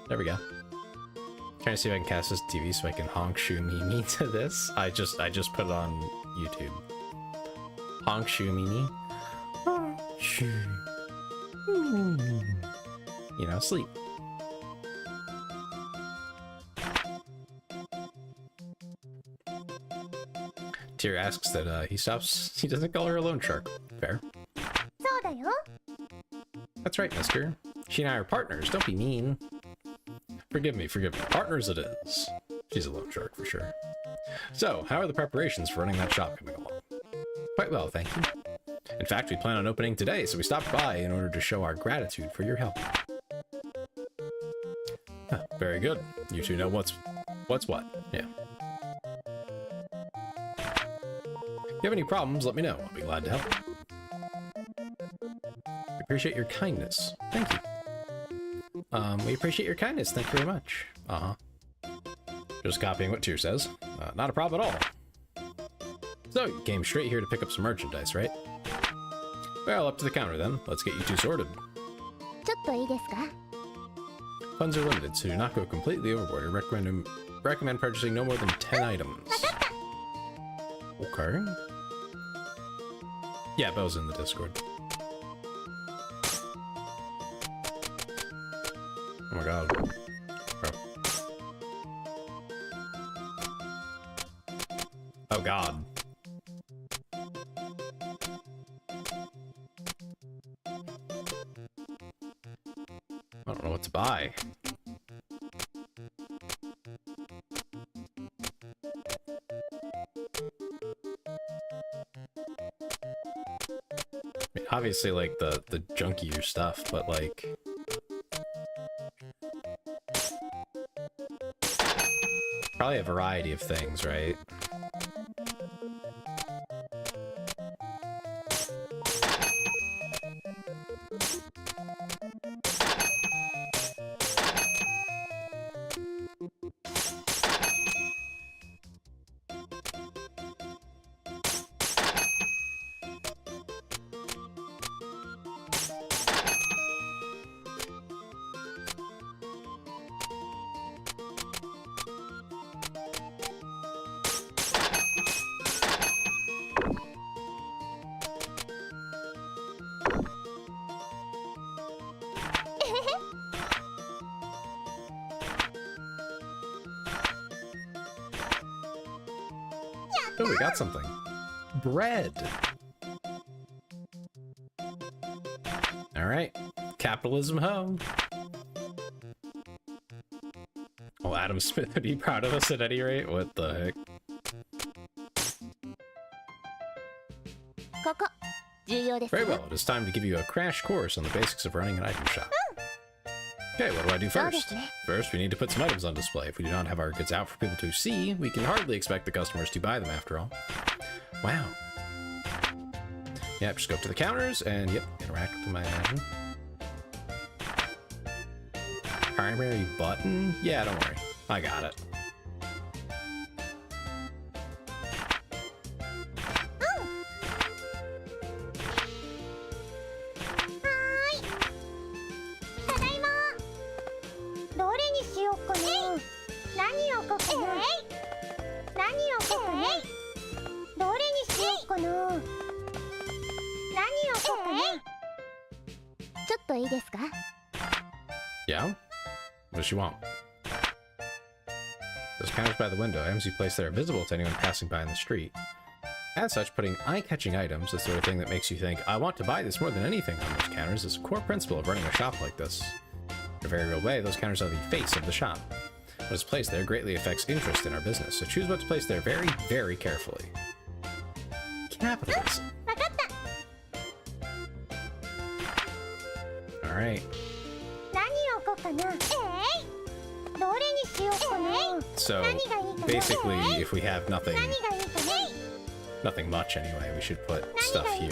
There we go. Trying to see if I can cast this TV so I can honk shoo Mimi to this. I just put it on YouTube. Honk shoo Mimi. Honk shoo Mimi. You know, sleep. Tyr asks that he doesn't call her a loan shark. Fair. That's right, mister. She and I are partners. Don't be mean. Forgive me. Partners it is. She's a loan shark for sure. So, how are the preparations for running that shop coming along? Quite well, thank you. In fact, we plan on opening today, so we stopped by in order to show our gratitude for your help. Huh, very good. You two know what's what. Yeah. If you have any problems, let me know. I'll be glad to help. We appreciate your kindness. Thank you. We appreciate your kindness. Thank you very much. Just copying what Tyr says. Not a problem at all. So, you came straight here to pick up some merchandise, right? Well, up to the counter then. Let's get you two sorted. Funds are limited, so do not go completely overboard. I recommend purchasing no more than 10 items. Okay. Yeah, Bo's in the Discord. Oh my god. Bro. Oh god. I don't know what to buy. I mean, obviously, like, the junkier stuff, but, like... probably a variety of things, right? Oh, we got something. Bread. All right. Capitalism home. Well, Adam Smith would be proud of us at any rate. What the heck? Very well. It is time to give you a crash course on the basics of running an item shop. Okay, what do I do first? First, we need to put some items on display. If we do not have our goods out for people to see, we can hardly expect the customers to buy them after all. Wow. Yep, just go up to the counters and, yep, interact with them, I imagine. Primary button? Yeah, don't worry. I got it. Yeah? What does she want? Those counters by the window, items you place there are visible to anyone passing by in the street. As such, putting eye-catching items, the sort of thing that makes you think, I want to buy this more than anything on those counters, is a core principle of running a shop like this. In a very real way, those counters are the face of the shop. What is placed there greatly affects interest in our business, so choose what to place there very, very carefully. Capitalism. Alright. So, basically, if we have nothing much anyway, we should put stuff here.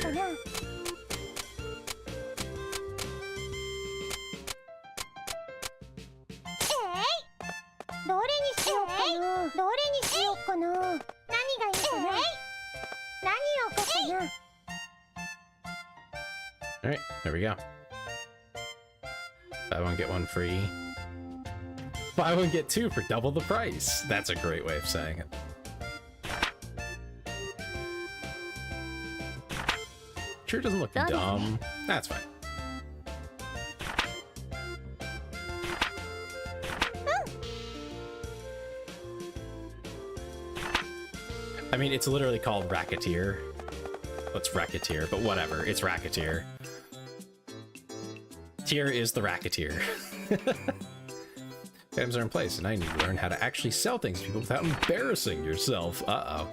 Alright, there we go. Buy one, get one free. Buy one, get two for double the price. That's a great way of saying it. Sure doesn't look dumb. That's fine. I mean, it's literally called Recettear. What's Recettear? But whatever, it's Recettear. Tier is the Recettear. Items are in place, and I need to learn how to actually sell things to people without embarrassing yourself. Uh-oh.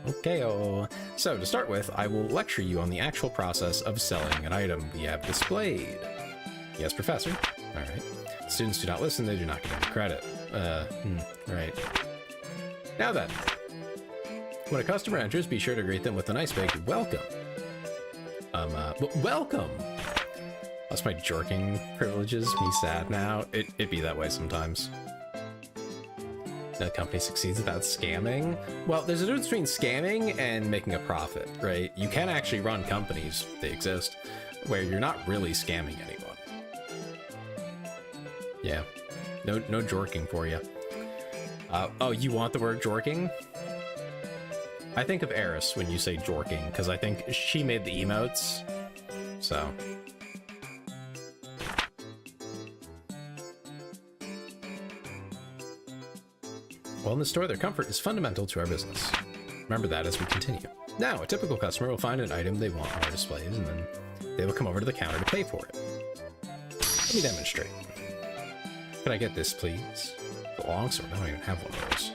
Okay-oh. So, to start with, I will lecture you on the actual process of selling an item we have displayed. Yes, Professor. Alright. Students do not listen, they do not get any credit. Right. Now then. When a customer enters, be sure to greet them with a nice big welcome. Welcome! That's my jerking privileges. Me sad now. It be that way sometimes. The company succeeds without scamming. Well, there's a difference between scamming and making a profit, right? You can actually run companies, they exist, where you're not really scamming anyone. Yeah. No jorking for you. Oh, you want the word jorking? I think of Eris when you say jorking, because I think she made the emotes, so... Well, in the store, their comfort is fundamental to our business. Remember that as we continue. Now, a typical customer will find an item they want on our displays, and then they will come over to the counter to pay for it. Let me demonstrate. Can I get this, please? The longsword? I don't even have one of those.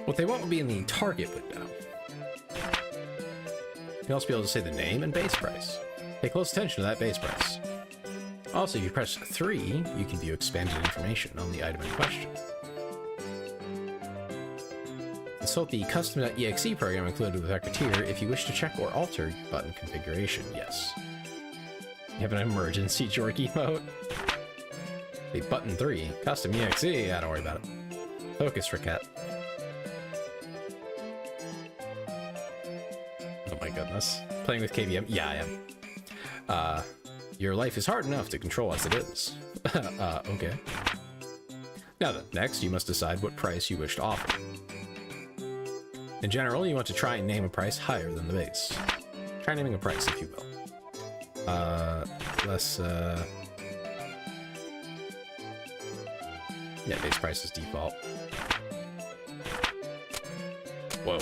What they want will be in the target window. You'll also be able to say the name and base price. Pay close attention to that base price. Also, if you press 3, you can view expanded information on the item in question. Consult the custom.exe program included with Recettear if you wish to check or alter your button configuration. Yes. You have an emergency jork emote? The button 3, custom exe. Yeah, don't worry about it. Focus, Recette. Oh my goodness. Playing with KBM? Yeah, I am. Your life is hard enough to control as it is. Okay. Now then, next you must decide what price you wish to offer. In general, you want to try and name a price higher than the base. Try naming a price, if you will. Yeah, base price is default. Whoa.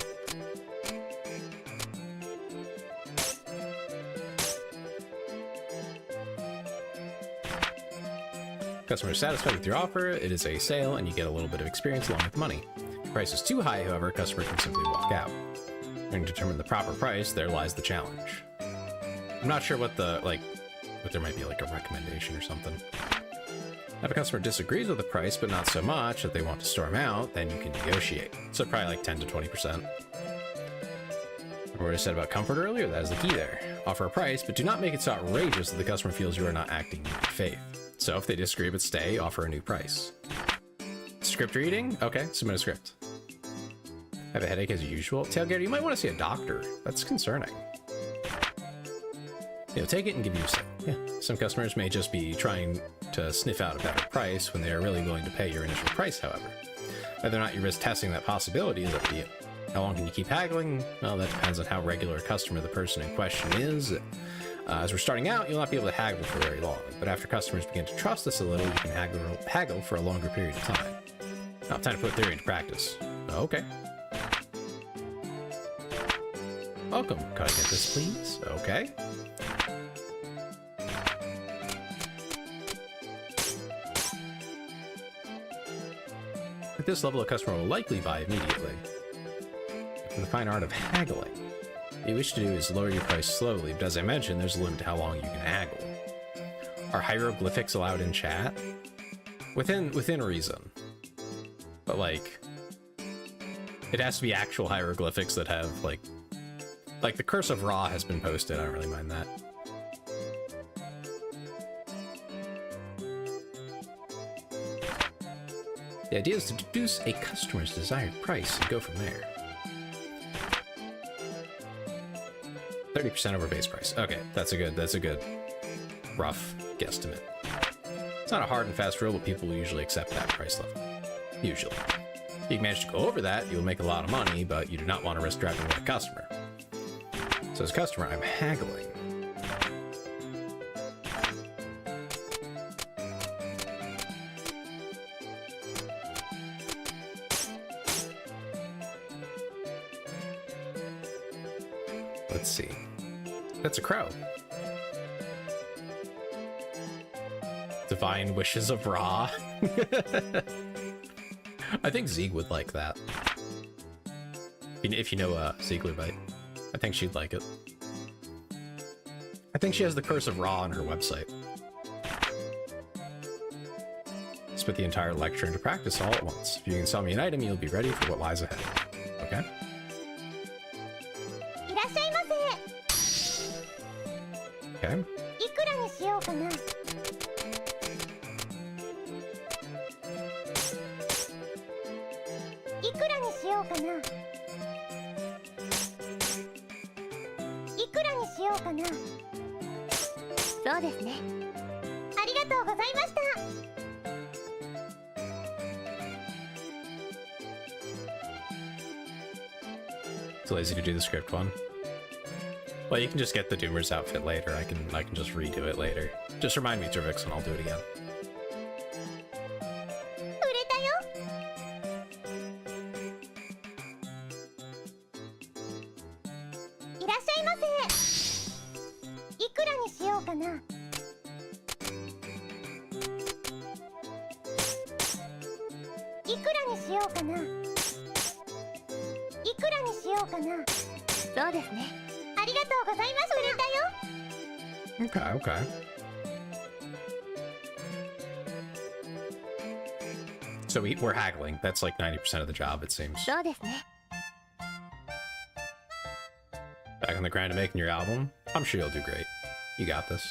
Customer is satisfied with your offer, it is a sale, and you get a little bit of experience along with money. If the price is too high, however, a customer can simply walk out. And to determine the proper price, there lies the challenge. I'm not sure what but there might be like a recommendation or something. If a customer disagrees with the price, but not so much that they want to storm out, then you can negotiate. So probably like 10 to 20%. Remember what I said about comfort earlier? That is the key there. Offer a price, but do not make it so outrageous that the customer feels you are not acting in good faith. So if they disagree but stay, offer a new price. Script reading? Okay, submit a script. Have a headache as usual? Tailgater, you might want to see a doctor. That's concerning. They'll take it and give you a sale. Yeah. Some customers may just be trying to sniff out a better price when they are really willing to pay your initial price, however. Whether or not you risk testing that possibility is up to you. How long can you keep haggling? Well, that depends on how regular a customer the person in question is. As we're starting out, you'll not be able to haggle for very long, but after customers begin to trust us a little, you can haggle for a longer period of time. Now, time to put theory into practice. Okay. Welcome. Could I get this, please? Okay. At this level, a customer will likely buy immediately. For the fine art of haggling, what you wish to do is lower your price slowly, but as I mentioned, there's a limit to how long you can haggle. Are hieroglyphics allowed in chat? Within reason. But like, it has to be actual hieroglyphics that have like the Curse of Ra has been posted, I don't really mind that. The idea is to deduce a customer's desired price and go from there. 30% over base price. Okay, that's a good rough guesstimate. It's not a hard and fast rule, but people will usually accept that price level. Usually. If you manage to go over that, you'll make a lot of money, but you do not want to risk driving with a customer. So as a customer, I'm haggling. Let's see. That's a crow. Divine wishes of Ra. I think Zeeg would like that. If you know Zieglerbite, I think she'd like it. I think she has the Curse of Ra on her website. Spit the entire lecture into practice all at once. If you can sell me an item, you'll be ready for what lies ahead. Okay? Okay. いくらにしようかな。いくらにしようかな。いくらにしようかな。そうですね。ありがとうございました。It's lazy to do the script one. Well, you can just get the Doomer's outfit later. I can just redo it later. Just remind me, Tervix, and I'll do it again. 売れたよ。いらっしゃいませ。いくらにしようかな。いくらにしようかな。いくらにしようかな。そうですね。ありがとうございます。売れたよ。 Okay, okay. So we're haggling. That's like 90% of the job, it seems. そうですね。 Back on the grind of making your album? I'm sure you'll do great. You got this.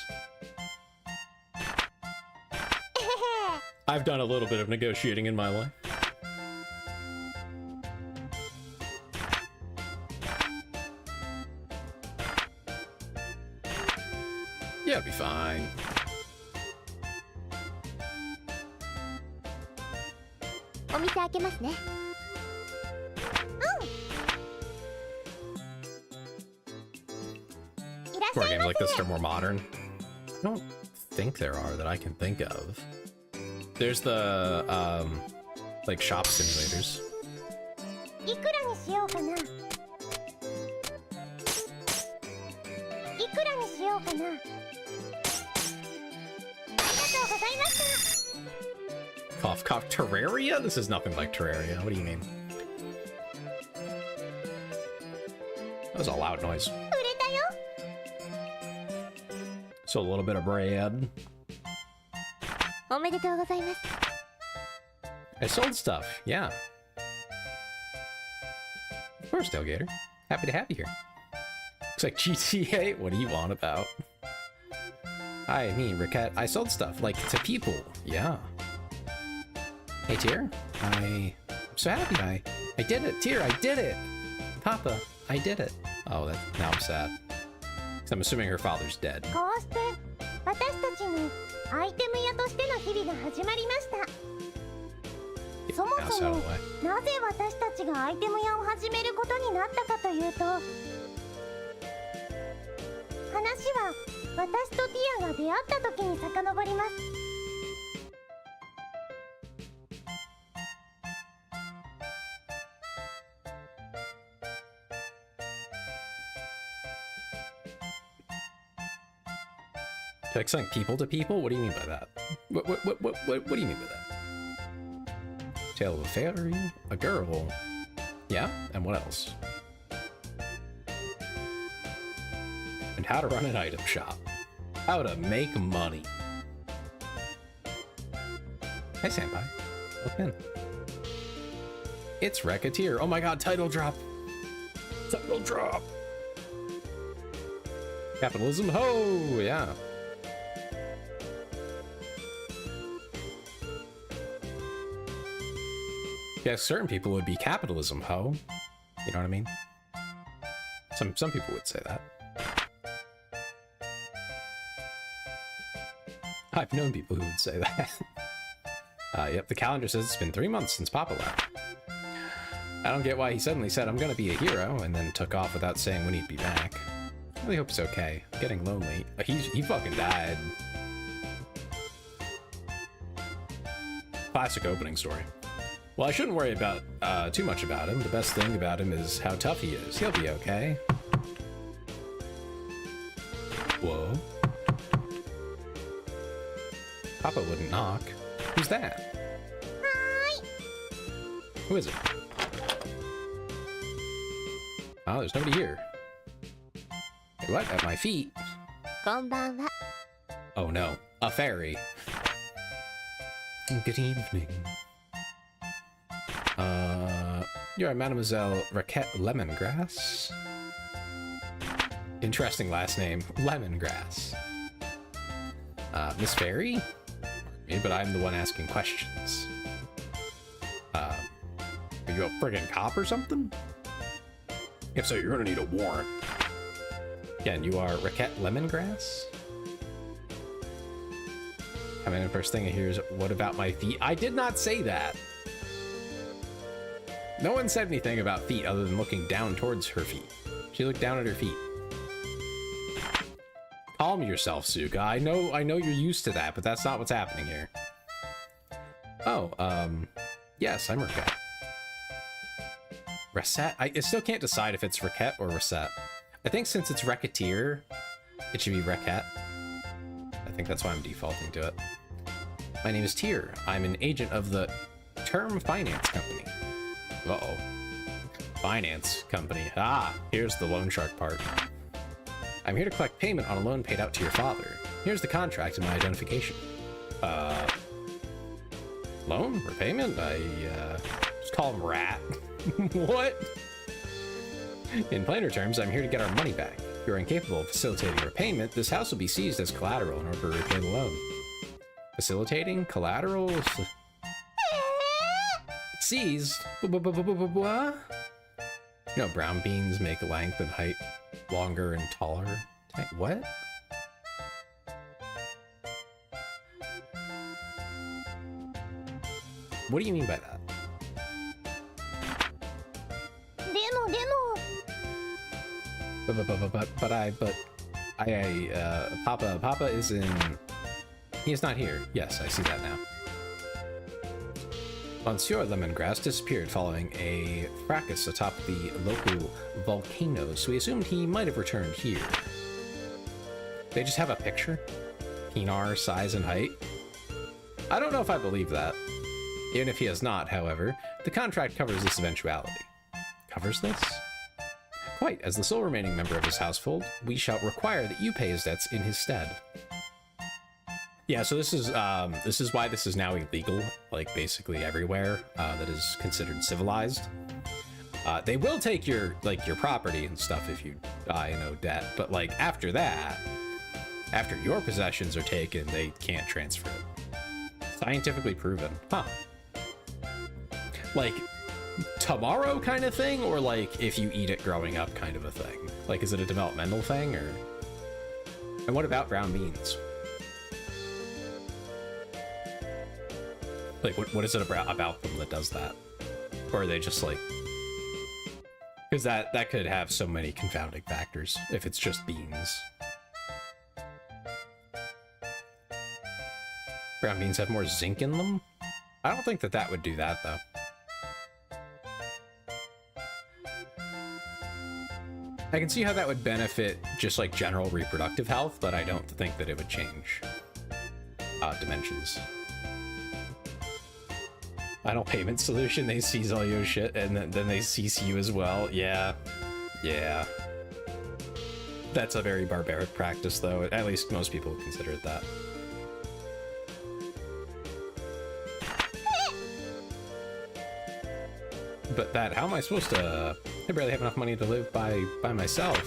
I've done a little bit of negotiating in my life. Yeah, it'll be fine. More games like this are more modern. I don't think there are that I can think of. There's the like shop simulators. いくらにしようかな。いくらにしようかな。ありがとうございました。 Cough, cough. Terraria? This is nothing like Terraria. What do you mean? That was a loud noise. 売れたよ。 So a little bit of bread. おめでとうございます。 I sold stuff. Yeah. Of course, Tailgater. Happy to have you here. Looks like GTA. What do you want about? I mean, Recettear, I sold stuff, like, to people. Yeah. Hey, Tyr. I'm so happy. I did it. Tyr, I did it. Papa, I did it. Oh, now I'm sad. 'Cause I'm assuming her father's dead. こうして私たちのアイテム屋としての日々が始まりました。 そもそもなぜ私たちがアイテム屋を始めることになったかというと、話は私とティアが出会った時に遡ります。 Like saying people to people? What do you mean by that? What do you mean by that? Tale of a fairy, a girl. Yeah, and what else? And how to run an item shop. How to make money. Hey, Senpai. Look in. It's Recettear. Oh my god, title drop. Title drop. Capitalism, ho! Yeah. Yeah, certain people would be capitalism, ho. You know what I mean? Some people would say that. I've known people who would say that. Yep, the calendar says it's been 3 months since Papa left. I don't get why he suddenly said I'm gonna be a hero and then took off without saying when he'd be back. I really hope he's okay. I'm getting lonely. He fucking died. Classic opening story. Well, I shouldn't worry about too much about him. The best thing about him is how tough he is. He'll be okay. Whoa. Papa wouldn't knock. Who's that? Hi. Who is it? Oh, there's nobody here. Wait, what? At my feet? こんばんは. Oh no, a fairy. Good evening. You're Mademoiselle Recettear Lemongrass? Interesting last name, Lemongrass. Miss Fairy? Me, but I'm the one asking questions. Are you a friggin' cop or something? If so, you're gonna need a warrant. Again, you are Recettear Lemongrass? Coming in, first thing I hear is, what about my feet? I did not say that! No one said anything about feet other than looking down towards her feet. She looked down at her feet. Calm yourself, Suka. I know you're used to that, but that's not what's happening here. Oh, yes, I'm Recette. Recette? I still can't decide if it's Recette or Recette. I think since it's Recettear, it should be Recette. I think that's why I'm defaulting to it. My name is Tear. I'm an agent of the Term Finance Company. Uh-oh. Finance Company. Ah, here's the loan shark part. I'm here to collect payment on a loan paid out to your father. Here's the contract and my identification. Loan? Repayment? Just call him Rat. What? In plainer terms, I'm here to get our money back. If you're incapable of facilitating repayment, this house will be seized as collateral in order to repay the loan. Facilitating? Collateral? Seized? What? You know, brown beans make length and height longer and taller. What? What do you mean by that? Papa is in... He is not here. Yes, I see that now. Monsieur Lemongrass disappeared following a fracas atop the local volcano, so we assumed he might have returned here. They just have a picture? Pinar, size, and height? I don't know if I believe that. Even if he has not, however, the contract covers this eventuality. Covers this? Quite. As the sole remaining member of his household, we shall require that you pay his debts in his stead. Yeah, so this is why this is now illegal, like basically everywhere that is considered civilized. They will take your property and stuff if you die and owe debt, but like after that, after your possessions are taken, they can't transfer it. Scientifically proven. Huh. Like tomorrow kind of thing, or like if you eat it growing up kind of a thing? Like, is it a developmental thing, or? And what about brown beans? Like, what is it about them that does that? Or are they just like... Because that could have so many confounding factors if it's just beans. Brown beans have more zinc in them? I don't think that would do that, though. I can see how that would benefit just like general reproductive health, but I don't think that it would change dimensions. Final payment solution, they seize all your shit and then they cease you as well. Yeah. That's a very barbaric practice, though. At least most people would consider it that. But how am I supposed to... I barely have enough money to live by myself.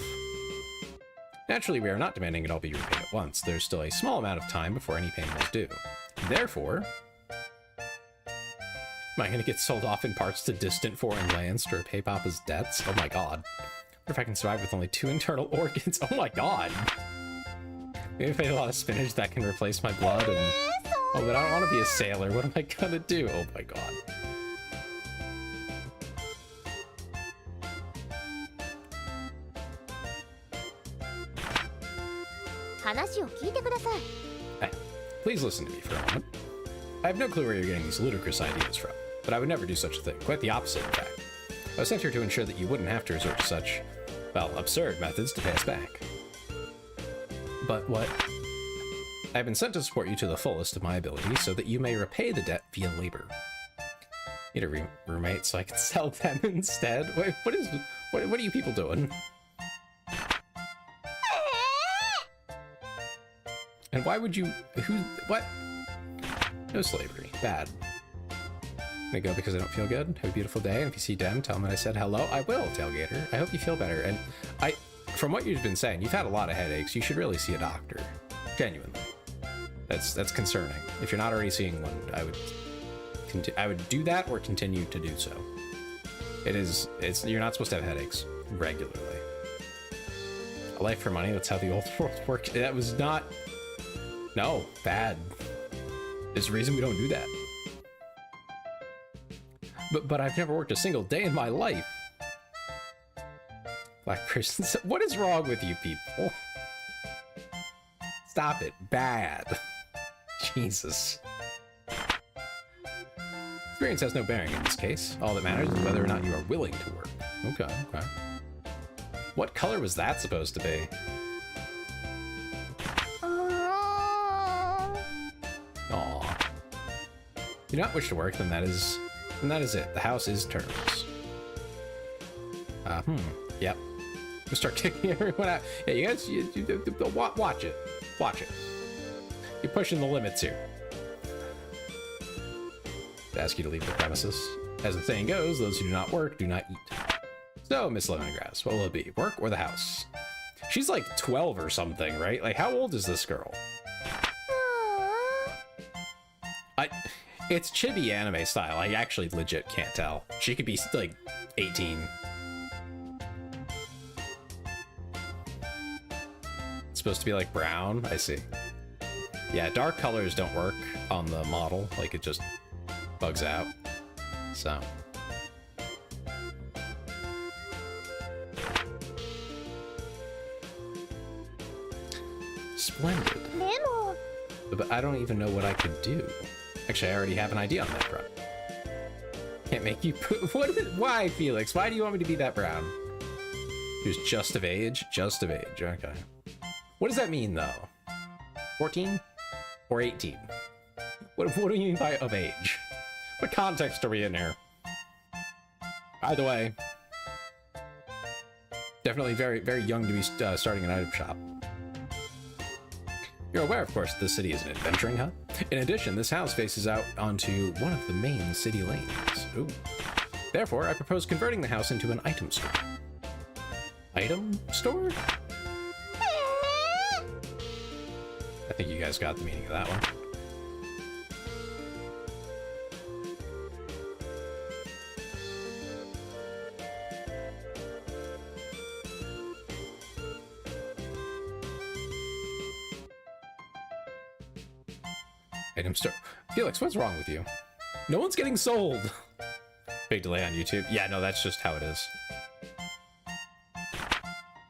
Naturally, we are not demanding it all be repaid at once. There's still a small amount of time before any payment is due. Therefore... Am I going to get sold off in parts to distant foreign lands to repay Papa's debts? Oh my god. What if I can survive with only 2 internal organs? Oh my god. Maybe if I eat a lot of spinach, that can replace my blood. And oh, but I don't want to be a sailor. What am I gonna do? Oh my god. 話を聞いてください。 Hey, please listen to me for a moment. I have no clue where you're getting these ludicrous ideas from, but I would never do such a thing. Quite the opposite, in fact. I was sent here to ensure that you wouldn't have to resort to such, well, absurd methods to pay us back. But what? I've been sent to support you to the fullest of my ability so that you may repay the debt via labor. Need a roommate so I can sell them instead? Wait, what are you people doing? And why would you, what? No slavery, bad. I go because I don't feel good. Have a beautiful day, and if you see Dem, tell him that I said hello. I will, Tailgater. I hope you feel better. And from what you've been saying, you've had a lot of headaches. You should really see a doctor. Genuinely. That's concerning. If you're not already seeing one, I would do that or continue to do so. You're not supposed to have headaches regularly. A life for money, that's how the old world worked. That was not, no, bad. There's a reason we don't do that. But I've never worked a single day in my life. Black person, what is wrong with you people? Stop it, bad. Jesus. Experience has no bearing in this case. All that matters is whether or not you are willing to work. Okay. What color was that supposed to be? Aww. You do not wish to work, then that is it. The house is terms. Yep. We'll start kicking everyone out. Yeah, you guys, watch it. Watch it. You're pushing the limits here. To ask you to leave the premises. As the saying goes, those who do not work do not eat. So, Miss Lemongrass, what will it be? Work or the house? She's like 12 or something, right? Like, how old is this girl? It's chibi anime style. I actually legit can't tell. She could be like 18. It's supposed to be like brown. I see. Yeah, dark colors don't work on the model. Like, it just bugs out. So. Splendid. But I don't even know what I could do. Actually, I already have an idea on that front. Can't make you why, Felix? Why do you want me to be that brown? He was just of age? Just of age, okay. What does that mean, though? 14? Or 18? What do you mean by of age? What context are we in here? Either way. Definitely very, very young to be starting an item shop. You're aware, of course, the city is an adventuring hub. In addition, this house faces out onto one of the main city lanes. Ooh. Therefore, I propose converting the house into an item store. Item store? I think you guys got the meaning of that one. Item store. Felix, what's wrong with you? No one's getting sold. Big delay on YouTube. Yeah, no, that's just how it is.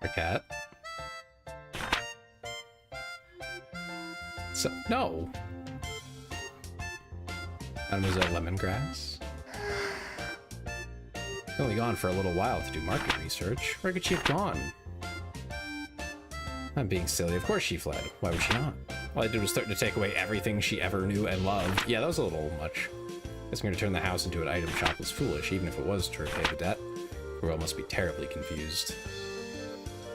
Our cat. So, no. Mademoiselle Lemongrass. Only gone for a little while to do market research. Where could she have gone? I'm being silly. Of course she fled. Why would she not? All I did was start to take away everything she ever knew and loved. Yeah, that was a little much. Guessing her to turn the house into an item shop was foolish, even if it was to repay the debt. The world must be terribly confused.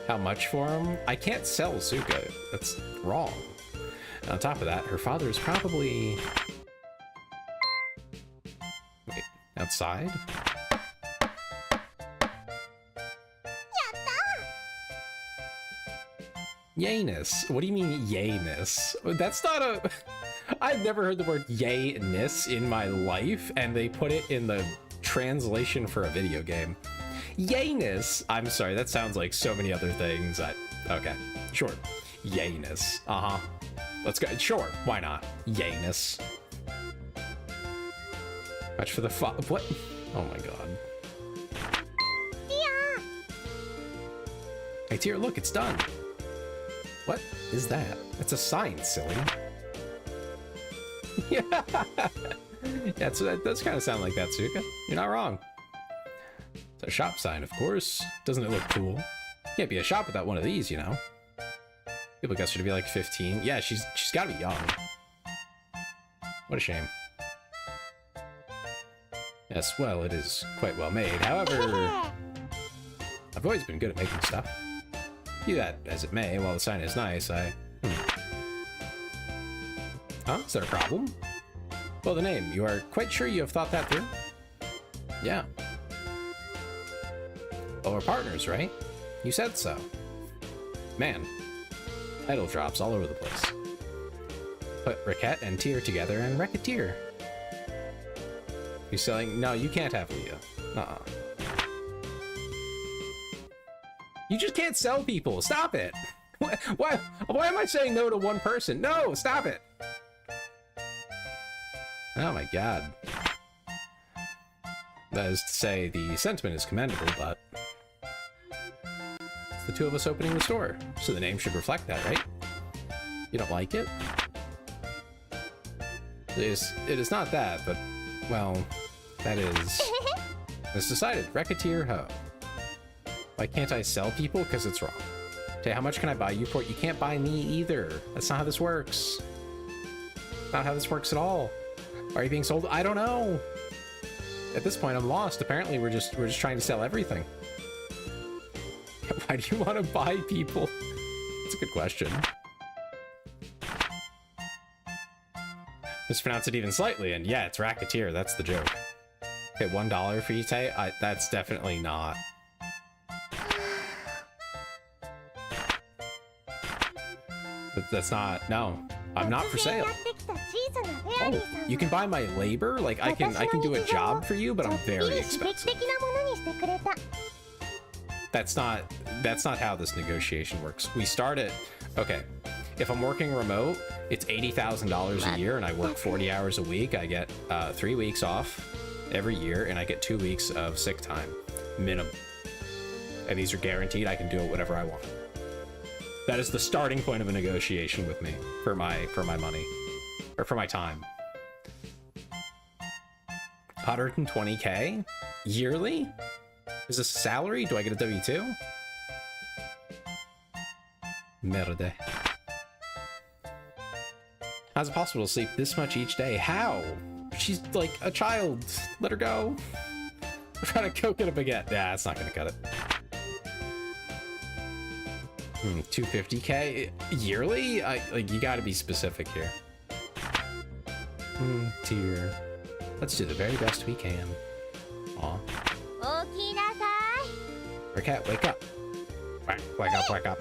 How much for him? I can't sell Suka. That's wrong. And on top of that, her father is probably... Wait, outside? Yayness. What do you mean, yayness? That's not a... I've never heard the word yayness in my life, and they put it in the translation for a video game. Yayness. I'm sorry, that sounds like so many other things. Okay, sure. Yayness. Uh-huh. Let's go. Sure, why not? Yayness. Much for the what? Oh my god. Yeah. Hey, Tier, look, it's done. What is that? That's a sign, silly. Yeah. Yeah, so that does kind of sound like that, Suka. You're not wrong. It's a shop sign, of course. Doesn't it look cool? Can't be a shop without one of these, you know? People guess her to be like 15. Yeah, she's gotta be young. What a shame. Yes, well, it is quite well made. However, I've always been good at making stuff. Be that as it may, while the sign is nice, Huh? Is there a problem? Well, the name. You are quite sure you have thought that through? Yeah. Well, we're partners, right? You said so. Man. Title drops all over the place. Put Recette and Tier together and Recettear. You selling? No, you can't have Leah. Uh-uh. You just can't sell people. Stop it. Why am I saying no to one person? No, stop it. Oh my god. That is to say, the sentiment is commendable, but it's the two of us opening the store, so the name should reflect that, right? You don't like it? It is not that, but, well, that is... It's decided. Recettear ho. Why can't I sell people? Because it's wrong. Okay, how much can I buy you for it? You can't buy me either. That's not how this works. Not how this works at all. Are you being sold? I don't know. At this point, I'm lost. Apparently, we're just trying to sell everything. Why do you want to buy people? That's a good question. Mispronounce it even slightly, and yeah, it's Recettear. That's the joke. Okay, $1 for Ite? That's definitely not. That's not. No, I'm not for sale. Oh, you can buy my labor? Like I can do a job for you, but I'm very expensive. That's not how this negotiation works. We start at, okay, if I'm working remote, it's $80,000 a year and I work 40 hours a week. I get 3 weeks off every year and I get 2 weeks of sick time, minimum. And these are guaranteed. I can do it whatever I want. That is the starting point of a negotiation with me for my money, or for my time. 120K yearly? Is this a salary? Do I get a W-2? Merde. How's it possible to sleep this much each day? How? She's like a child. Let her go. I'm trying to coke in a baguette. Nah, it's not gonna cut it. 250K yearly? Like you gotta be specific here. Tier. Let's do the very best we can. Aw. Recette, wake up. Wake up.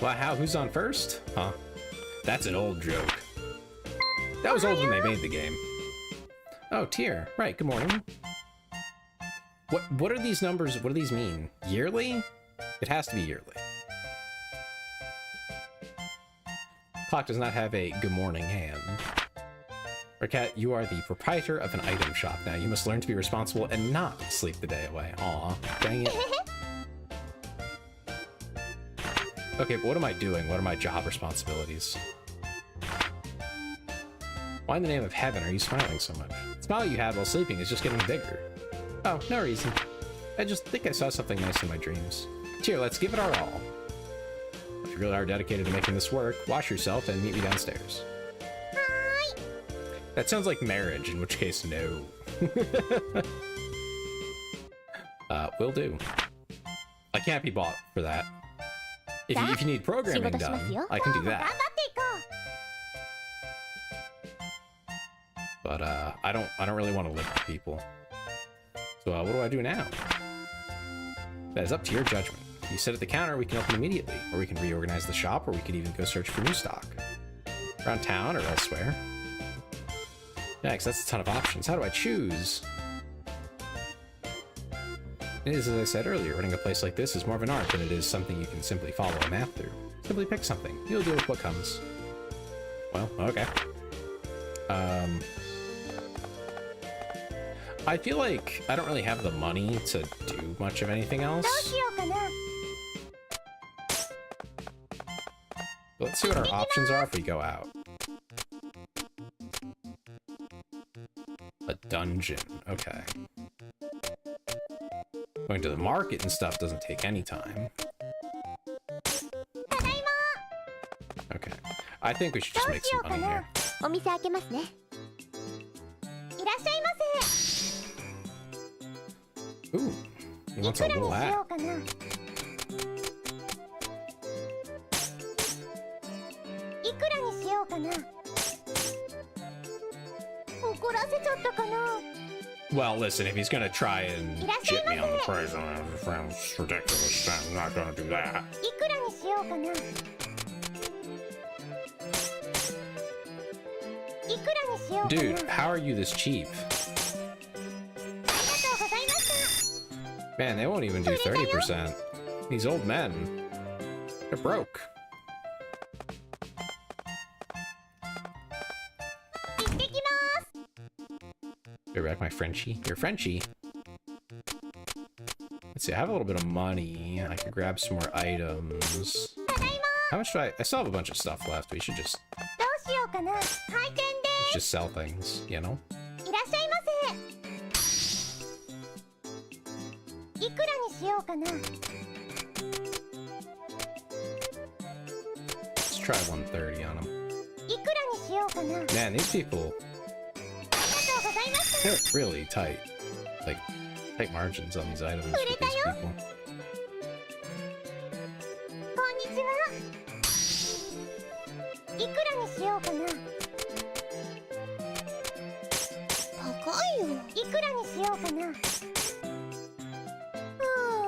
Well, how? Who's on first? Huh? That's an old joke. That was old when they made the game. Oh, Tier. Right, good morning. What are these numbers? What do these mean? Yearly? It has to be yearly. Clock does not have a good morning hand. Recette, you are the proprietor of an item shop now. You must learn to be responsible and not sleep the day away. Aw, dang it. Okay, but what am I doing? What are my job responsibilities? Why in the name of heaven are you smiling so much? The smile you had while sleeping is just getting bigger. Oh, no reason. I just think I saw something nice in my dreams. Here, let's give it our all. If you really are dedicated to making this work, wash yourself and meet me downstairs. Hi. That sounds like marriage, in which case, no. Will do. I can't be bought for that. If you need programming done, I can do that. But I don't really want to live with people. So what do I do now? That is up to your judgment. You sit at the counter, we can open immediately, or we can reorganize the shop, or we could even go search for new stock. Around town or elsewhere. Yikes, that's a ton of options. How do I choose? It is, as I said earlier, running a place like this is more of an art than it is something you can simply follow a map through. Simply pick something. You'll deal with what comes. Well, okay. I feel like I don't really have the money to do much of anything else. Let's see what our options are if we go out. A dungeon. Okay. Going to the market and stuff doesn't take any time. Okay. I think we should just make some money here. Ooh. He wants a little hat. Well, listen, if he's gonna try and chip me on the price, it's ridiculous. I'm not gonna do that. Dude, how are you this cheap? Man, they won't even do 30%. These old men, they're broke. Be back, my Frenchie. You're Frenchie. Let's see, I have a little bit of money. I could grab some more items. How much do I still have a bunch of stuff left. We should just sell things, you know? Let's try 130 on them. Man, these people, they're really tight. Like, tight margins on these items with these people.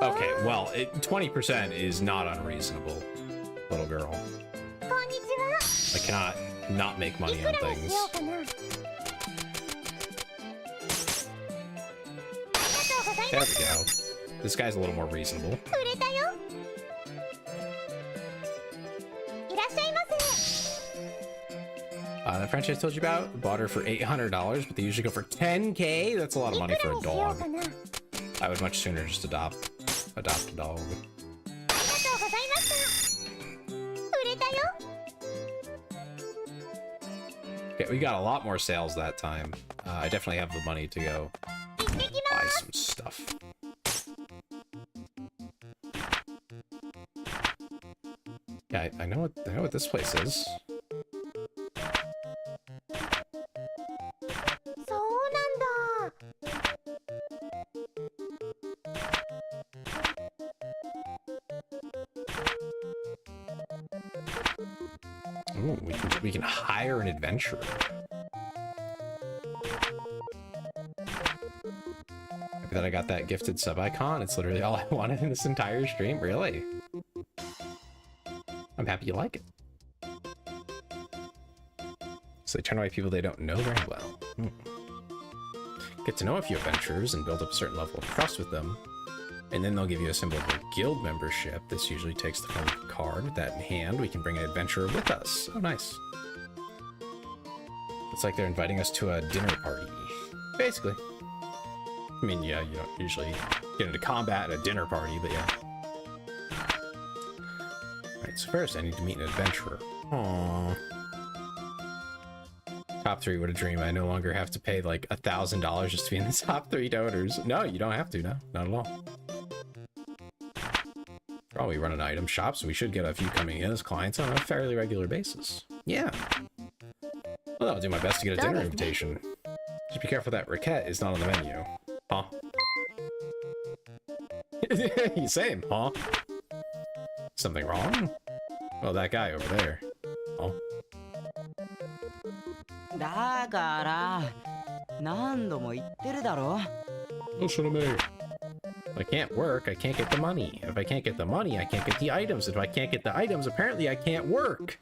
Okay, well, 20% is not unreasonable, little girl. I cannot not make money on things. There we go. This guy's a little more reasonable. The French I told you about, bought her for $800, but they usually go for $10K. That's a lot of money for a dog. I would much sooner just adopt a dog. Okay, we got a lot more sales that time. I definitely have the money to go buy some stuff. Yeah, I know what this place is. Ooh, we can hire an adventurer. Maybe that I got that gifted sub icon. It's literally all I wanted in this entire stream. Really? I'm happy you like it. So they turn away people they don't know very well. Get to know a few adventurers and build up a certain level of trust with them. And then they'll give you a symbol of a guild membership. This usually takes the form of a card. With that in hand, we can bring an adventurer with us. Oh, nice. It's like they're inviting us to a dinner party. Basically. I mean, yeah, you don't usually get into combat at a dinner party, but yeah. Alright, so first I need to meet an adventurer. Aww. Top 3, what a dream. I no longer have to pay like $1,000 just to be in the top 3 donors. No, you don't have to, no. Not at all. Oh, we run an item shop, so we should get a few coming in as clients on a fairly regular basis. Yeah. Well, I'll do my best to get a dinner invitation. Just be careful that Recettear is not on the menu. Huh? Same, huh? Something wrong? Well, that guy over there. Oh. Listen to me. If I can't work, I can't get the money. If I can't get the money, I can't get the items. If I can't get the items, apparently I can't work.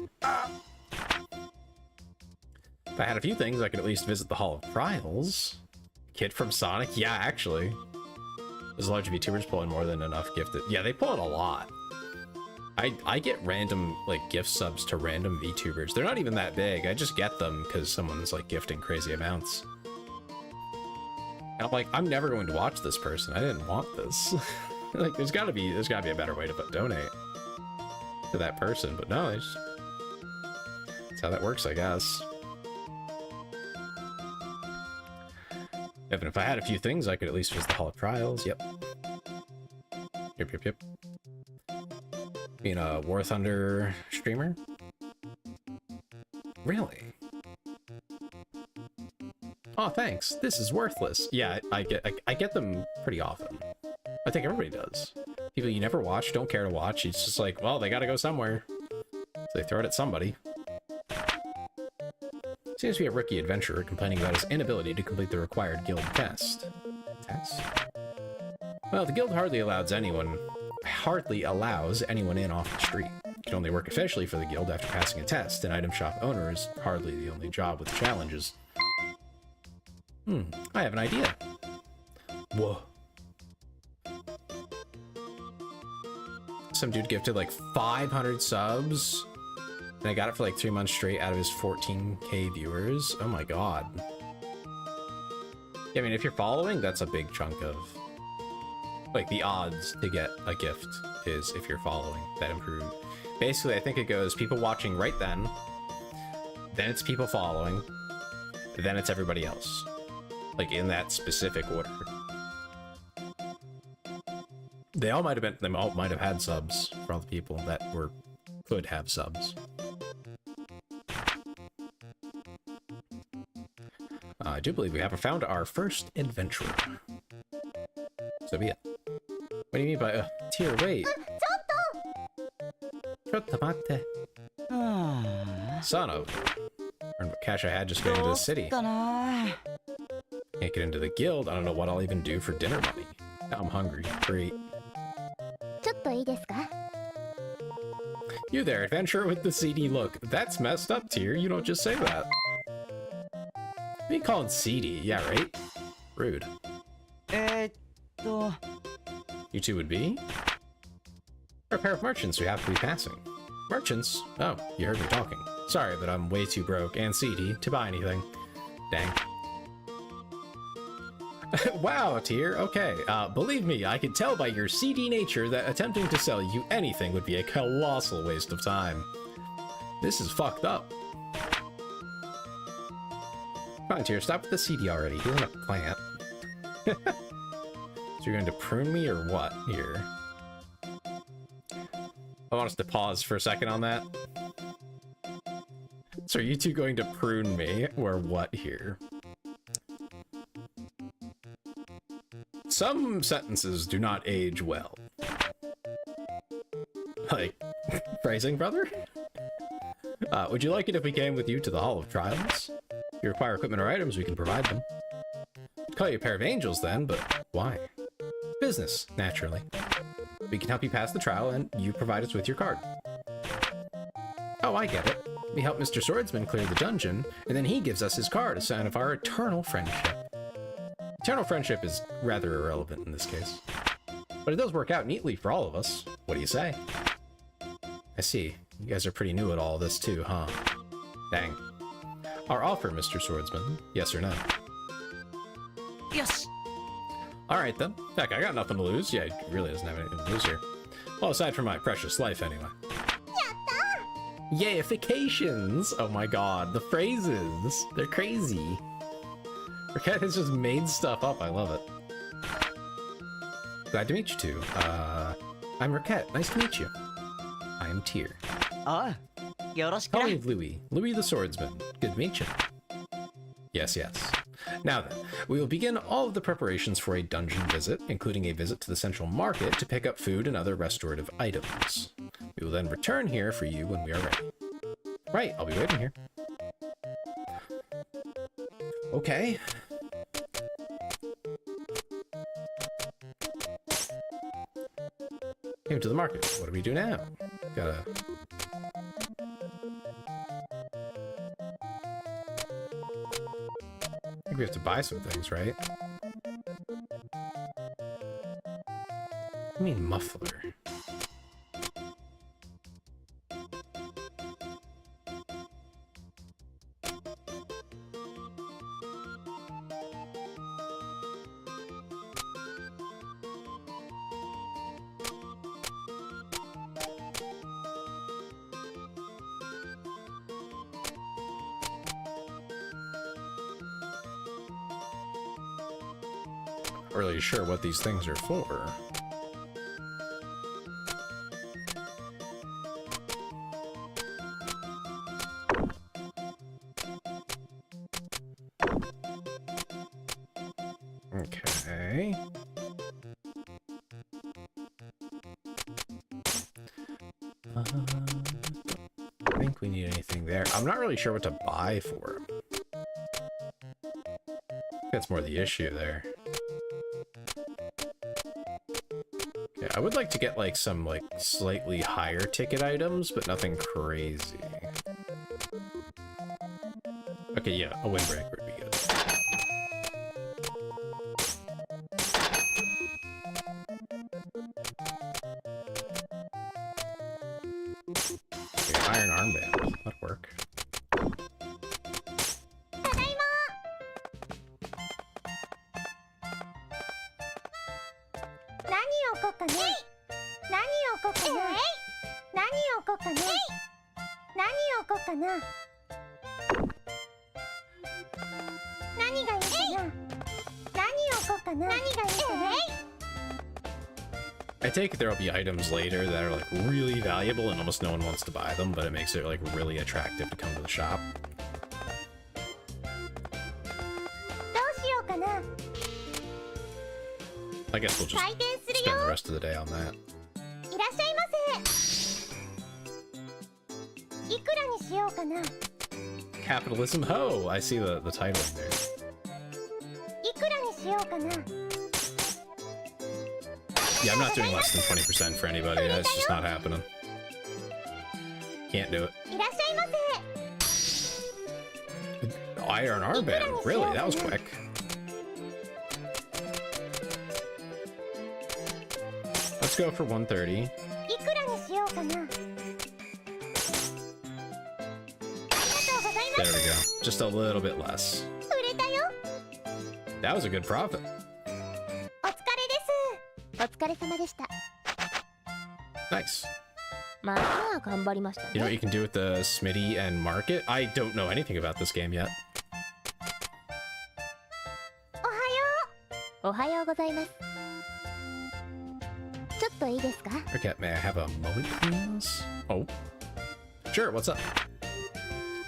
If I had a few things, I could at least visit the Hall of Trials. Kid from Sonic? Yeah, actually. There's large VTubers pulling more than enough gifted. Yeah, they pull in a lot. I get random, like, gift subs to random VTubers. They're not even that big. I just get them because someone's, like, gifting crazy amounts. And I'm like, I'm never going to watch this person. I didn't want this. Like, there's gotta be a better way to donate to that person. But no, that's how that works, I guess. Even if I had a few things, I could at least visit the Hall of Trials. Yep. Yep. Being a War Thunder streamer? Really? Oh, thanks. This is worthless. Yeah, I get them pretty often. I think everybody does. People you never watch, don't care to watch. It's just like, well, they gotta go somewhere. So they throw it at somebody. Seems to be a rookie adventurer complaining about his inability to complete the required guild test. Test? Well, the guild hardly allows anyone in off the street. You can only work officially for the guild after passing a test. An item shop owner is hardly the only job with challenges. I have an idea. Whoa. Some dude gifted like 500 subs, and I got it for like 3 months straight out of his 14k viewers. Oh my god. Yeah, I mean, if you're following, that's a big chunk of... like, the odds to get a gift is if you're following. That improved. Basically, I think it goes people watching right then it's people following, then it's everybody else. Like, in that specific order. They all might have had subs for all the people that could have subs. I do believe we have found our first adventurer. So be it. What do you mean by tier? Wait. Chotto Son of. Earned what cash I had just getting into the city. Can't get into the guild. I don't know what I'll even do for dinner money. Now I'm hungry. Great. You there, adventurer with the seedy look. That's messed up, Tier. You don't just say that. What are you calling seedy? Yeah, right? Rude. You two would be? We're a pair of merchants who have to be passing. Merchants? Oh, you heard me talking. Sorry, but I'm way too broke and seedy to buy anything. Dang. Wow, Tier. Okay. Believe me, I can tell by your seedy nature that attempting to sell you anything would be a colossal waste of time. This is fucked up. Come on, Tier. Stop with the seedy already. He isn't a plant. So you're going to prune me or what here? I want us to pause for a second on that. So are you two going to prune me or what here? Some sentences do not age well. Like, phrasing, brother? Would you like it if we came with you to the Hall of Trials? If you require equipment or items, we can provide them. I'd call you a pair of angels then, but why? Business, naturally. We can help you pass the trial, and you provide us with your card. Oh, I get it. We help Mr. Swordsman clear the dungeon, and then he gives us his card, a sign of our eternal friendship. Eternal friendship is rather irrelevant in this case. But it does work out neatly for all of us. What do you say? I see. You guys are pretty new at all this too, huh? Dang. Our offer, Mr. Swordsman. Yes or no? Yes! Alright then. Heck, I got nothing to lose. Yeah, he really doesn't have anything to lose here. Well, aside from my precious life, anyway. Yayifications! Oh my god, the phrases! They're crazy. Recette has just made stuff up. I love it. Glad to meet you two. I'm Recette. Nice to meet you. I am Tier. Call me Louis. Louis the Swordsman. Good to meet you. Yes, yes. Now then, we will begin all of the preparations for a dungeon visit, including a visit to the central market to pick up food and other restorative items. We will then return here for you when we are ready. Right, I'll be waiting here. Okay. Came to the market. What do we do now? Gotta... I think we have to buy some things, right? I mean muffler. Not really sure what these things are for. Okay. I think we need anything there. I'm not really sure what to buy for him. That's more the issue there. Yeah, I would like to get like some like slightly higher ticket items, but nothing crazy. Okay, yeah, a windbreaker would be good. Okay, iron armband, that'd work. I take it there'll be items later that are like really valuable and almost no one wants to buy them, but it makes it like really attractive to come to the shop. I guess we'll just spend the rest of the day on that. Capitalism ho! I see the title in there. Yeah, I'm not doing less than 20% for anybody. That's just not happening. Can't do it. Iron armband? Really? That was quick. Let's go for 130. There we go. Just a little bit less. That was a good profit. Nice. You know what you can do with the Smitty and market? I don't know anything about this game yet. Okay, may I have a moment, please? Oh. Sure, what's up?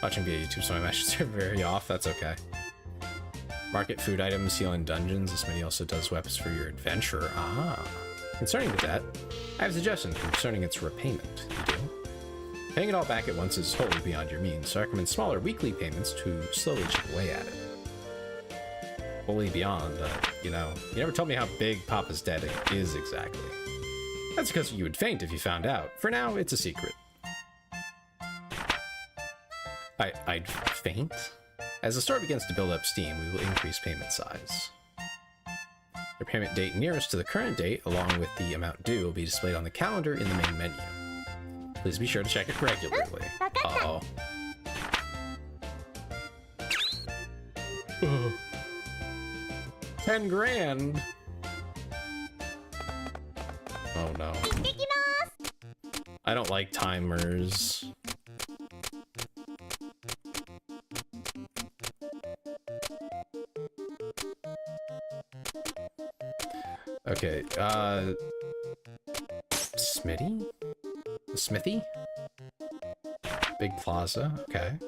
Watching via YouTube, so my matches are very off. That's okay. Market food items, heal in dungeons. This mini also does weapons for your adventure. Ah. Concerning with that, I have a suggestion concerning its repayment. You do? Paying it all back at once is wholly beyond your means, so I recommend smaller weekly payments to slowly chip away at it. Wholly beyond, you know, you never told me how big Papa's debt is exactly. That's because you would faint if you found out. For now, it's a secret. I'd faint? As the store begins to build up steam, we will increase payment size. Your payment date nearest to the current date, along with the amount due, will be displayed on the calendar in the main menu. Please be sure to check it regularly. Uh-oh. 10 grand! Oh no. I don't like timers. Okay, Smitty? The Smithy? Big plaza, okay.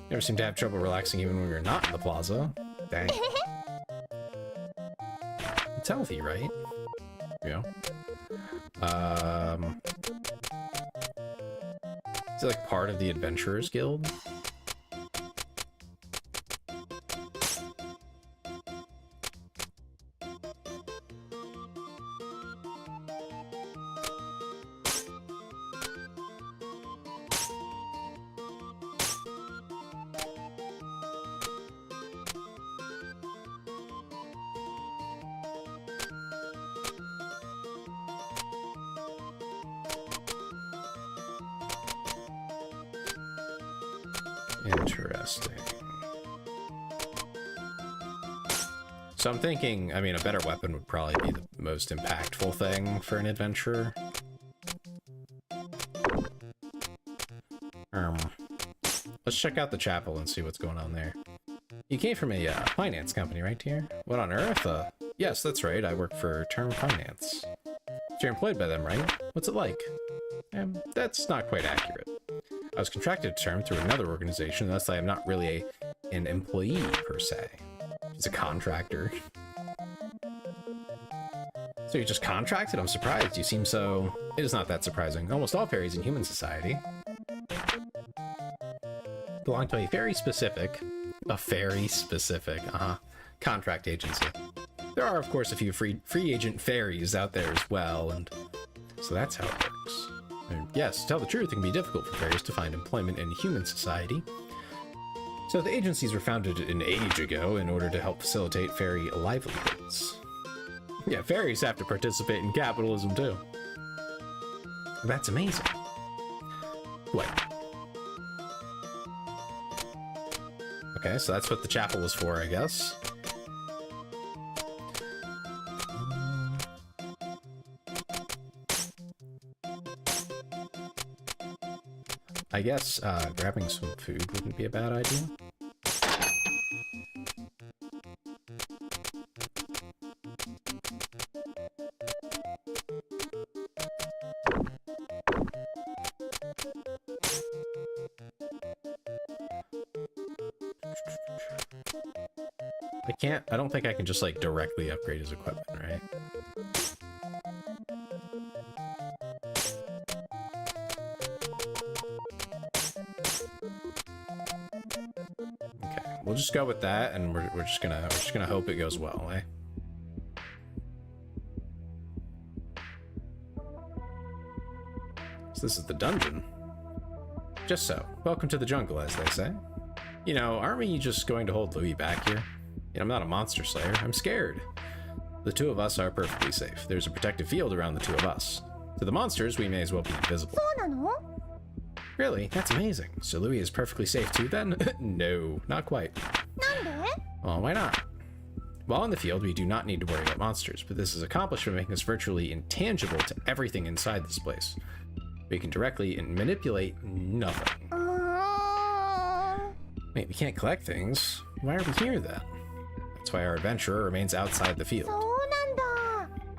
Never seem to have trouble relaxing even when we're not in the plaza. Dang. It's healthy, right? Yeah. Is it like part of the Adventurers Guild? Interesting. So I'm thinking, I mean, a better weapon would probably be the most impactful thing for an adventurer. Let's check out the chapel and see what's going on there. You came from a finance company, right, dear? What on earth? Yes, that's right. I work for Term Finance. So you're employed by them, right? What's it like? That's not quite accurate. I was contracted to Term through another organization, thus I am not really an employee, per se. It's a contractor. So you just contracted? I'm surprised. You seem so... It is not that surprising. Almost all fairies in human society belong to a very specific... contract agency. There are, of course, a few free agent fairies out there as well, and so that's how it works. And yes, to tell the truth, it can be difficult for fairies to find employment in human society. So the agencies were founded an age ago in order to help facilitate fairy livelihoods. Yeah, fairies have to participate in capitalism too. That's amazing. What? Okay, so that's what the chapel was for, I guess. I guess grabbing some food wouldn't be a bad idea. I don't think I can just like directly upgrade his equipment, right? Okay, we'll just go with that, and we're just gonna hope it goes well, eh? So this is the dungeon. Just so. Welcome to the jungle, as they say. You know, aren't we just going to hold Louis back here? You know, I'm not a monster slayer. I'm scared. The two of us are perfectly safe. There's a protective field around the two of us. To the monsters, we may as well be invisible. Really? That's amazing. So Louis is perfectly safe too, then? No, not quite. Well, why not? While in the field, we do not need to worry about monsters, but this is accomplished by making us virtually intangible to everything inside this place. We can directly manipulate nothing. Wait, we can't collect things. Why are we here then? That's why our adventurer remains outside the field.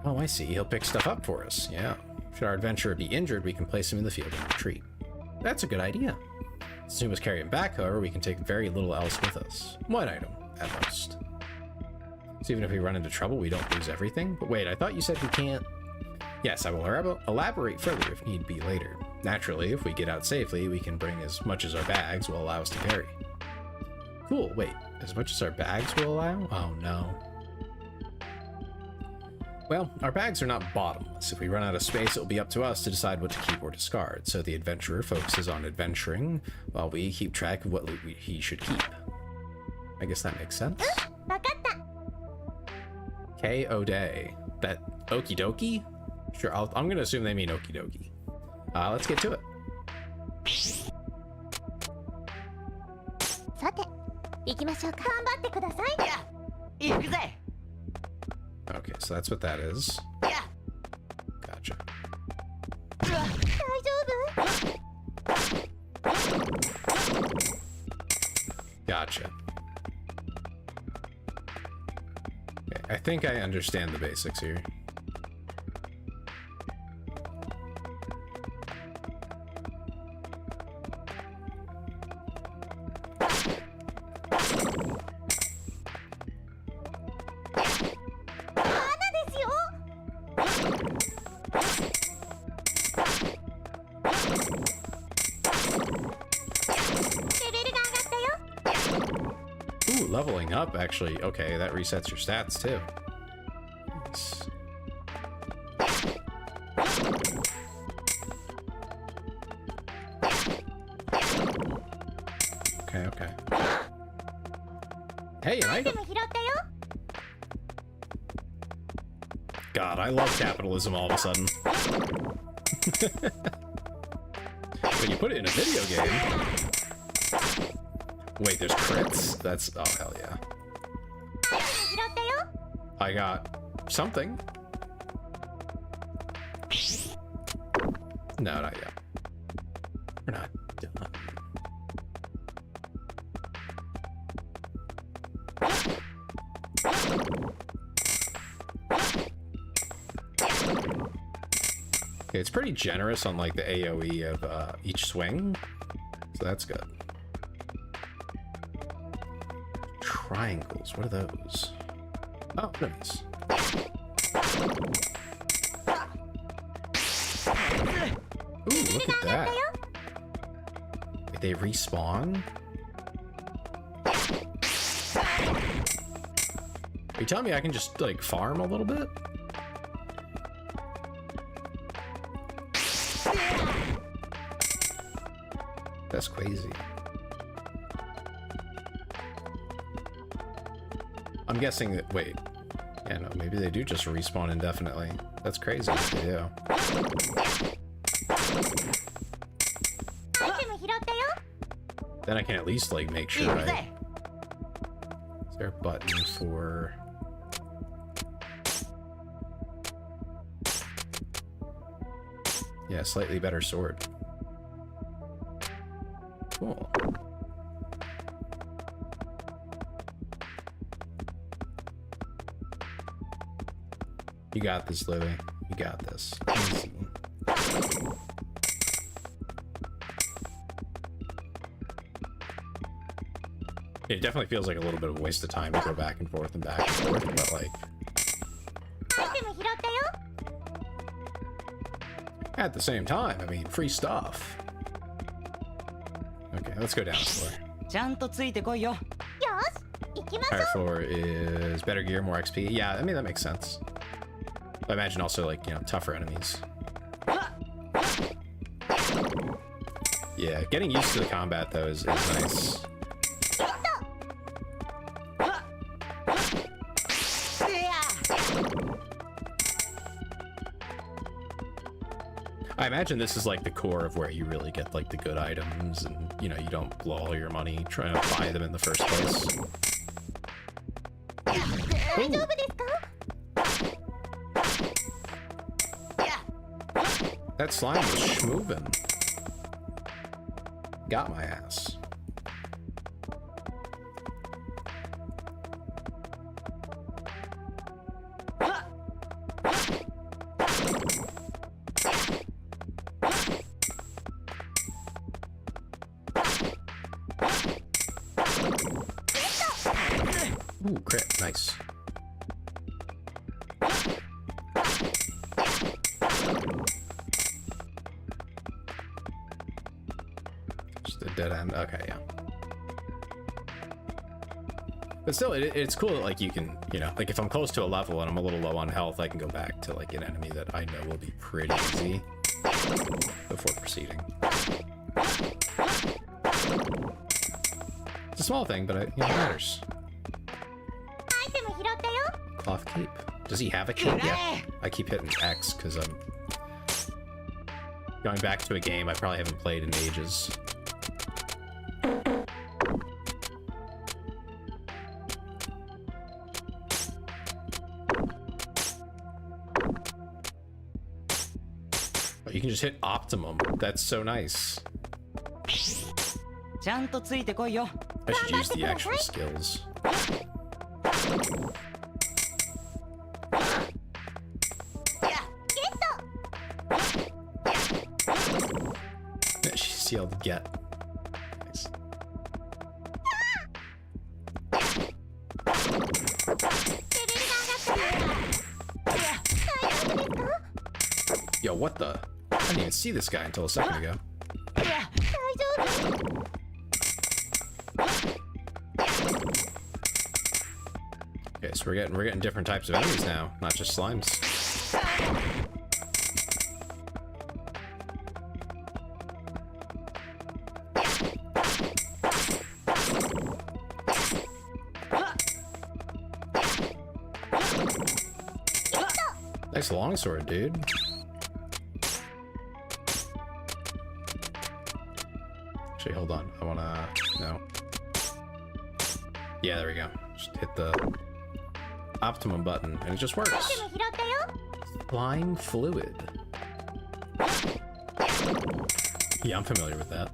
Oh, I see. He'll pick stuff up for us. Yeah. Should our adventurer be injured, we can place him in the field and retreat. That's a good idea. Since we must carry him back, however, we can take very little else with us. One item, at most. So even if we run into trouble, we don't lose everything? But wait, I thought you said we can't... Yes, I will elaborate further if need be later. Naturally, if we get out safely, we can bring as much as our bags will allow us to carry. Cool, wait, as much as our bags will allow? Oh no. Well, our bags are not bottomless. If we run out of space, it will be up to us to decide what to keep or discard. So the adventurer focuses on adventuring, while we keep track of what he should keep. I guess that makes sense. K-O-day. That okie dokie? Sure, I'm gonna assume they mean okie dokie. Let's get to it. Okay, so that's what that is. Gotcha. Gotcha. Okay, I think I understand the basics here. Leveling up, actually. Okay, that resets your stats, too. Nice. Okay, okay. Hey, an item! God, I love capitalism all of a sudden. When you put it in a video game... Wait, there's crits? That's... Oh, hell yeah. I got something. No, not yet. We're not done. Okay, it's pretty generous on like the AoE of each swing, so that's good. Triangles, what are those? Oh, enemies. Ooh, look at that. Wait, they respawn? Are you telling me I can just, like, farm a little bit? That's crazy. I'm guessing that, wait. Yeah, no, maybe they do just respawn indefinitely. That's crazy if they do. Then I can at least, like, make sure I... Is there a button for... Yeah, slightly better sword. Cool. You got this, Louie. You got this. Easy. It definitely feels like a little bit of a waste of time to go back and forth, but like... At the same time, I mean, free stuff. Okay, let's go down a floor. Higher floor is better gear, more XP. Yeah, I mean, that makes sense. I imagine also, like, you know, tougher enemies. Yeah, getting used to the combat, though, is nice. I imagine this is like the core of where you really get like the good items and, you know, you don't blow all your money trying to buy them in the first place. Ooh. That slime was schmovin'. Got my ass. Ooh, crit, nice. Just a dead end, okay, yeah. But still, it's cool that, like, you can, you know, like, if I'm close to a level and I'm a little low on health, I can go back to, like, an enemy that I know will be pretty easy before proceeding. It's a small thing, but it, you know, matters. Cloth cape. Does he have a cape? Yeah. I keep hitting X because I'm going back to a game I probably haven't played in ages. You can just hit optimum. That's so nice. I should use the actual skills. She's able to get. Nice. Yo, what the? I didn't even see this guy until a second ago. Okay, so we're getting different types of enemies now, not just slimes. Nice longsword, dude. Actually, hold on. I wanna... No. Yeah, there we go. Just hit the optimum button and it just works. アイテム拾ったよ。 Flying fluid. Yeah, I'm familiar with that.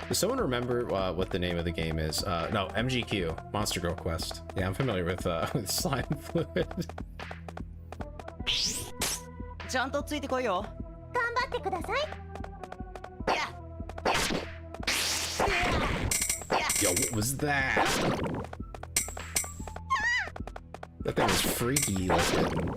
Does someone remember what the name of the game is? No, MGQ, Monster Girl Quest. Yeah, I'm familiar with slime fluid. ちゃんとついてこいよ。頑張ってください。 Yo, what was that? That thing was freaky looking.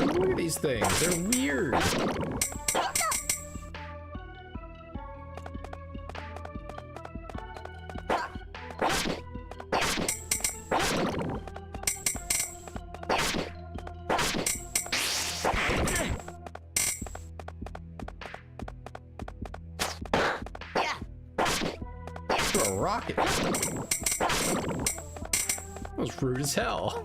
Look at these things, they're weird. Throw a rocket. That was rude as hell.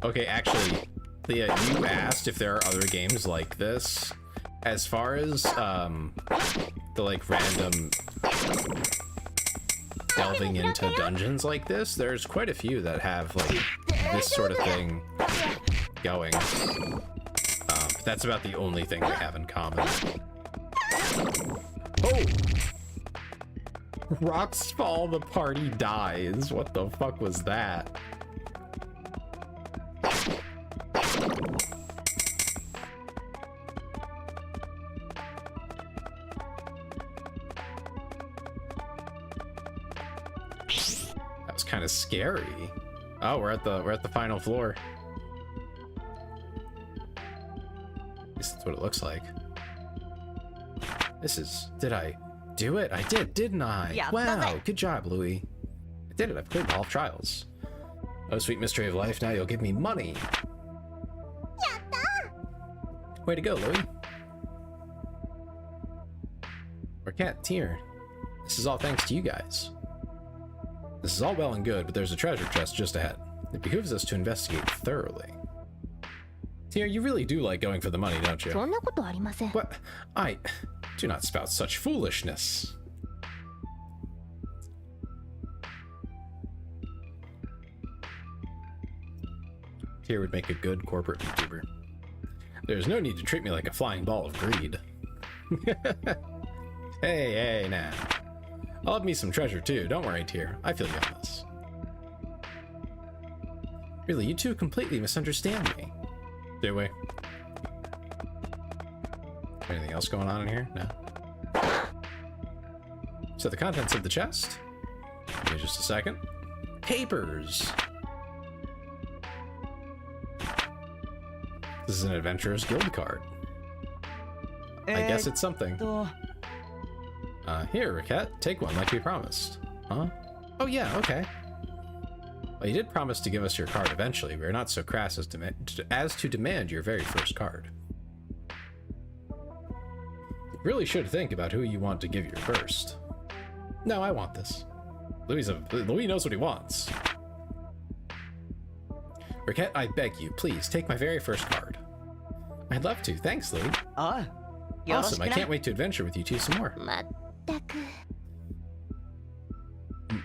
Okay, actually, Leah, you asked if there are other games like this. As far as the like random delving into dungeons like this, there's quite a few that have like this sort of thing going. But that's about the only thing they have in common. Oh! Rocks fall, the party dies. What the fuck was that? That was kind of scary. Oh, we're at the final floor. At least that's what it looks like. This is... Did I do it? I did, didn't I? Yeah, wow, good job, Louis. I did it. I've cleared all trials. Oh, sweet mystery of life. Now you'll give me money. Way to go, Louis. Recettear. This is all thanks to you guys. This is all well and good, but there's a treasure chest just ahead. It behooves us to investigate thoroughly. Tear, you really do like going for the money, don't you? そんなことありません。 What? I do not spout such foolishness. Tear would make a good corporate VTuber. There's no need to treat me like a flying ball of greed. Hey, now. I'll have me some treasure too, don't worry, Tear. I feel you on this. Really, you two completely misunderstand me. Do we? Anything else going on in here? No. So the contents of the chest? Give me just a second. Papers! This is an Adventurer's Guild card. I guess it's something. Here, Recette, take one like we promised. Huh? Oh yeah, okay. Well, you did promise to give us your card eventually. We are not so crass as to demand your very first card. You really should think about who you want to give your first. No, I want this. Louis knows what he wants. Recette, I beg you, please take my very first card. I'd love to. Thanks, Louis. Awesome. I can't wait to adventure with you two some more. まったく。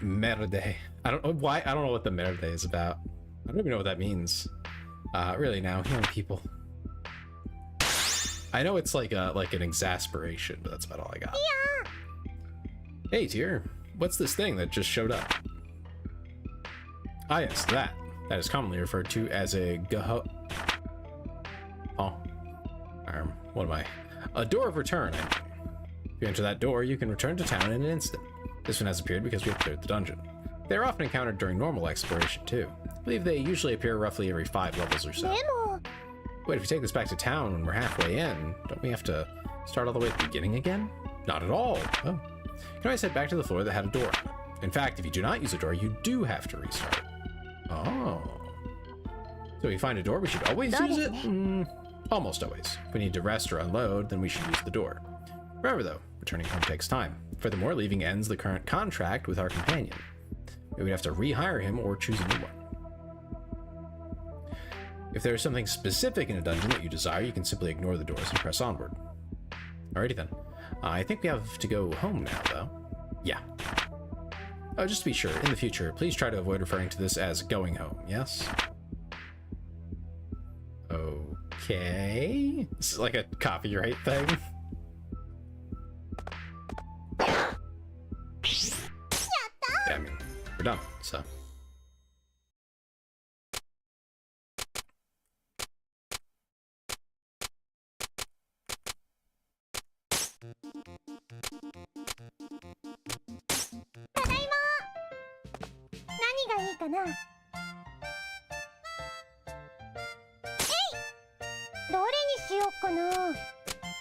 Merde. I don't know why. I don't know what the merde is about. I don't even know what that means. Really now, young people. I know it's like an exasperation, but that's about all I got. Yeah. Hey, Tear. What's this thing that just showed up? Ah, yes, that. That is commonly referred to as a what am I? A door of return. If you enter that door, you can return to town in an instant. This one has appeared because we have cleared the dungeon. They are often encountered during normal exploration, too. I believe they usually appear roughly every 5 levels or so. Wait, if we take this back to town when we're halfway in, don't we have to start all the way at the beginning again? Not at all. Oh. You can always head back to the floor that had a door. In fact, if you do not use a door, you do have to restart. Oh. So if we find a door, we should always use it? Almost always. If we need to rest or unload, then we should use the door. Remember though, returning home takes time. Furthermore, leaving ends the current contract with our companion. We would have to rehire him or choose a new one. If there is something specific in a dungeon that you desire, you can simply ignore the doors and press onward. Alrighty then. I think we have to go home now, though. Yeah. Oh, just to be sure, in the future, please try to avoid referring to this as going home, yes? Okay. This is like a copyright thing. Yeah, I mean, we're done, so.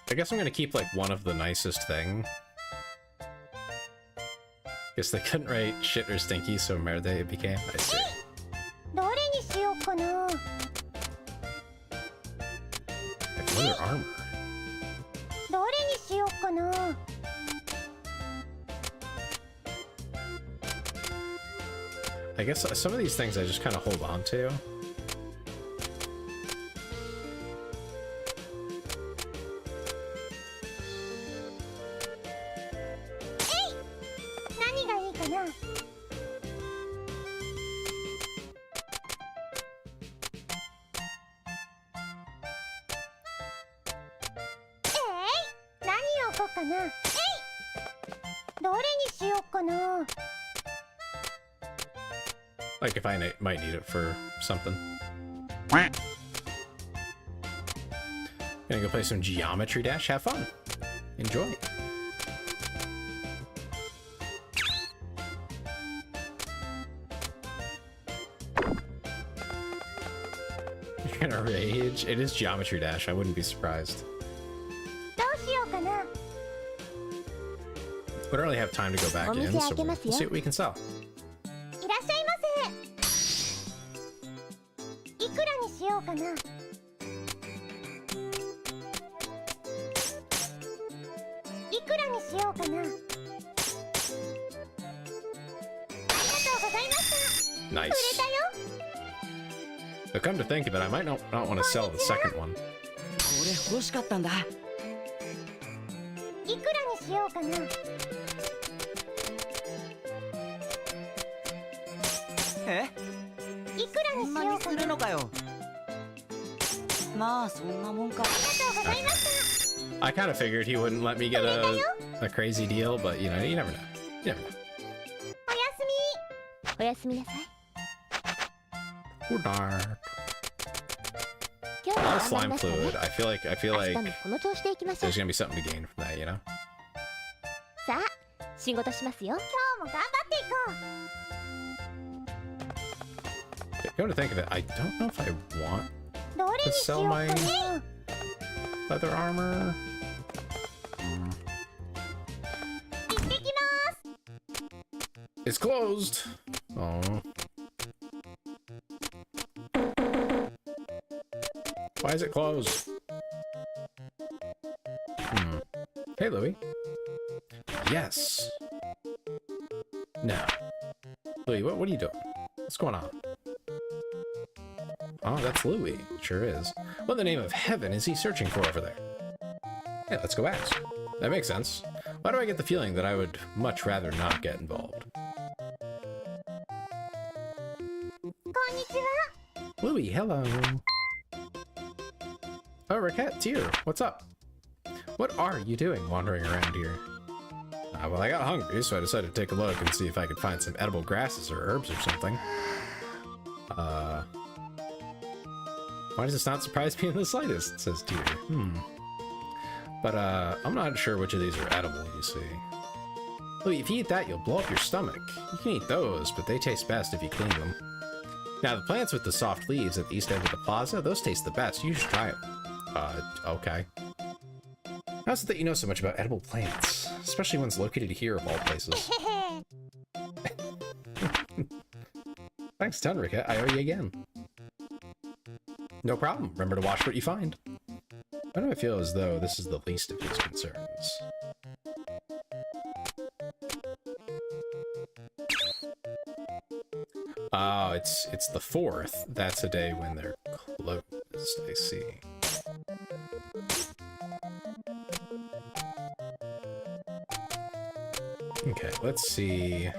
I guess I'm gonna keep like one of the nicest thing. Guess they couldn't write shit or stinky, so merde it became. I see. Like leather armor. I guess some of these things I just kind of hold on to. Like if I might need it for something. Gonna go play some Geometry Dash. Have fun. Enjoy. You're gonna rage. It is Geometry Dash. I wouldn't be surprised. We don't really have time to go back in, so we'll see what we can sell. Nice. But come to think of it, I might not want to sell the second one. I kind of figured he wouldn't let me get a crazy deal, but you know, you never know. You never know. Good night. A lot of slime fluid. I feel like there's gonna be something to gain from that, you know? Come to think of it, I don't know if I want to sell my leather armor. It's closed. Oh. Why is it closed? Hey, Louie. Yes. No. Louie, what are you doing? What's going on? Oh, that's Louie. Sure is. What in the name of heaven is he searching for over there? Yeah, let's go ask. That makes sense. Why do I get the feeling that I would much rather not get involved? Louie, hello. Oh, Recettear, what's up? What are you doing wandering around here? Well, I got hungry, so I decided to take a look and see if I could find some edible grasses or herbs or something. Why does this not surprise me in the slightest? Says Teeter. But I'm not sure which of these are edible, you see. Well, if you eat that, you'll blow up your stomach. You can eat those, but they taste best if you clean them. Now, the plants with the soft leaves at the east end of the plaza, those taste the best. You should try them. Okay. How's it that you know so much about edible plants? Especially ones located here of all places. Thanks a ton, Rika. I owe you again. No problem. Remember to watch what you find. Why do I feel as though this is the least of his concerns? Oh, it's the 4th. That's a day when they're closed, I see. Okay, let's see.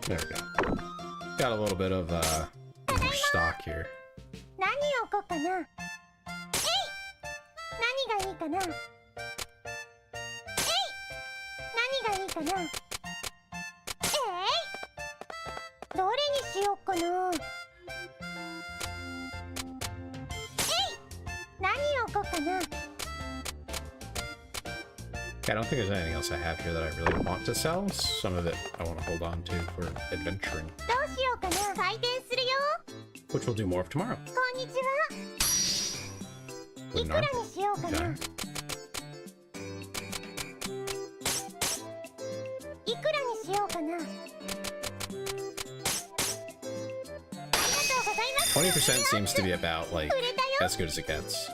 There we go. Got a little bit of more stock here. 何を置こうかな。えい。何がいいかな。えい。何がいいかな。えい。どれにしようかな。えい。何を置こうかな。 I don't think there's anything else I have here that I really want to sell. Some of it I want to hold on to for adventuring. どうしようかな。採点するよ。 Which we'll do more of tomorrow. こんにちは。いくらにしようかな。 Okay. いくらにしようかな。ありがとうございます。 20% seems to be about, like, 売れたよ。 as good as it gets.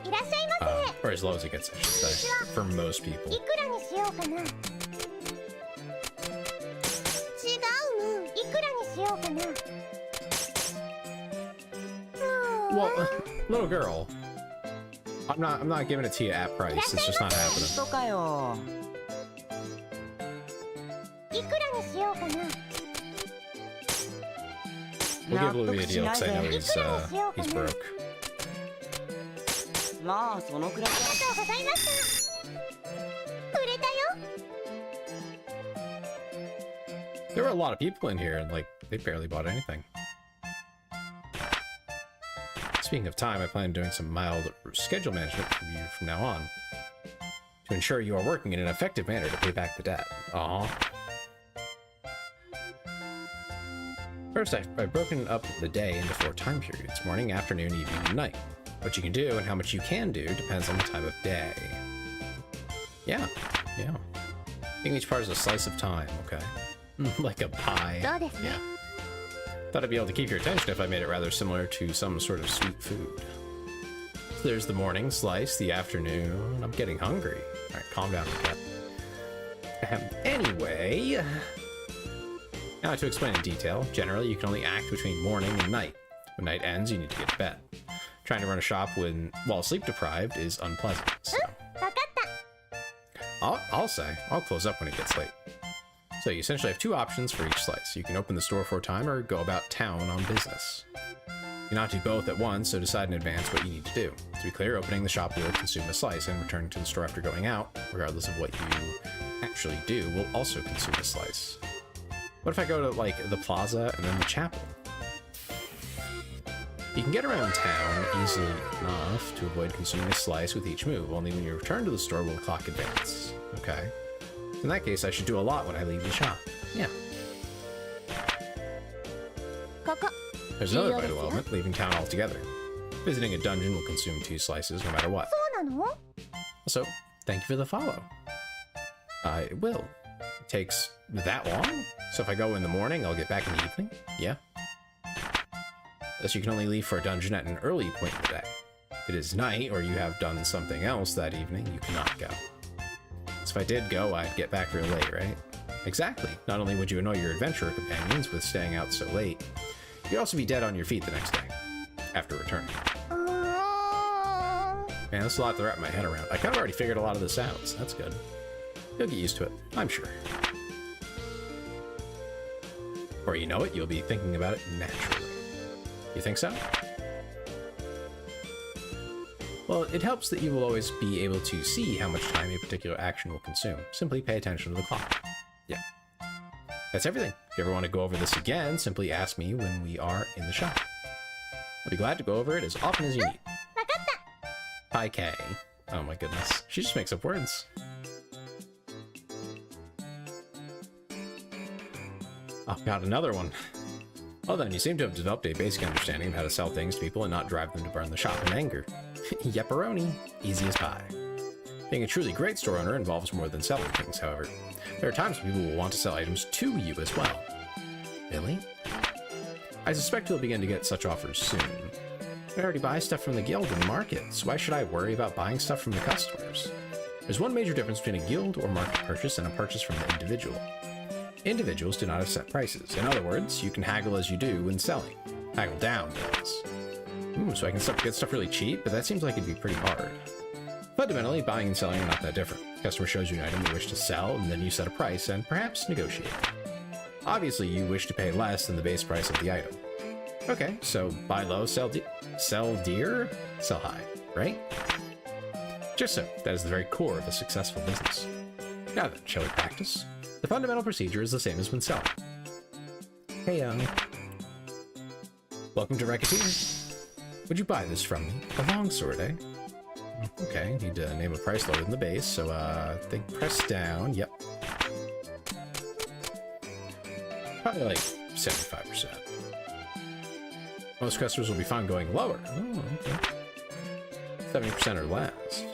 いらっしゃいませ。 Or as low as it gets, I should say. For most people. いくらにしようかな。違うの。いくらにしようかな。Well, little girl. I'm not giving it to you at price. It's just not happening. とかよ。いくらにしようかな。 We'll give Louis a deal because I know he's broke. まあそのくらい。ありがとうございました。売れたよ。 There were a lot of people in here, and like they barely bought anything. Speaking of time, I plan on doing some mild schedule management for you from now on to ensure you are working in an effective manner to pay back the debt. Aww. First, I've broken up the day into 4 time periods: morning, afternoon, evening, and night. What you can do and how much you can do depends on the time of day. Yeah. I think each part is a slice of time, okay? Like a pie. Yeah. Thought I'd be able to keep your attention if I made it rather similar to some sort of sweet food. So there's the morning slice, the afternoon. I'm getting hungry. Alright, calm down, okay? Anyway... Now to explain in detail, generally you can only act between morning and night. When night ends, you need to get to bed. Trying to run a shop while sleep deprived is unpleasant, so... わかった。 I'll say, I'll close up when it gets late. So you essentially have 2 options for each slice. You can open the store for a time or go about town on business. You cannot do both at once, so decide in advance what you need to do. To be clear, opening the shop will consume a slice, and returning to the store after going out, regardless of what you actually do, will also consume a slice. What if I go to, like, the plaza and then the chapel? You can get around town easily enough to avoid consuming a slice with each move. Only when you return to the store will the clock advance. Okay. In that case, I should do a lot when I leave the shop. Yeah. ここ。 There's another vital element, leaving town altogether. Visiting a dungeon will consume 2 slices no matter what. そうなの？ Also, thank you for the follow. It will. It takes that long? So if I go in the morning, I'll get back in the evening? Yeah. Thus you can only leave for a dungeon at an early point in the day. If it is night, or you have done something else that evening, you cannot go. So if I did go, I'd get back real late, right? Exactly. Not only would you annoy your adventurer companions with staying out so late, you'd also be dead on your feet the next day, after returning. Man, that's a lot to wrap my head around. I kind of already figured a lot of this out, so that's good. You'll get used to it, I'm sure. Or you know it, you'll be thinking about it naturally. You think so? Well, it helps that you will always be able to see how much time a particular action will consume. Simply pay attention to the clock. Yeah. That's everything. If you ever want to go over this again, simply ask me when we are in the shop. I'll be glad to go over it as often as you need. Hi, Kay. Oh my goodness. She just makes up words. Oh god, another one. Well then, you seem to have developed a basic understanding of how to sell things to people and not drive them to burn the shop in anger. Yepperoni. Easy as pie. Being a truly great store owner involves more than selling things, however. There are times when people will want to sell items to you as well. Really? I suspect you'll begin to get such offers soon. I already buy stuff from the guild and market, so why should I worry about buying stuff from the customers? There's one major difference between a guild or market purchase and a purchase from the individual. Individuals do not have set prices. In other words, you can haggle as you do when selling. Haggle down, that is. So I can get stuff really cheap, but that seems like it'd be pretty hard. Fundamentally, buying and selling are not that different. The customer shows you an item you wish to sell, and then you set a price and perhaps negotiate. Obviously, you wish to pay less than the base price of the item. Okay, so buy low, sell dear, sell high, right? Just so, that is the very core of a successful business. Now then, shall we practice? The fundamental procedure is the same as when selling. Hey, welcome to Recettear. Would you buy this from me? A longsword, eh? Okay, need to name a price lower than the base, so, think press down, yep. Probably like 75%. Most customers will be fine going lower. Oh, okay. 70% or less.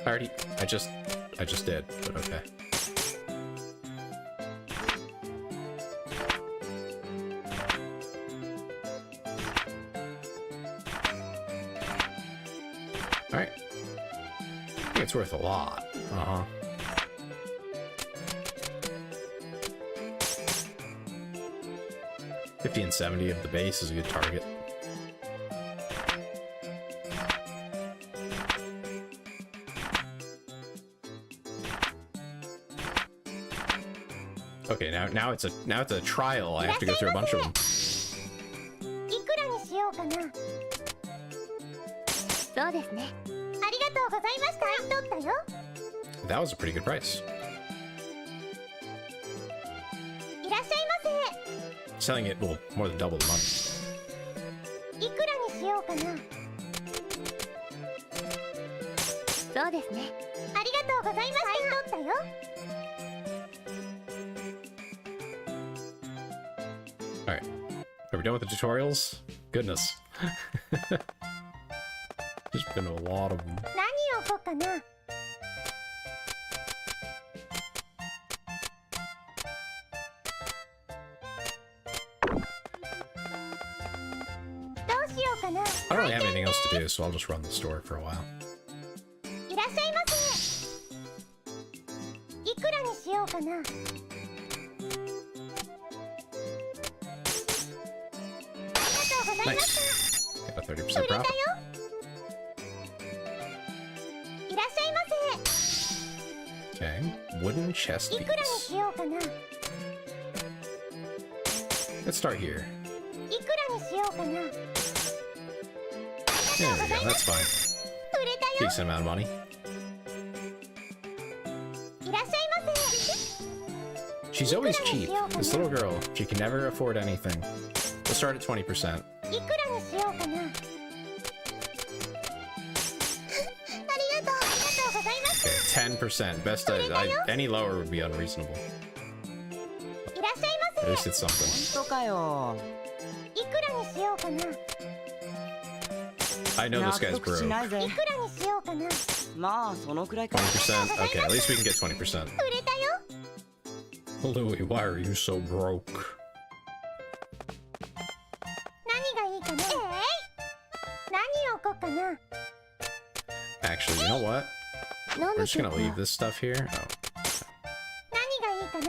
I just did, but okay. Alright. I think it's worth a lot. Uh-huh. $50 and $70 of the base is a good target. Okay, now it's a trial. I have to go through a bunch of them. That was a pretty good price. Selling it will more than double the money. Alright. Are we done with the tutorials? Goodness. There's been a lot of them. I don't really have anything else to do, so I'll just run the store for a while. Nice. Got a 30% profit. Okay. Wooden chest piece. Let's start here. There we go, that's fine. Decent amount of money. She's always cheap. This little girl, she can never afford anything. We'll start at 20%. Okay, 10%. Best any lower would be unreasonable. At least it's something. I know this guy's broke. 20%? Okay, at least we can get 20%. Louis, why are you so broke? こうかな。 Actually, you know what? なん We're で just しょう gonna か。 leave this stuff here. Oh, 何がいいかな。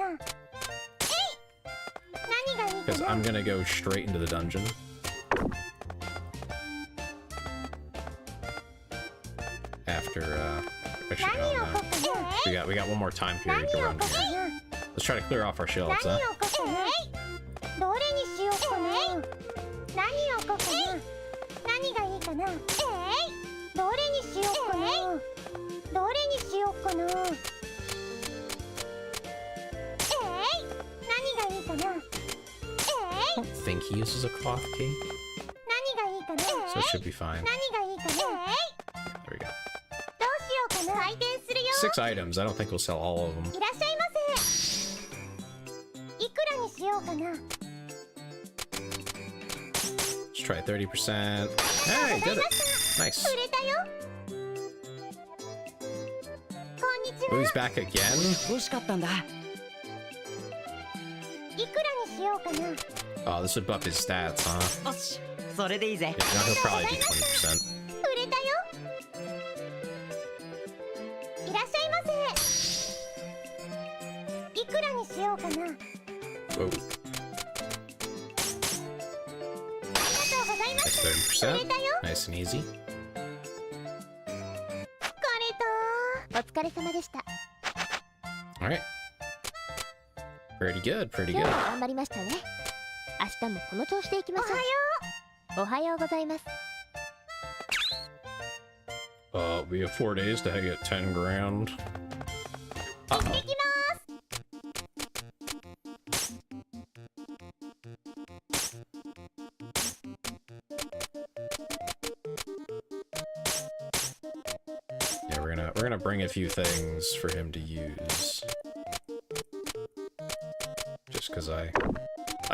何がいいか because な。 I'm gonna go straight into the dungeon. After, actually, 何 no, を no. こうかな。 We got one more time period to 何を run こう here. かな。 Let's try to clear off our shelves, 何 huh? をこうかな。どれにしようかな。何をこうかな。何がいいかな。どれにしようかな。どれにしようかな。何がいいかな。 I don't think he uses a cloth cake, 何がいいかな。 so it should be fine. 何がいいかな。 There we go. どうしようかな。回転するよ。 6 items. I don't think we'll sell all of them. いらっしゃいませ。いくらにしようかな。 Let's try 30%. Hey, did it. Nice. 売れたよ。こんにち Oh, は。 he's back again? 欲しかったんだ。いくらにしようかな。 Oh, this would buff his stats, huh? よし、それでいいぜ。 Yeah, now he'll probably do 20%. 売れたよ。いらっしゃいませ。いくらにしようかな。 Whoa. ありがとうございま That's す。売れ 30%. たよ。 Nice and easy. これと。お疲れ様でした。 Alright. Pretty good, pretty 今日 good. も頑張りましたね。明日もこの調子でいきましょう。おはようございます。 We have 4 days to get 10 grand. 行って Uh-oh. きます。 Yeah, we're gonna bring a few things for him to use. Just because I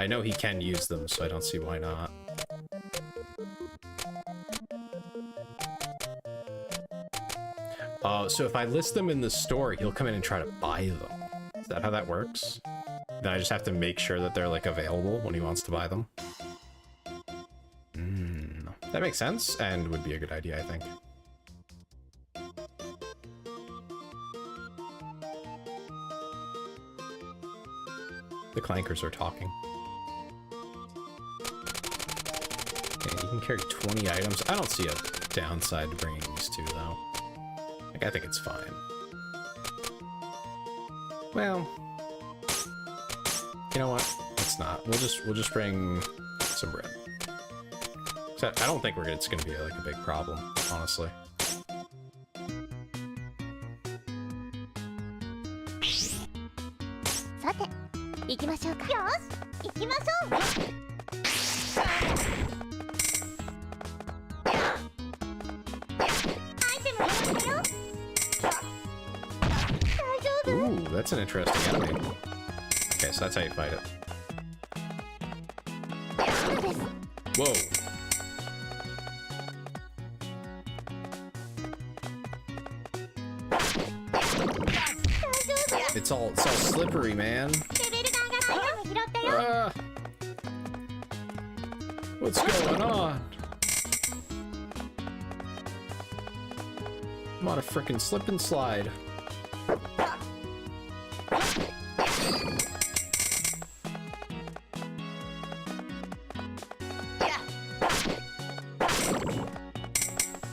know he can use them, so I don't see why not. So if I list them in the store, he'll come in and try to buy them. Is that how that works? Then I just have to make sure that they're like available when he wants to buy them. That makes sense and would be a good idea, I think. The clankers are talking. Okay, you can carry 20 items. I don't see a downside to bringing these two, though. Like, I think it's fine. Well, you know what? It's not. We'll just bring some bread. So I don't think it's gonna be like a big problem, honestly. さて、行きましょうか。よし、行きましょう。アイテムが来たよ。大丈夫。 Ooh, that's an interesting enemy. Okay, so that's how you fight it. そうです。 Whoa. It's all slippery, man. レベルが上がったよ。アイテム拾ったよ。 What's going on? I'm on a frickin' slip and slide.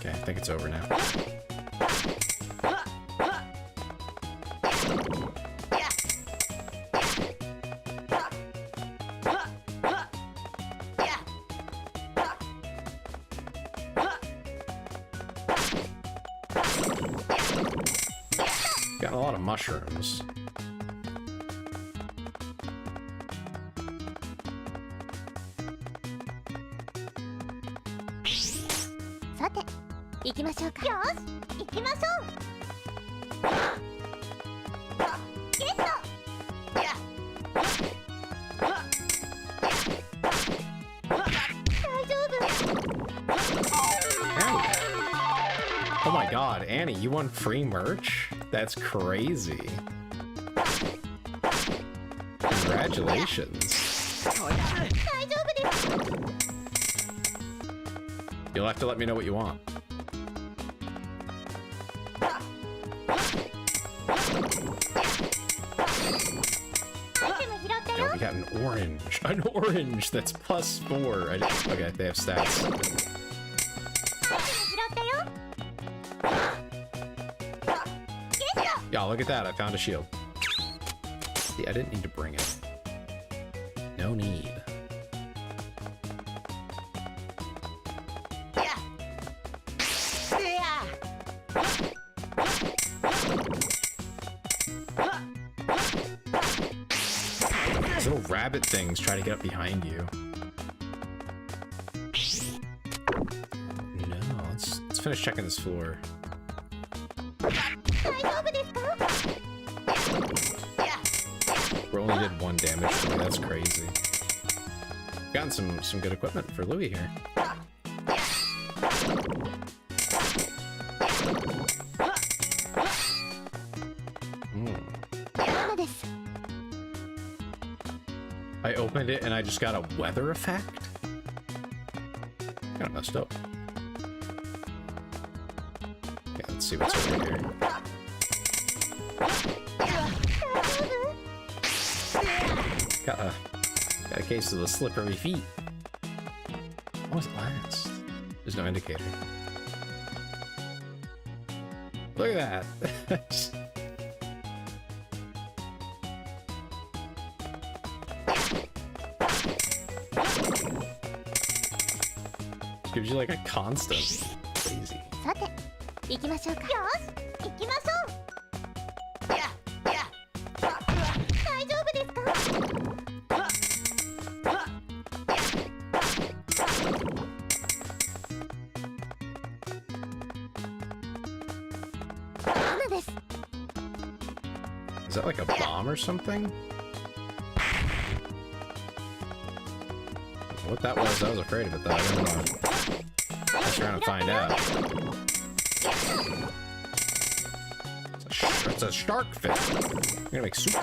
Okay, I think it's over now. Got a lot of mushrooms. さて、行きましょうか。よし、行きましょう。ゲット。大丈夫。 Annie. Oh my god, Annie, you won free merch? That's crazy. Congratulations. 大丈夫です。You'll have to let me know what you want. Yo, we got an orange. An orange that's +4. Okay, they have stats. Yeah, look at that. I found a shield. See, I didn't need to bring it. No need. These little rabbit things try to get up behind you. No, let's finish checking this floor. We only did 1 damage to me. That's crazy. Gotten some good equipment for Louis here. I opened it and I just got a weather effect? Kinda messed up. Yeah, let's see what's over here. Got a case of the slippery feet. How does it last? There's no indicator. Look at that. Gives you like a constant. Crazy. Is that like a bomb or something? What that was, I was afraid of it though. I don't know. Let's try and find out. It's a shark fish. I'm gonna make soup.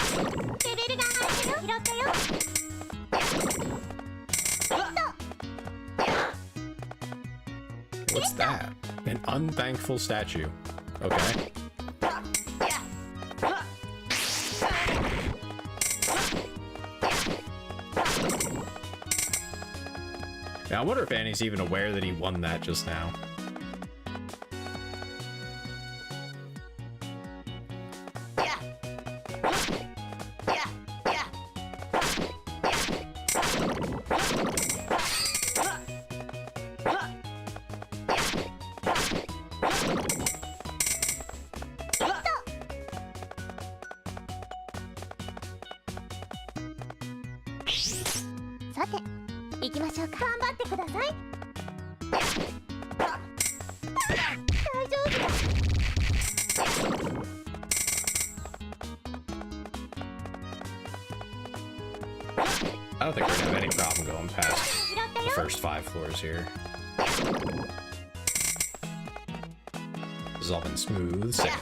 What's that? An unthankful statue. Okay. Now, I wonder if Annie's even aware that he won that just now. I don't think we're gonna have any problem going past the first 5 floors here. This has all been smooth sailing.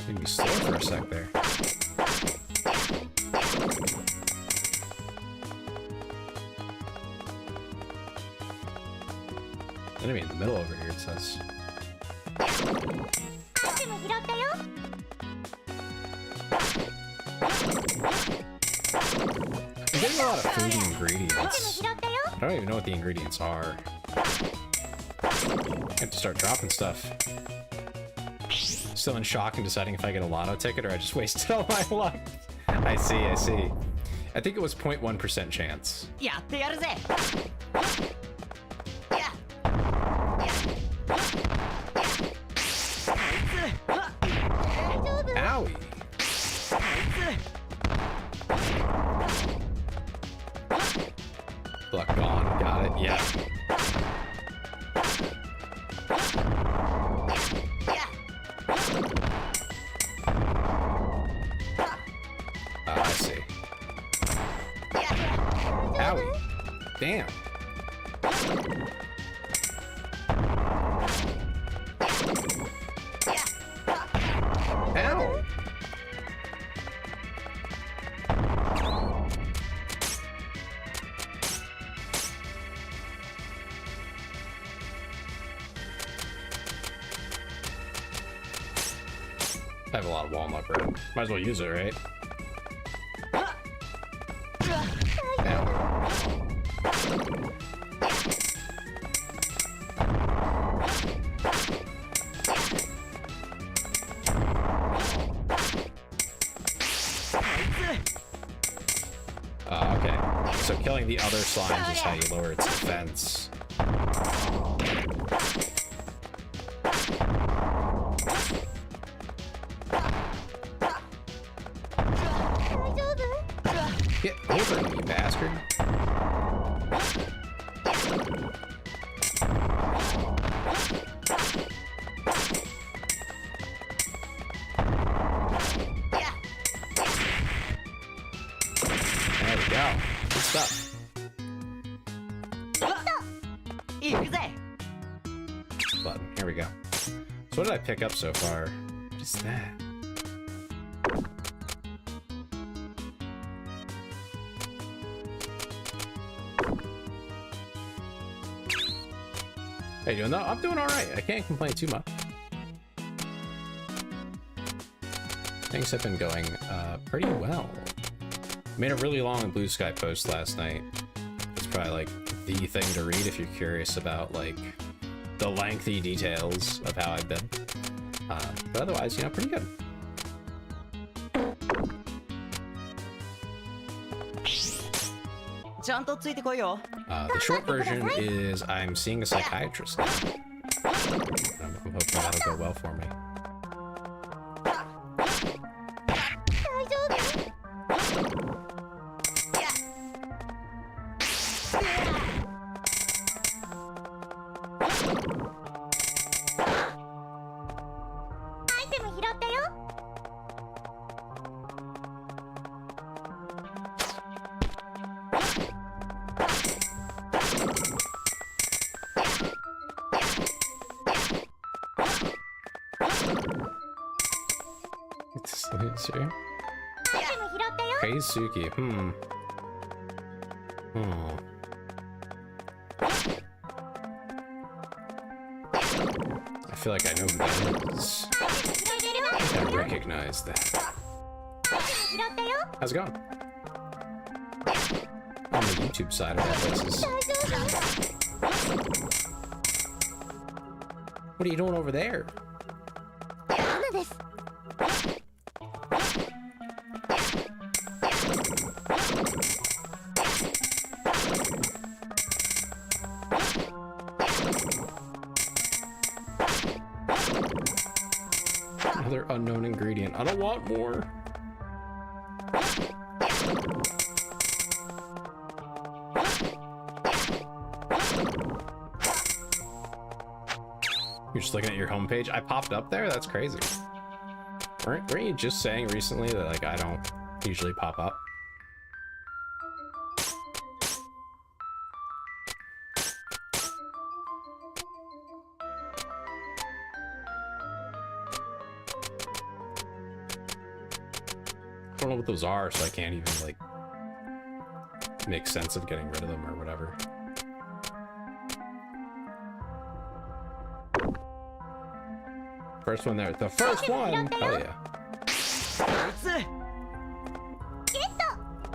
Made me slow for a sec there. Enemy in the middle over here, it says. I'm getting a lot of food and ingredients. I don't even know what the ingredients are. I have to start dropping stuff. Still in shock and deciding if I get a lotto ticket or I just wasted all my luck. I see, I see. I think it was 0.1% chance. Owie. Luck gone. Got it. Yeah. I see. Owie. Damn. I have a lot of walnut bread. Might as well use it, right? Okay. So killing the other slimes is how you lower its defense. Get over me, you bastard. There we go. Good stuff. Button. Here we go. So what did I pick up so far? What is that? How you doing though? I'm doing alright. I can't complain too much. Things have been going pretty well. Made a really long Blue Sky post last night. It's probably like the thing to read if you're curious about like the lengthy details of how I've been. But otherwise, you know, pretty good. The short version is I'm seeing a psychiatrist now. I'm hoping that'll go well for me. Keisuke, I feel like I know who that is. I think I recognize that. How's it going? On the YouTube side of all places. What are you doing over there? Another unknown ingredient. I don't want more. You're just looking at your homepage. I popped up there? That's crazy. Weren't you just saying recently that like I don't usually pop up? I don't know what those are, so I can't even like make sense of getting rid of them or whatever. First one there. The first one! Hell yeah.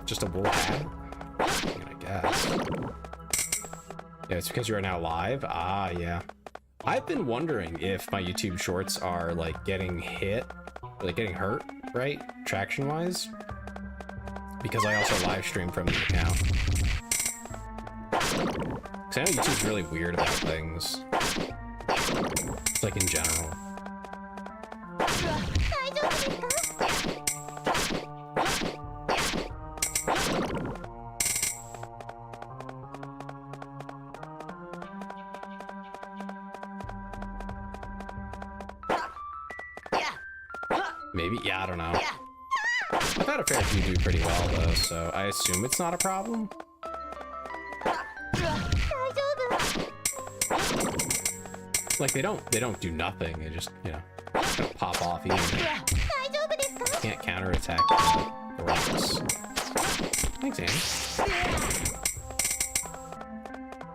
Just a wool hat? I guess. Yeah, it's because you're now live? Ah, yeah. I've been wondering if my YouTube shorts are like getting hit, like getting hurt, right? Traction-wise. Because I also live stream from the account. Because I know YouTube's really weird about things. Like in general. Maybe? Yeah, I don't know. I've had a fair few do pretty well though, so I assume it's not a problem. Like they don't do nothing, they just, you know, don't pop off even. Can't counterattack the rocks. Thanks, Annie.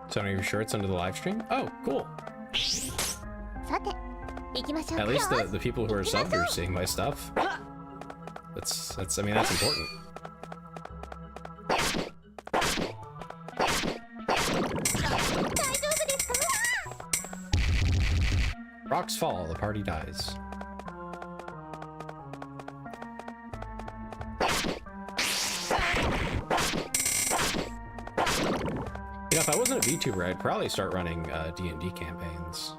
So are your shorts under the live stream? Oh, cool. 行きましょう。 At least the people who are subbed are seeing my stuff. That's I mean, that's important. Rocks fall, the party dies. You know, if I wasn't a VTuber, I'd probably start running D&D campaigns.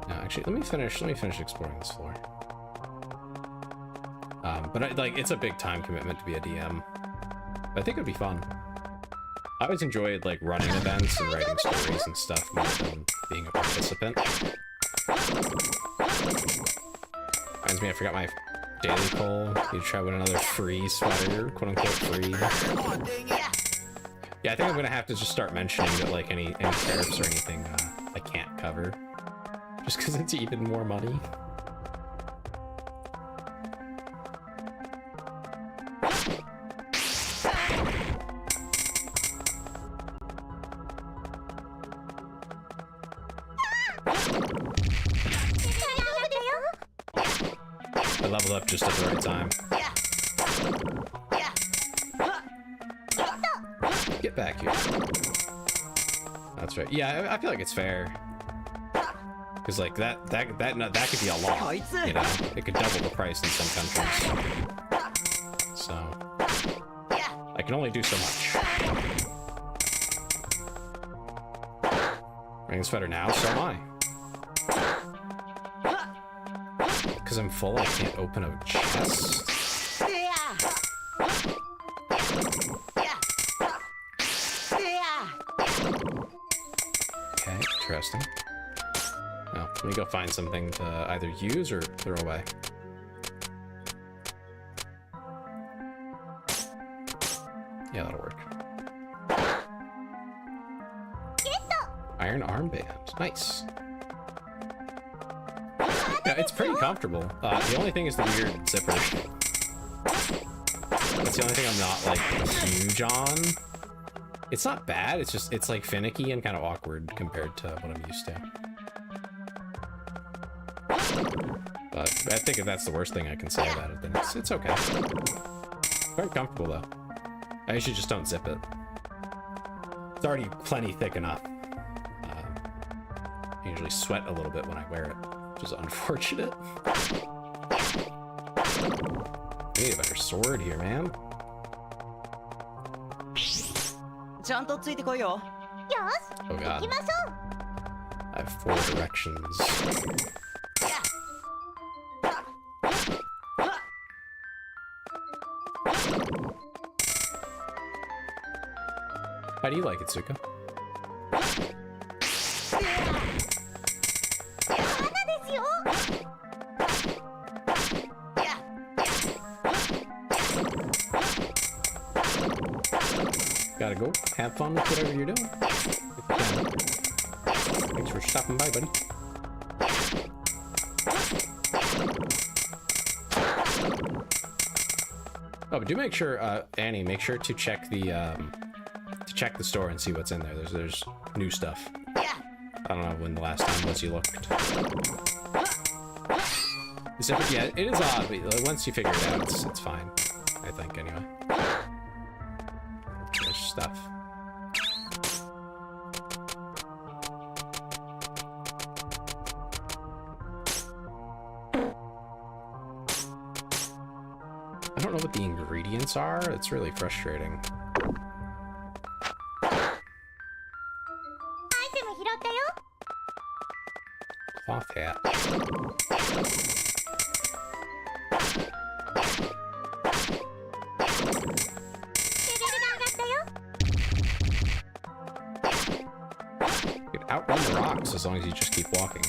No, actually, let me finish exploring this floor. But it's a big time commitment to be a DM. But I think it'd be fun. I always enjoyed like running events and writing stories and stuff more than being a participant. Reminds me, I forgot my daily poll. You try win another free sweater, quote unquote free. Yeah, I think I'm gonna have to just start mentioning that like any tariffs or anything I can't cover, just because it's even more money. I leveled up just at the right time. Get back here. That's right. Yeah, I feel like it's fair. Because like that could be a lot. You know, it could double the price in some countries. So I can only do so much. Wearing a sweater now, so am I. Because I'm full, I can't open a chest. Okay, interesting. Well, let me go find something to either use or throw away. Yeah, that'll work. Iron armband. Nice. Yeah, it's pretty comfortable. The only thing is the weird zipper. That's the only thing I'm not like huge on. It's not bad, it's like finicky and kind of awkward compared to what I'm used to. But I think if that's the worst thing I can say about it, then it's okay. Very comfortable though. I usually just don't zip it. It's already plenty thick enough. I usually sweat a little bit when I wear it, which is unfortunate. I need a better sword here, man. Oh god. I have 4 directions. How do you like it, Suka? Gotta go. Have fun with whatever you're doing. If you can. Thanks for stopping by, buddy. Oh, but do make sure, Annie, make sure to check the store and see what's in there. There's new stuff. I don't know when the last time was you looked. Yeah, it is odd, but once you figure it out, it's fine. I think, anyway. There's stuff. I don't know what the ingredients are. It's really frustrating. Cloth hat. You can outrun the rocks as long as you just keep walking.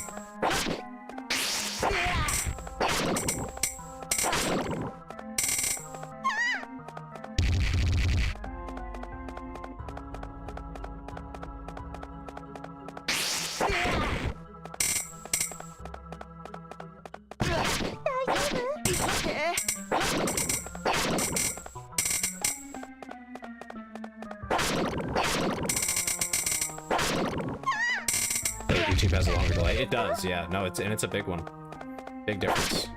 YouTube has a longer delay. It does, yeah. No, it's a big one. Big difference.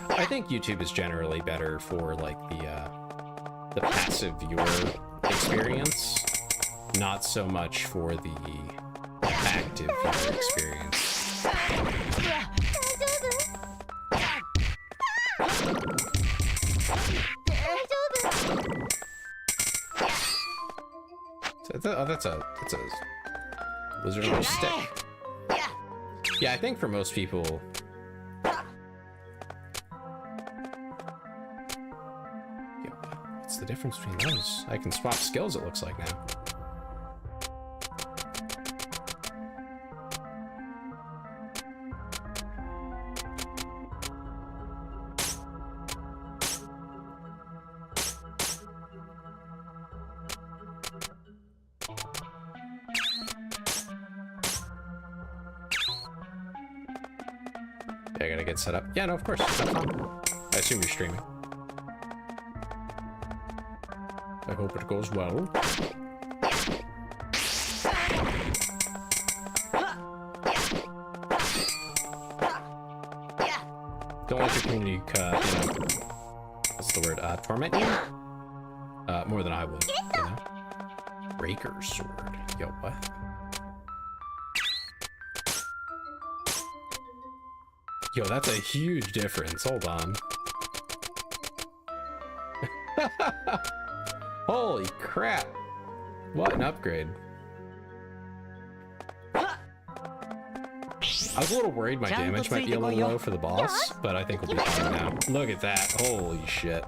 I think YouTube is generally better for like the passive viewer experience, not so much for the active viewer experience. That's a lizard on a stick. Yeah, I think for most people. What's the difference between those? I can swap skills, it looks like now. I gotta get set up. Yeah, no, of course. Have fun. I assume you're streaming. I hope it goes well. Don't let your community, what's the word? Torment you? More than I would, you know? Breaker sword. Yo, what? Yo, that's a huge difference. Hold on. Holy crap. What an upgrade. I was a little worried my damage might be a little low for the boss, but I think we'll be fine now. Look at that. Holy shit.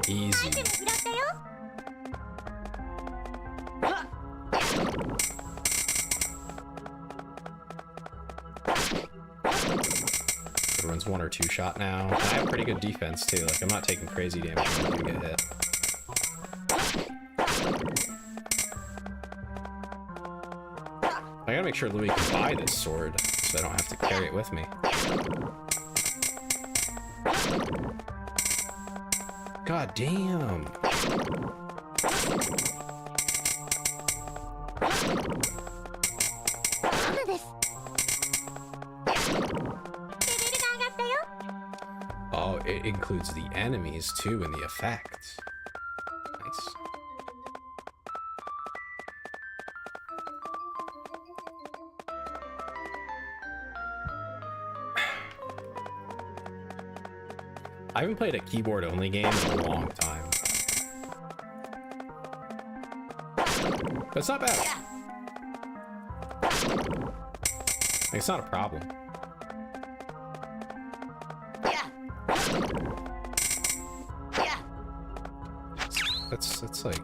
Easy. Everyone's 1 or 2 shot now. And I have pretty good defense too. Like, I'm not taking crazy damage when I do get hit. I gotta make sure Louis can buy this sword so I don't have to carry it with me. God damn. Oh, it includes the enemies too in the effects. Nice. I haven't played a keyboard-only game in a long time. But it's not bad. Like, it's not a problem. That's like,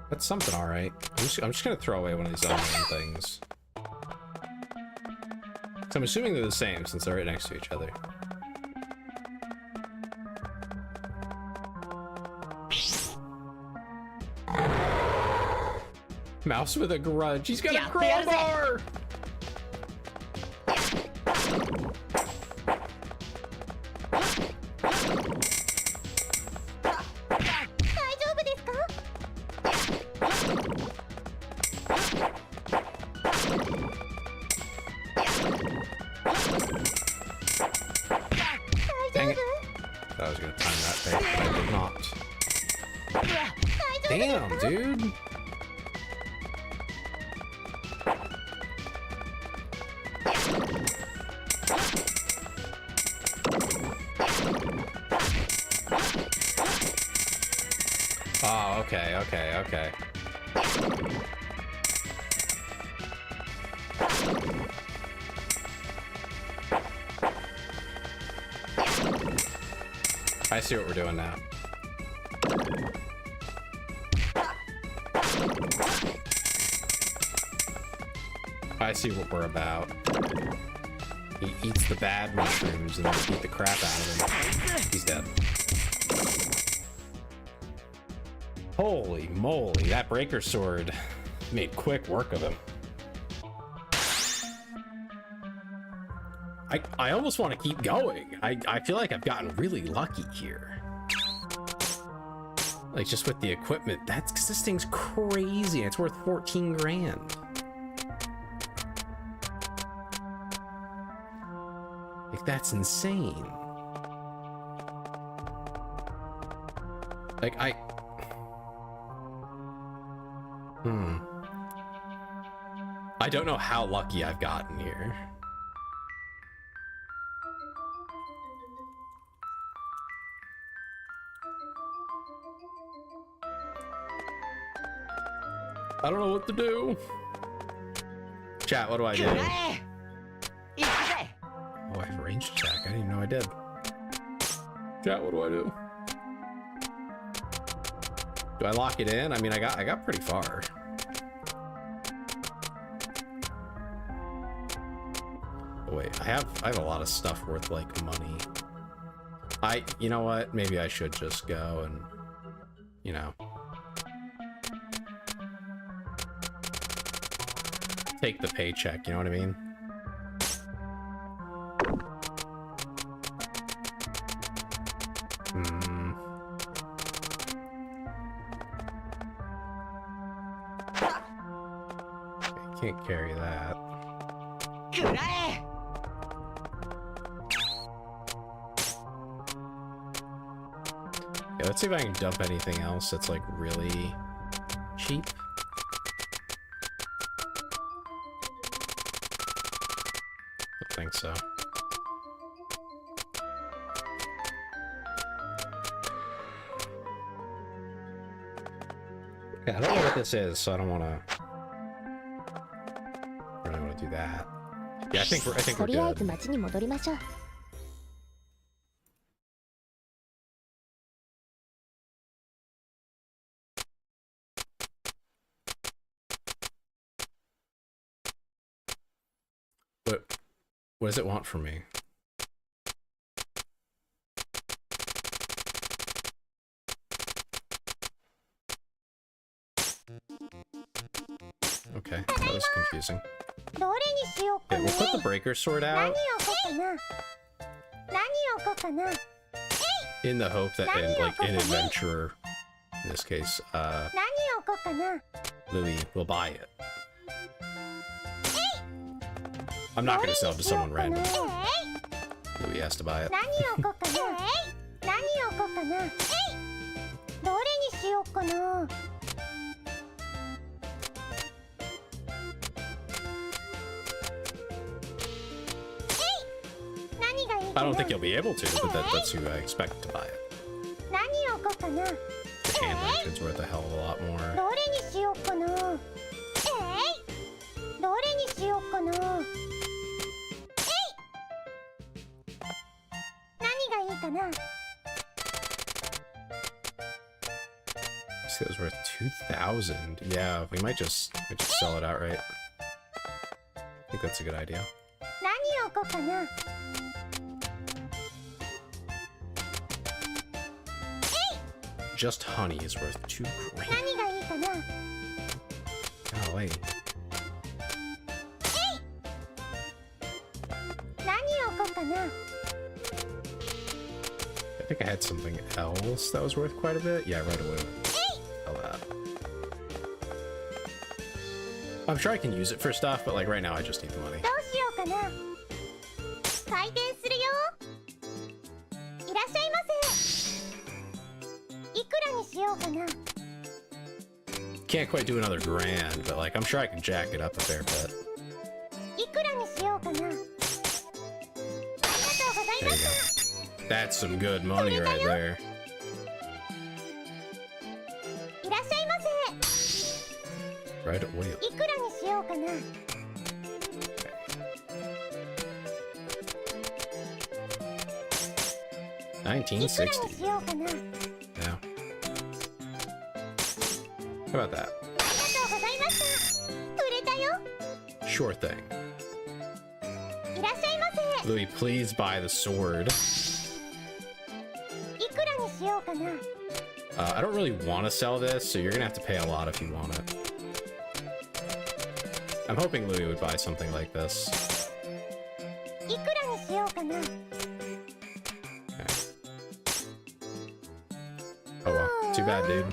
that's something, all right. I'm just gonna throw away one of these unknown things. So I'm assuming they're the same since they're right next to each other. Mouse with a grudge. He's got a crowbar. Dang it. I was gonna time that thing, but I did not. Damn, dude. Oh, okay. I see what we're doing now. I see what we're about. He eats the bad mushrooms and then beat the crap out of him. He's dead. Holy moly, that breaker sword made quick work of him. I almost want to keep going. I feel like I've gotten really lucky here. Like, just with the equipment, that's because this thing's crazy. It's worth 14 grand. Like, that's insane. Like, I don't know how lucky I've gotten here. I don't know what to do. Chat, what do I do? Oh, I have a ranged attack. I didn't even know I did. Chat, what do I do? Do I lock it in? I mean, I got pretty far. Oh, wait, I have a lot of stuff worth like money. You know what? Maybe I should just go and, you know, take the paycheck, you know what I mean? I can't carry that. Yeah, let's see if I can dump anything else that's like really cheap. I think so. Yeah, I don't know what this is, so I don't want to really want to do that. Yeah, I think we're good. But what does it want from me? Okay, that was confusing. Okay, we'll put the breaker sword out in the hope that in adventurer, in this case, Louis will buy it. I'm not gonna sell it to someone random. Louis has to buy it. I don't think you'll be able to, but that's who I expect to buy it. The hand entranc's worth a hell of a lot more. See, it was worth 2,000. Yeah, we might just sell it outright. I think that's a good idea. Just honey is worth 2 grand. Golly. I think I had something else that was worth quite a bit. Yeah, right away. Sell that. I'm sure I can use it for stuff, but like right now I just need the money. Can't quite do another grand, but like I'm sure I can jack it up a fair bit. There you go. That's some good money right there. Right away. 1960. Yeah. How about that? Sure thing. Louis, please buy the sword. I don't really want to sell this, so you're gonna have to pay a lot if you want it. I'm hoping Louis would buy something like this. Okay. Oh well, 2 too bad, dude.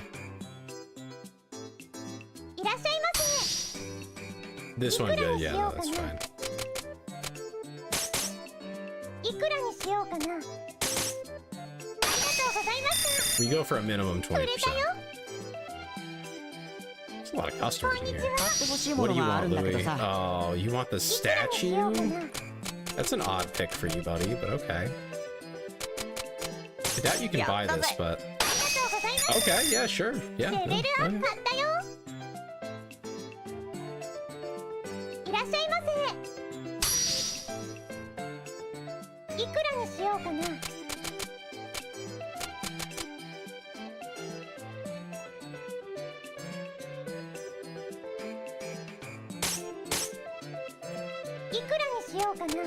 いらっしゃいませ。 This one good, yeah, no, that's fine. いくらにしようかな。ありがとうございました。 We go for a minimum 20%. 売れたよ。 There's a lot of customers in here. 買ってほしいも What の do you がある want, んだけど Louis? さ。 Oh, you want the いくらにしようか statue? な。 That's an odd pick for you, buddy, but okay. I doubt you can Yeah, buy that's this, it. but ありがとうございます。 okay, yeah, sure. Yeah. レベルアッ okay. プ買ったよ。いらっしゃいませ。いくらにしようかな。 いくらにしようかな。ありがと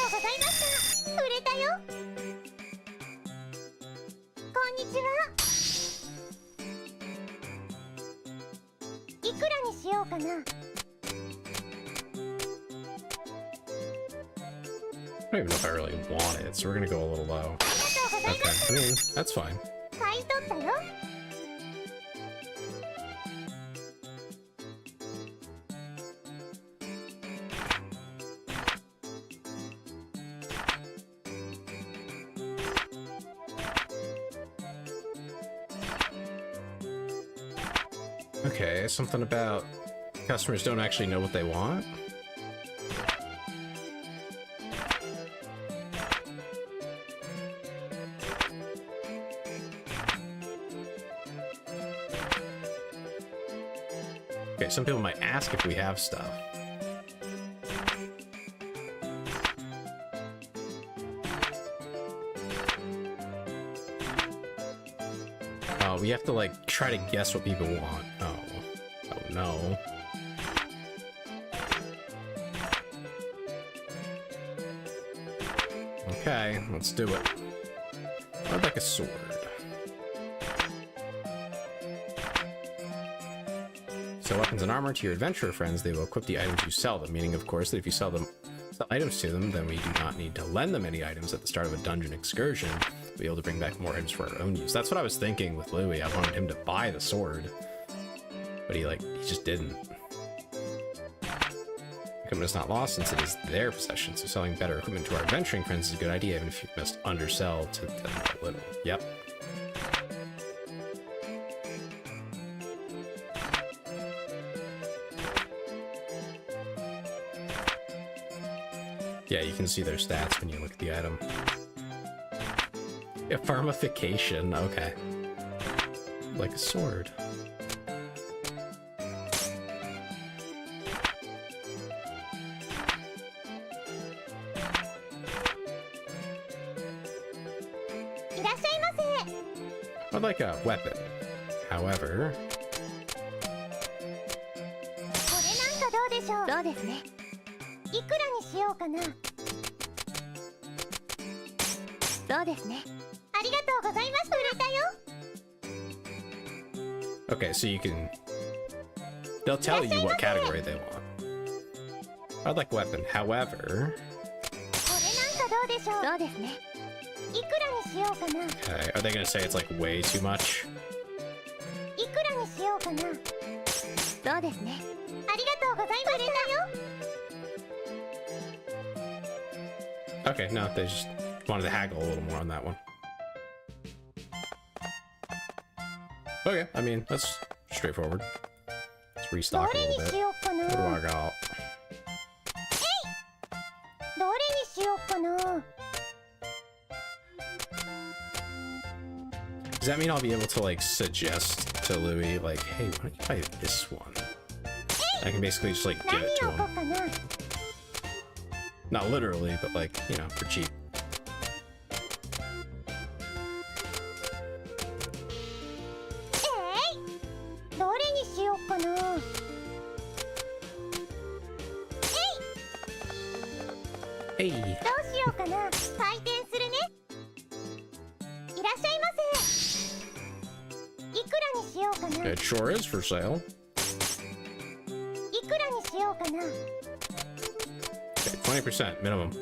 うございました。売れたよ。こんにちは。いくらにしようかな。 I don't even know if I really want it, so we're gonna go a little low. ありがとうござい Okay, ます。 I mean, that's fine. 買い取ったよ。 Okay, something about customers don't actually know what they want. Okay, some people might ask if we have stuff. Oh, we have to like try to guess what people want. Oh, oh no. Okay, let's do it. I'd like a sword. So weapons and armor to your adventurer friends, they will equip the items you sell them, meaning of course that if you sell items to them, then we do not need to lend them any items at the start of a dungeon excursion. We'll be able to bring back more items for our own use. That's what I was thinking with Louis. I wanted him to buy the sword, but he just didn't. Equipment is not lost since it is their possession, so selling better equipment to our adventuring friends is a good idea, even if you must undersell to them a little. Yep. Yeah, you can see their stats when you look at the item. Yeah, farmification, okay. Like a sword. I'd like a weapon. However... これなんかどうでしょう。そうですね。いくらにしようかな。そうですね。ありがとうございました。売れたよ。 Okay, so you can... They'll tell you what category they want. I'd like a weapon. However... これなんかどうでしょう。そうですね。いくらにしようかな。 Okay, are they gonna say it's like way too much? いくらにしようかな。そうですね。ありがとうございましたよ。 Okay, no, they just wanted to haggle a little more on that one. Okay, I mean, that's straightforward. Let's restock a little bit. What do I got? どれにしようかな。 Does that mean I'll be able to like suggest to Louis like, hey, why don't you buy this one? I can basically just like give it to him. Not literally, but like, you know, for cheap. Hey. どうしようかな。回転するね。いらっしゃいませ。いくらにしようかな。 It sure is for sale. いくらにしようかな。 Okay, 20% minimum. ありがとう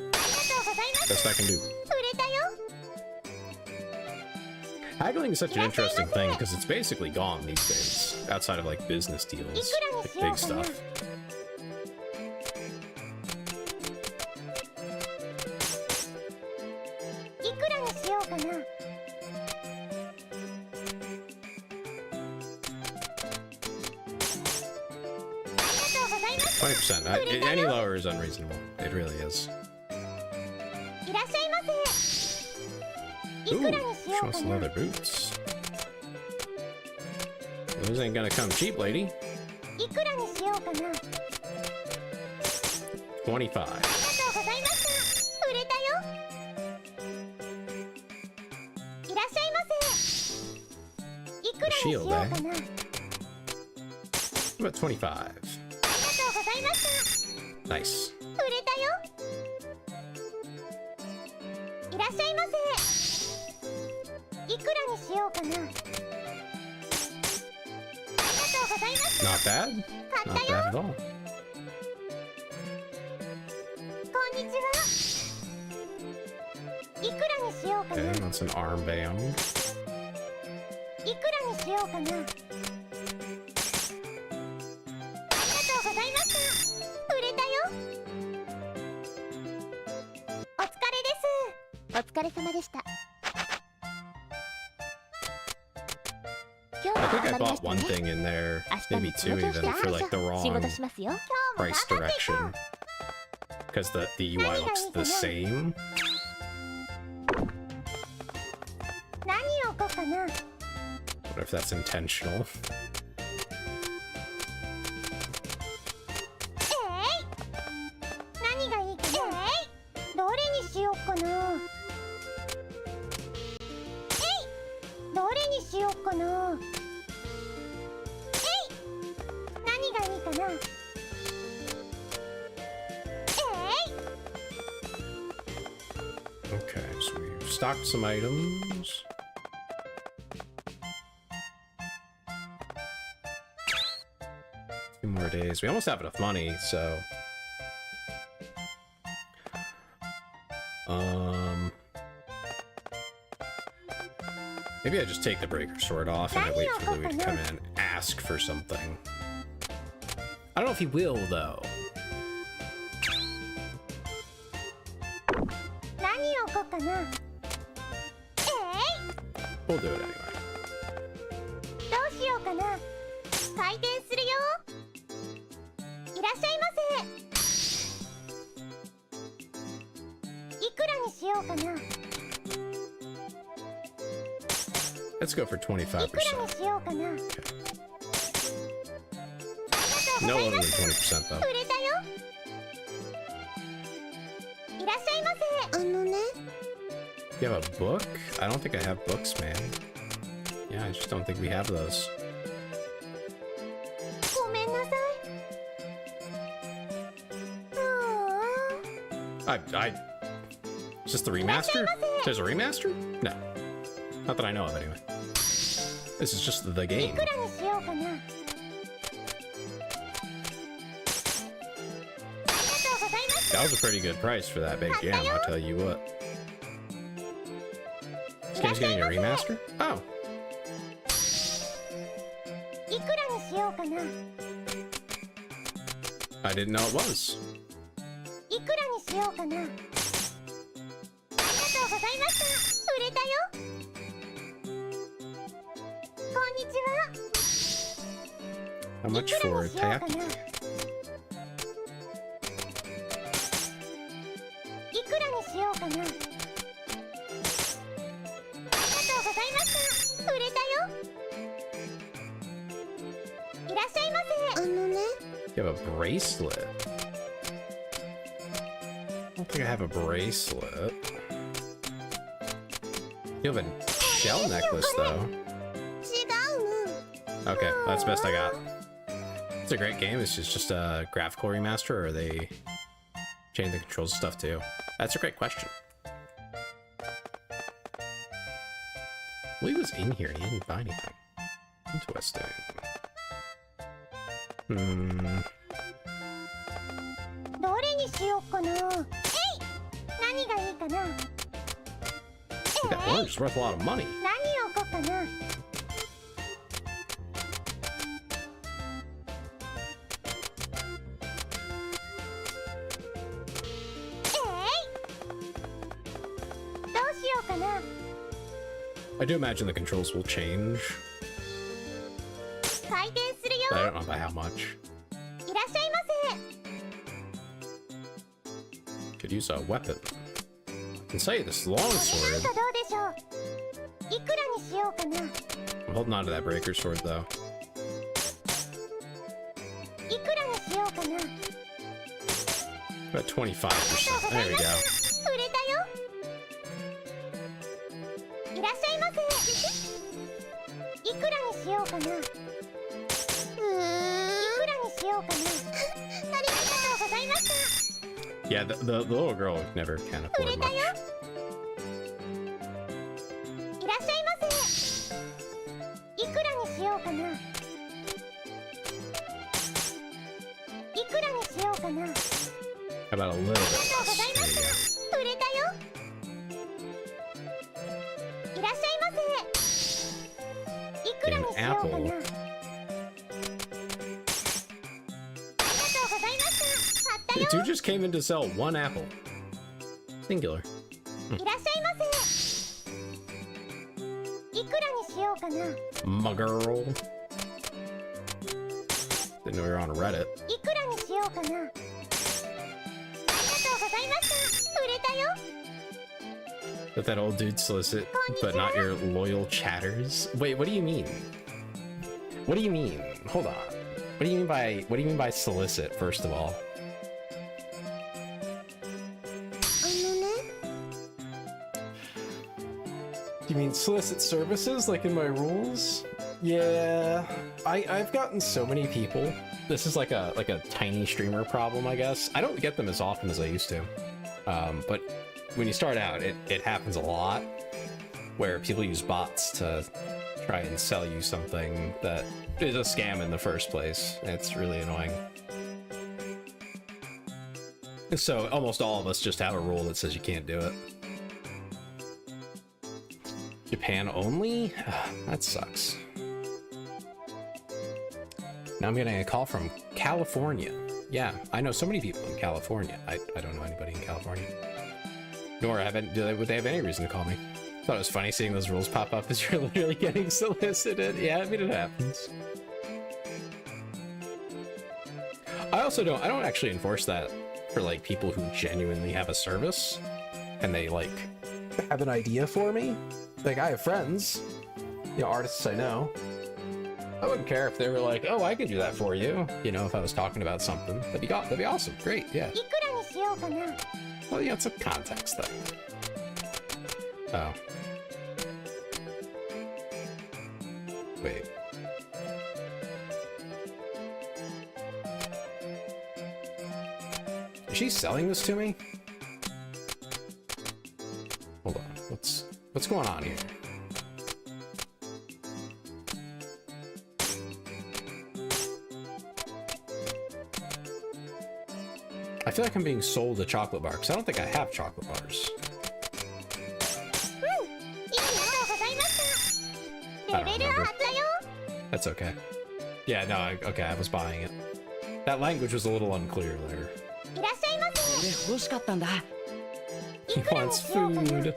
ございます。 Best I can do. 売れたよ。Haggling is such an interesting thing because it's basically gone these days, outside of like business deals, like big stuff. いくらにしようかな。 20%. Any lower is unreasonable. It really is. いらっしゃいませ。い Ooh, くらにし she よう wants か some な。 leather boots. Those ain't gonna come cheap, lady. いくらにしようかな。 25. ありがとうございました。売れたよ。いらっしゃいませ。いくらにしようかな。 About 25. ありがとうございました。 Nice. 売れたよ。いらっしゃいませ。いくらにしようかな。ありがとうございました。 Not bad. 買 Not ったよ。 bad at all. こんにちは。いくらにしようかな。 Okay, that's an armband. いくらにしようかな。ありがとうございました。売れたよ。お疲れです。お疲れ様でした。今日 I も think 頑 I 張りま bought した one ね。 thing in there, 明 maybe 日も two 仕事 even, for like the 仕 wrong 事しますよ。 price direction. Because the UI looks the same. 何をこうかな。 What if that's intentional? 何がいいかな。どれにしようかな。どれにしようかな。何がいいかな。 Okay, so we've stocked some items. Two more days. We almost have enough money, so... Maybe I just take the breaker sword off and I wait for Louis to come in and ask for something. I don't know if he will, though. 何をこうかな。 We'll do it anyway. どうしようかな。開店するよ。いらっしゃいませ。いくらにしようかな。 Let's go for いくらに 25%. しようかな。 No lower than 20%, though. 売れたよ。いらっしゃいませ。ね。 You have a book? I don't think I have books, man. Yeah, I just don't think we have those. ごめんなさい。Is this the remaster? There's a remaster? No. Not that I know of, anyway. This is just the い game. くらにしようかな。ありがとうございます。 That was a pretty good price for that big gem, I'll tell you what. This game's getting a remaster? Oh. いくらにしようかな。 I didn't know it was. いくらにしようかな。ありがとうございました。売れたよ。こんにちは。 How い much くら for にしようかな。 Tayaki? いくらにしようかな。ありがとうございました。売れたよ。いらっしゃいませ。You have a bracelet. I don't think I have a bracelet. You have a shell necklace, though. 違う。 Okay, that's the best I got. It's a great game. It's just a graphical remaster, or are they changing the controls and stuff too? That's a great question. Well, he was in here and he didn't buy anything. Interesting. どれにしようかな。何がいいかな。 That orange is worth a lot of money. 何をここかな。I do imagine the controls will change. 回転する But I よ。 don't know by how much. いらっしゃいま Could use a weapon. I can say this long せ。これ sword. なんかどうでしょう。いくらにしようかな。 I'm holding on to that breaker sword though. いくらにしようかな。 About 25%. There we go. 売れたよ。いらっしゃいませ。いくらにしようかな。いくらにしようかな。ありがとうございました。 Yeah, the little girl never can 売れ afford た much. よ。いらっしゃいませ。いくらにしようかな。いくらにしようかな。 How about a little bit ありがとうござい less? ま There し you た。売れたよ。いらっしゃいませ。いくらにしようかな。ありがとうございました。買ったよ。 go. Dude just came in to sell one apple. Singular. いらっしゃいませ。いくらにしようかな。 My girl. Didn't know you were on Reddit. いくらにしようかな。ありがとうございました。売れたよ。 Let that old dude solicit, but not your loyal chatters. Wait, what do you mean? What do you mean? Hold on. What do you mean by solicit, first of all? ね。 You mean solicit services, like in my rules? Yeah, I've gotten so many people. This is like a tiny streamer problem, I guess. I don't get them as often as I used to. But when you start out, it happens a lot, where people use bots to try and sell you something that is a scam in the first place. It's really annoying. So almost all of us just have a rule that says you can't do it. Japan only? That sucks. Now I'm getting a call from California. Yeah, I know so many people in California. I don't know anybody in California. Nor would they have any reason to call me. Thought it was funny seeing those rules pop up as you're literally getting solicited. Yeah, I mean, it happens. I don't actually enforce that for like people who genuinely have a service and they like have an idea for me. Like, I have friends, you know, artists I know. I wouldn't care if they were like, oh, I could do that for you. You know, if I was talking about something. That'd be awesome. Great, yeah. いくらにしようかな。 Well, yeah, it's a context thing. Oh. Wait. Is she selling this to me? Hold on. What's going on here? I feel like I'm being sold a chocolate bar because I don't think I have chocolate bars. ありがとうございました。レベルアップだよ。 That's okay. Yeah, no, okay, I was buying it. That language was a little unclear there. いらっしゃいませ。これ欲しかったんだ。 He wants food.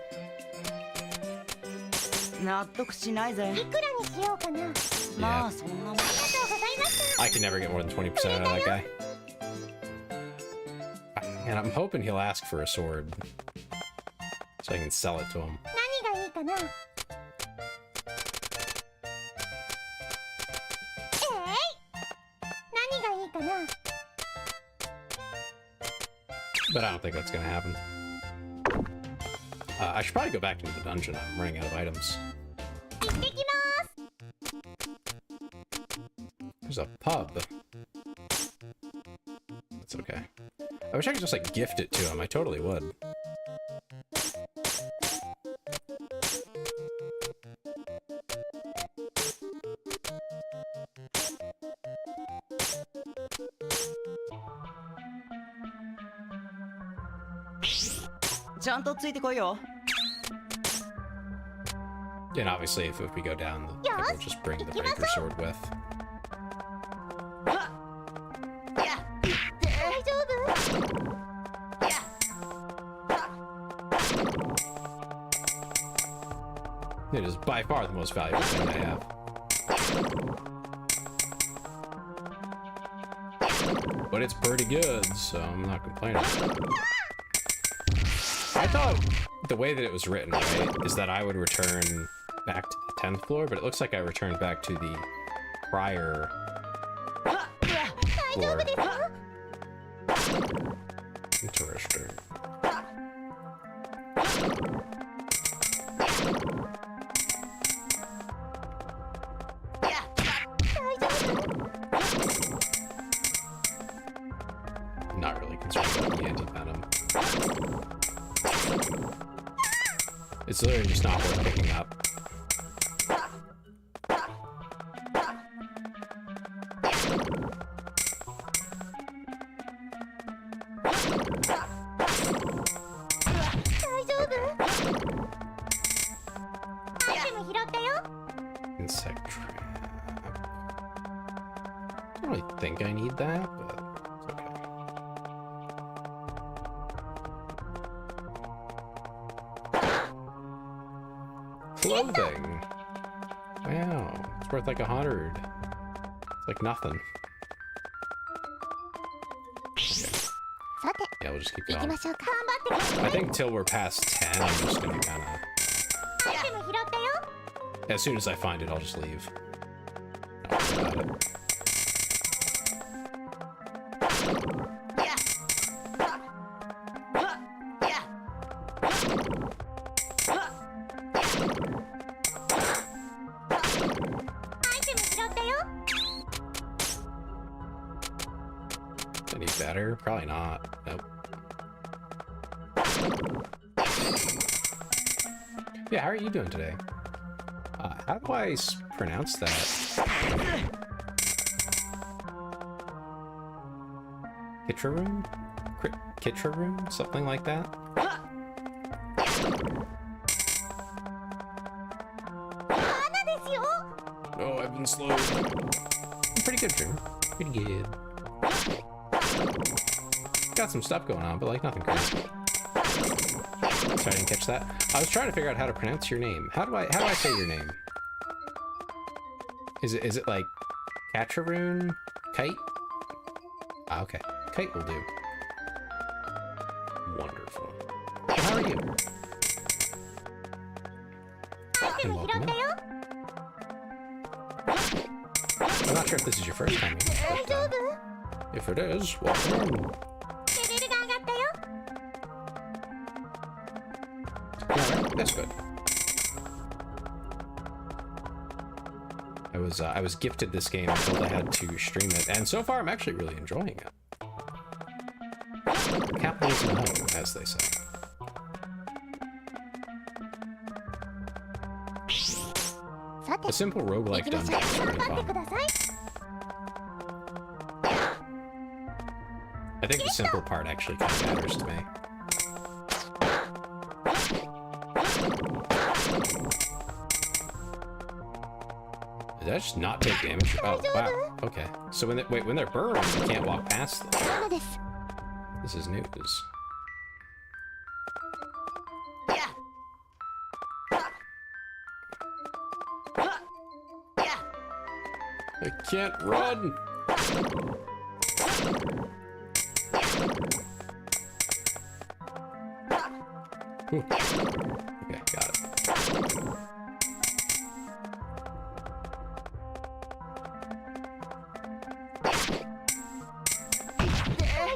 納得しないぜ。いくらにしようかな。まあそんなもん。ありがとうございました。 I can never get more than 20% out of that guy. And I'm hoping he'll ask for a sword so I can sell it to him. 何がいいかな。何がいいかな。 But I don't think that's gonna happen. I should probably go back into the dungeon. I'm running out of items. 行ってきます。 There's a pub. That's okay. I wish I could just like gift it to him. I totally would. And obviously, if we go down, we'll just bring the breaker sword with. 大丈夫？ It is by far the most valuable thing I have. But it's pretty good, so I'm not complaining. I thought the way that it was written, right, is that I would return back to the 10th floor, but it looks like I returned back to the prior floor. Interesting. Not really concerned about the anti-venom. It's literally just not worth picking up. Insect trap. I don't really think I need that, but it's okay. Clothing. Wow, it's worth like 100. It's like nothing. Okay. Yeah, we'll just keep going. I think till we're past 10, I'm just gonna kind of. As soon as I find it, I'll just leave. Not worry about it. Any better? Probably not. Nope. Yeah, how are you doing today? How do I pronounce that? Kitraroon? Kitraroon? Something like that? Oh, I've been slowed. Pretty good, Dream. Pretty good. Got some stuff going on, but like nothing crazy. Sorry, I didn't catch that. I was trying to figure out how to pronounce your name. How do I say your name? Is it like Catraroon? Kite? Ah, okay. Kite will do. Wonderful. So how are you? And welcome in. I'm not sure if this is your first time here, but, if it is, welcome in. Alright, that's good. I was gifted this game until I had to stream it, and so far I'm actually really enjoying it. Capitalism home, as they say. A simple roguelike dungeon is pretty fun. I think the simple part actually kind of matters to me. Did that just not take damage? Oh, wow. Okay. So when they're burned, you can't walk past them. This is news. I can't run! Ooh. Okay, got it.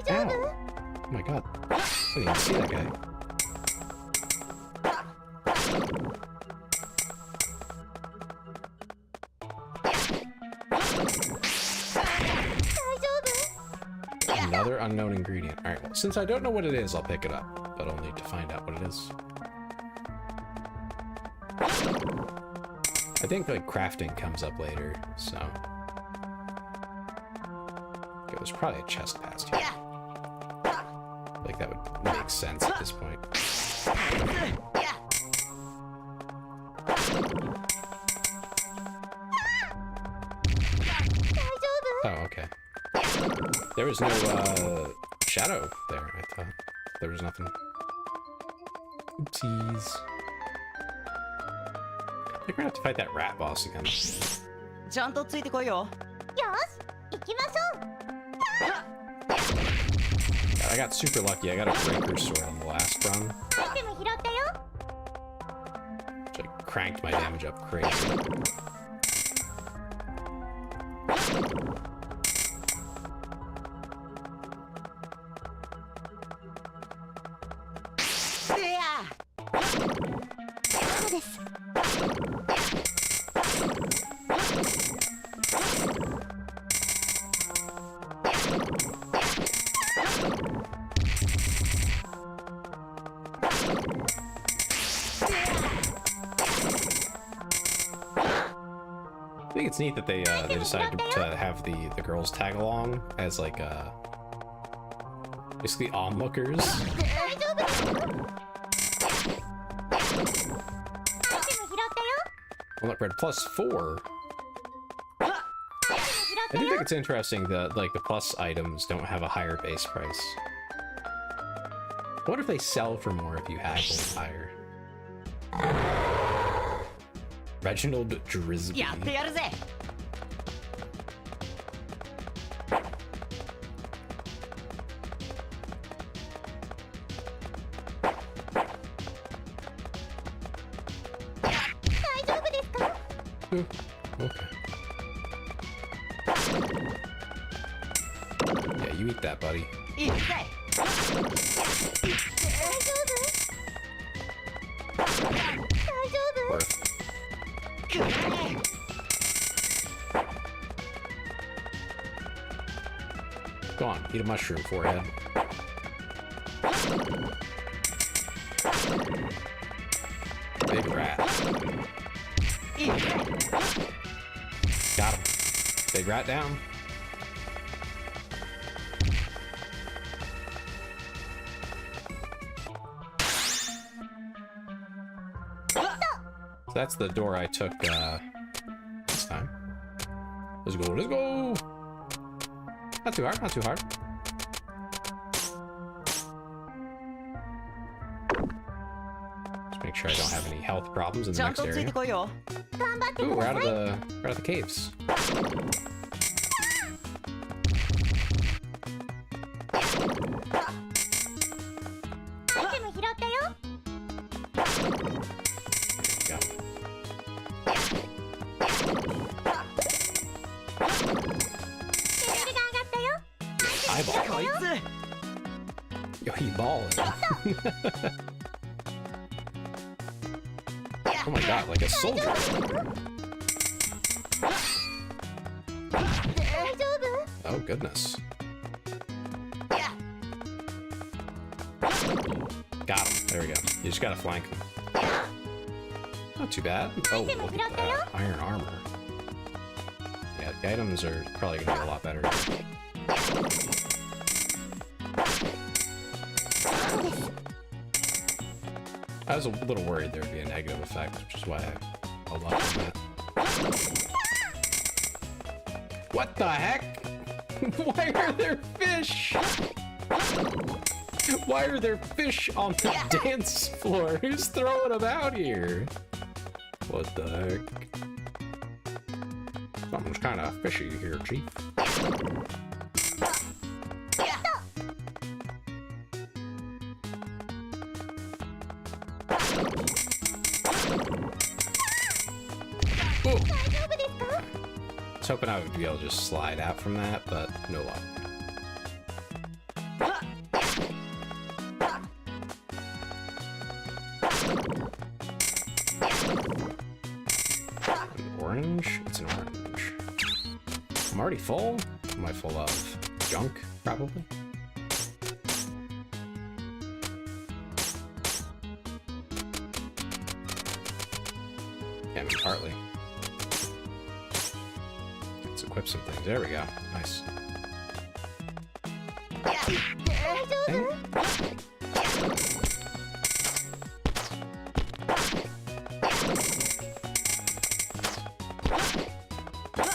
Ow! Oh my god. I didn't even see that guy. Another unknown ingredient. Alright, well, since I don't know what it is, I'll pick it up. But I'll need to find out what it is. I think, like, crafting comes up later, so... Okay, there's probably a chest past here. Like, that would make sense at this point. There was no shadow there. I thought there was nothing. Oopsies. I think we're gonna have to fight that rat boss again. ちゃんとついてこいよ。よし行きましょう。 God, I got super lucky. I got a breaker sword on the last run. アイテム拾ったよ。 Which like cranked my damage up crazy. Yeah. そうです。 I think it's neat that they decided to have the girls tag along as like basically onlookers. 大丈夫ですか？アイテム拾ったよ。 Unlock red +4. I do think it's interesting that like the plus items don't have a higher base price. What if they sell for more if you haggle higher? Reginald Drisby. やってやるぜ。大丈夫ですか？ Okay. Yeah, you eat that, buddy. いいぜ。大丈夫？大丈夫？ Worth. くらえ。 Go on, eat a mushroom, forehead. Big rat. いいぜ。 Got him. Big rat down. So that's the door I took this time. Let's go, let's go! Not too hard, not too hard. Just make sure I don't have any health problems in ち the ゃん next とつい area. てこいよ。 頑張って Ooh, く we're だ out さ of い。 the caves. アイテム拾ったよ。 Yeah. レベルが上がったよ。 Eyeball. こいつ。 Yo, he balling. Oh my god, like a soldier. 大丈夫？ Oh goodness. Got him. There we go. You just gotta flank him. Not too bad. Oh, look at that. Iron armor. Yeah, the items are probably gonna be a lot better. I was a little worried there would be a negative effect, which is why I held off on that. What the heck? Why are there fish? Why are there fish on the dance floor? Who's throwing them out here? What the heck? Something's kind of fishy here, Chief. Oh. 大丈夫ですか？ I was hoping I would be able to just slide out from that, but no luck. An orange? It's an orange. I'm already full? Am I full of junk, probably? Yeah, I mean, partly. Let's equip some things. There we go. Nice. 大丈夫？ Got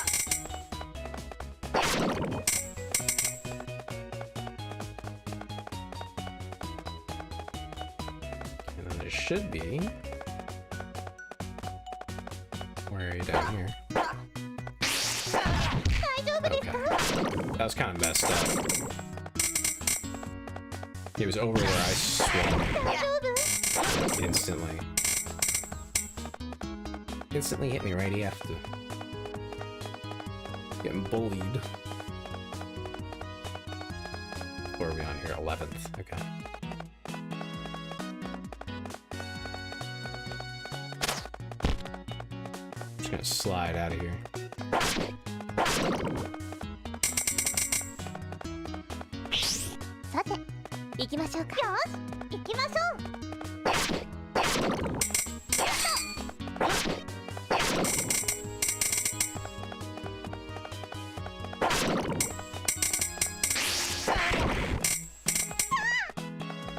should be... Where are you down here? Okay. That was kind of messed up. He was over where I swung. Instantly. Instantly hit me right after. Getting bullied. Where are we on here? 11th. Okay. Just gonna slide out of here. さて行きましょうか。よし行きましょう。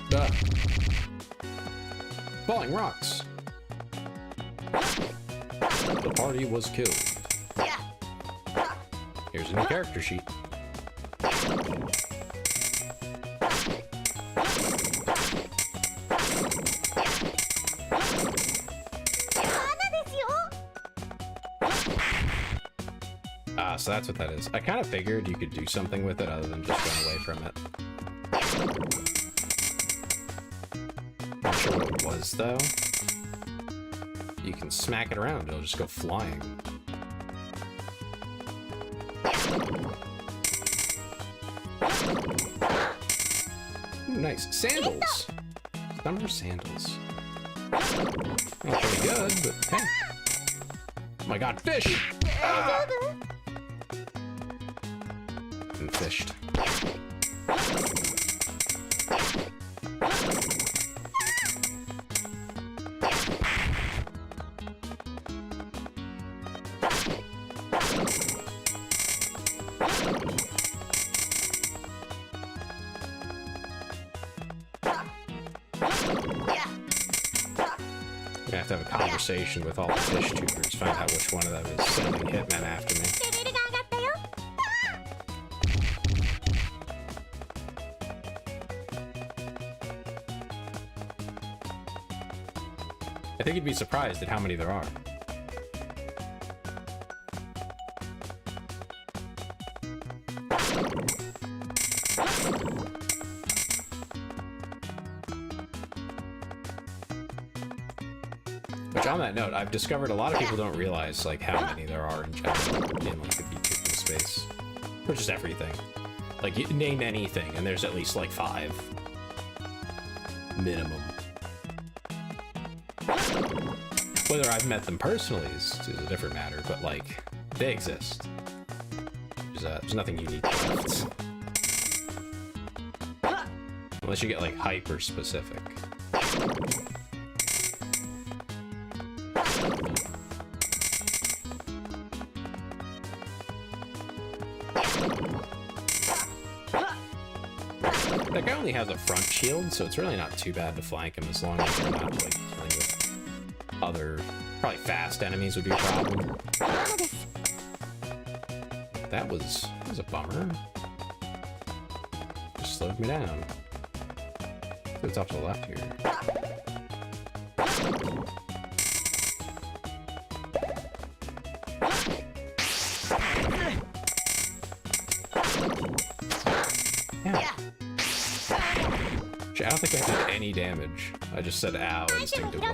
Duh. Falling rocks. The party was killed. Here's a new character sheet. So that's what that is. I kind of figured you could do something with it other than just run away from it. Not sure what it was, though. You can smack it around, it'll just go flying. Ooh, nice. Sandals! Number sandals. Not very good, but hey. Oh my god, fish! Ah! And fished. I have to have a conversation with all the fish tubers, find out which one of them is sending hitmen after me. I think you'd be surprised at how many there are. Which, on that note, I've discovered a lot of people don't realize like how many there are in general in like the VTuber space, or just everything. Like, you name anything, and there's at least like 5 minimum. Whether I've met them personally is a different matter, but like, they exist. There's nothing unique left. Unless you get like hyper specific. That guy only has a front shield, so it's really not too bad to flank him as long as you're not like dealing with other, probably fast enemies would be a problem. That was a bummer. Just slowed me down. It's up to the left here. Yeah. I don't think I did any damage. I just said ow instinctively. I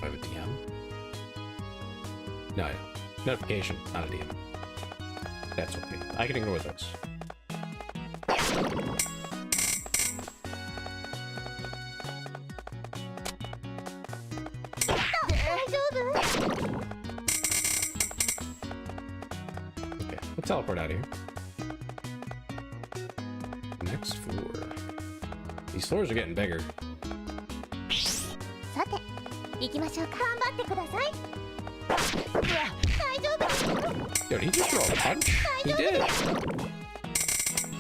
have a DM? No, notification, not a DM. That's okay. I can ignore those. Okay, we'll teleport out of here. Next floor. These floors are getting bigger. さて行きましょうか。頑張ってください。大丈夫ですか？ Yo, did he just throw a punch? He did!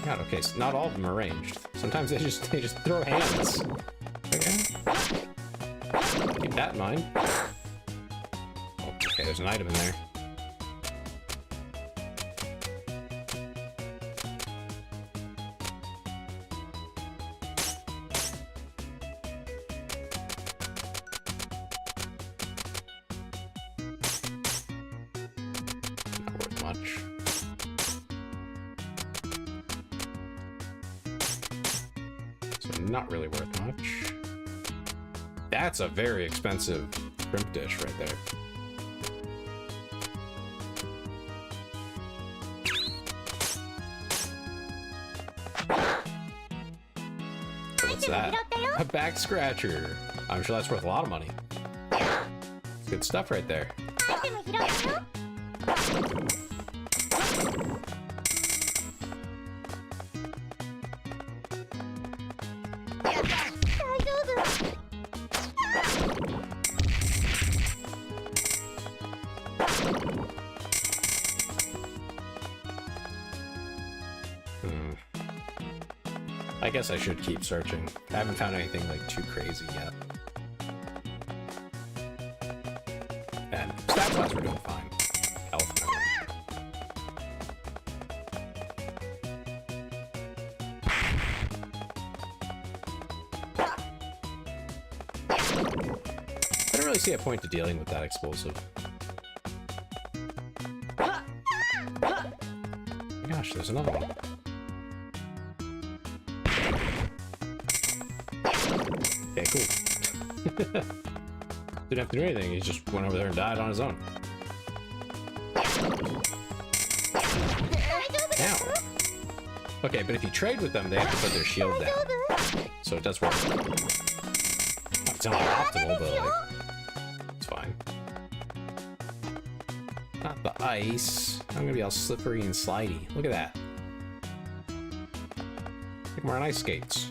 God, okay, so not all of them are ranged. Sometimes they just throw hands. Okay. Keep that in mind. Oh, okay, there's an item in there. not really worth much. That's a very expensive shrimp dish right there. What's that? A back scratcher. I'm sure that's worth a lot of money. It's good stuff right there. I guess I should keep searching. I haven't found anything like too crazy yet. And stats-wise, we're doing fine. Health, no. I don't really see a point to dealing with that explosive. Oh my gosh, there's another one. Okay, cool. Didn't have to do anything, he just went over there and died on his own. Ow. Okay, but if you trade with them, they have to put their shield down. So it does work. It's not optimal, but like, it's fine. Not the ice. I'm gonna be all slippery and slidey. Look at that. Like we're on ice skates.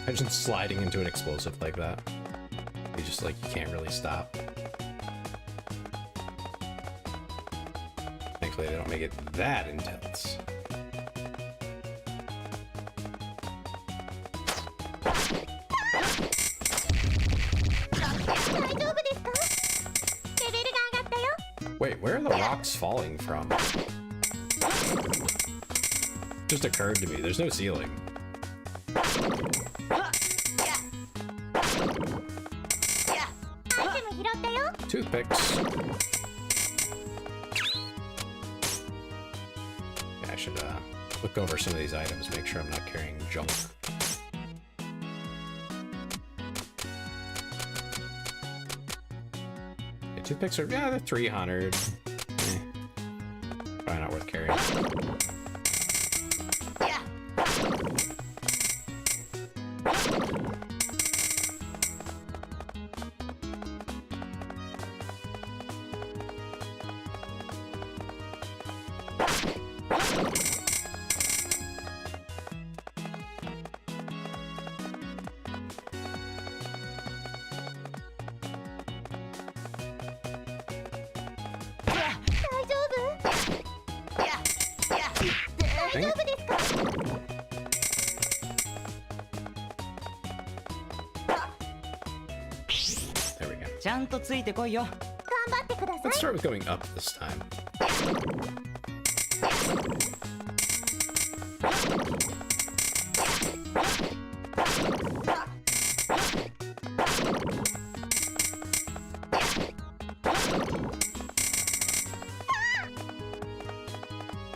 Imagine sliding into an explosive like that. You just like, you can't really stop. Thankfully they don't make it that intense. Wait, where are the rocks falling from? Just occurred to me, there's no ceiling. Toothpicks. Yeah, I should look over some of these items, make sure I'm not carrying junk. Yeah, toothpicks are, yeah, they're 300. Probably not worth carrying. There we go. Let's start with going up this time.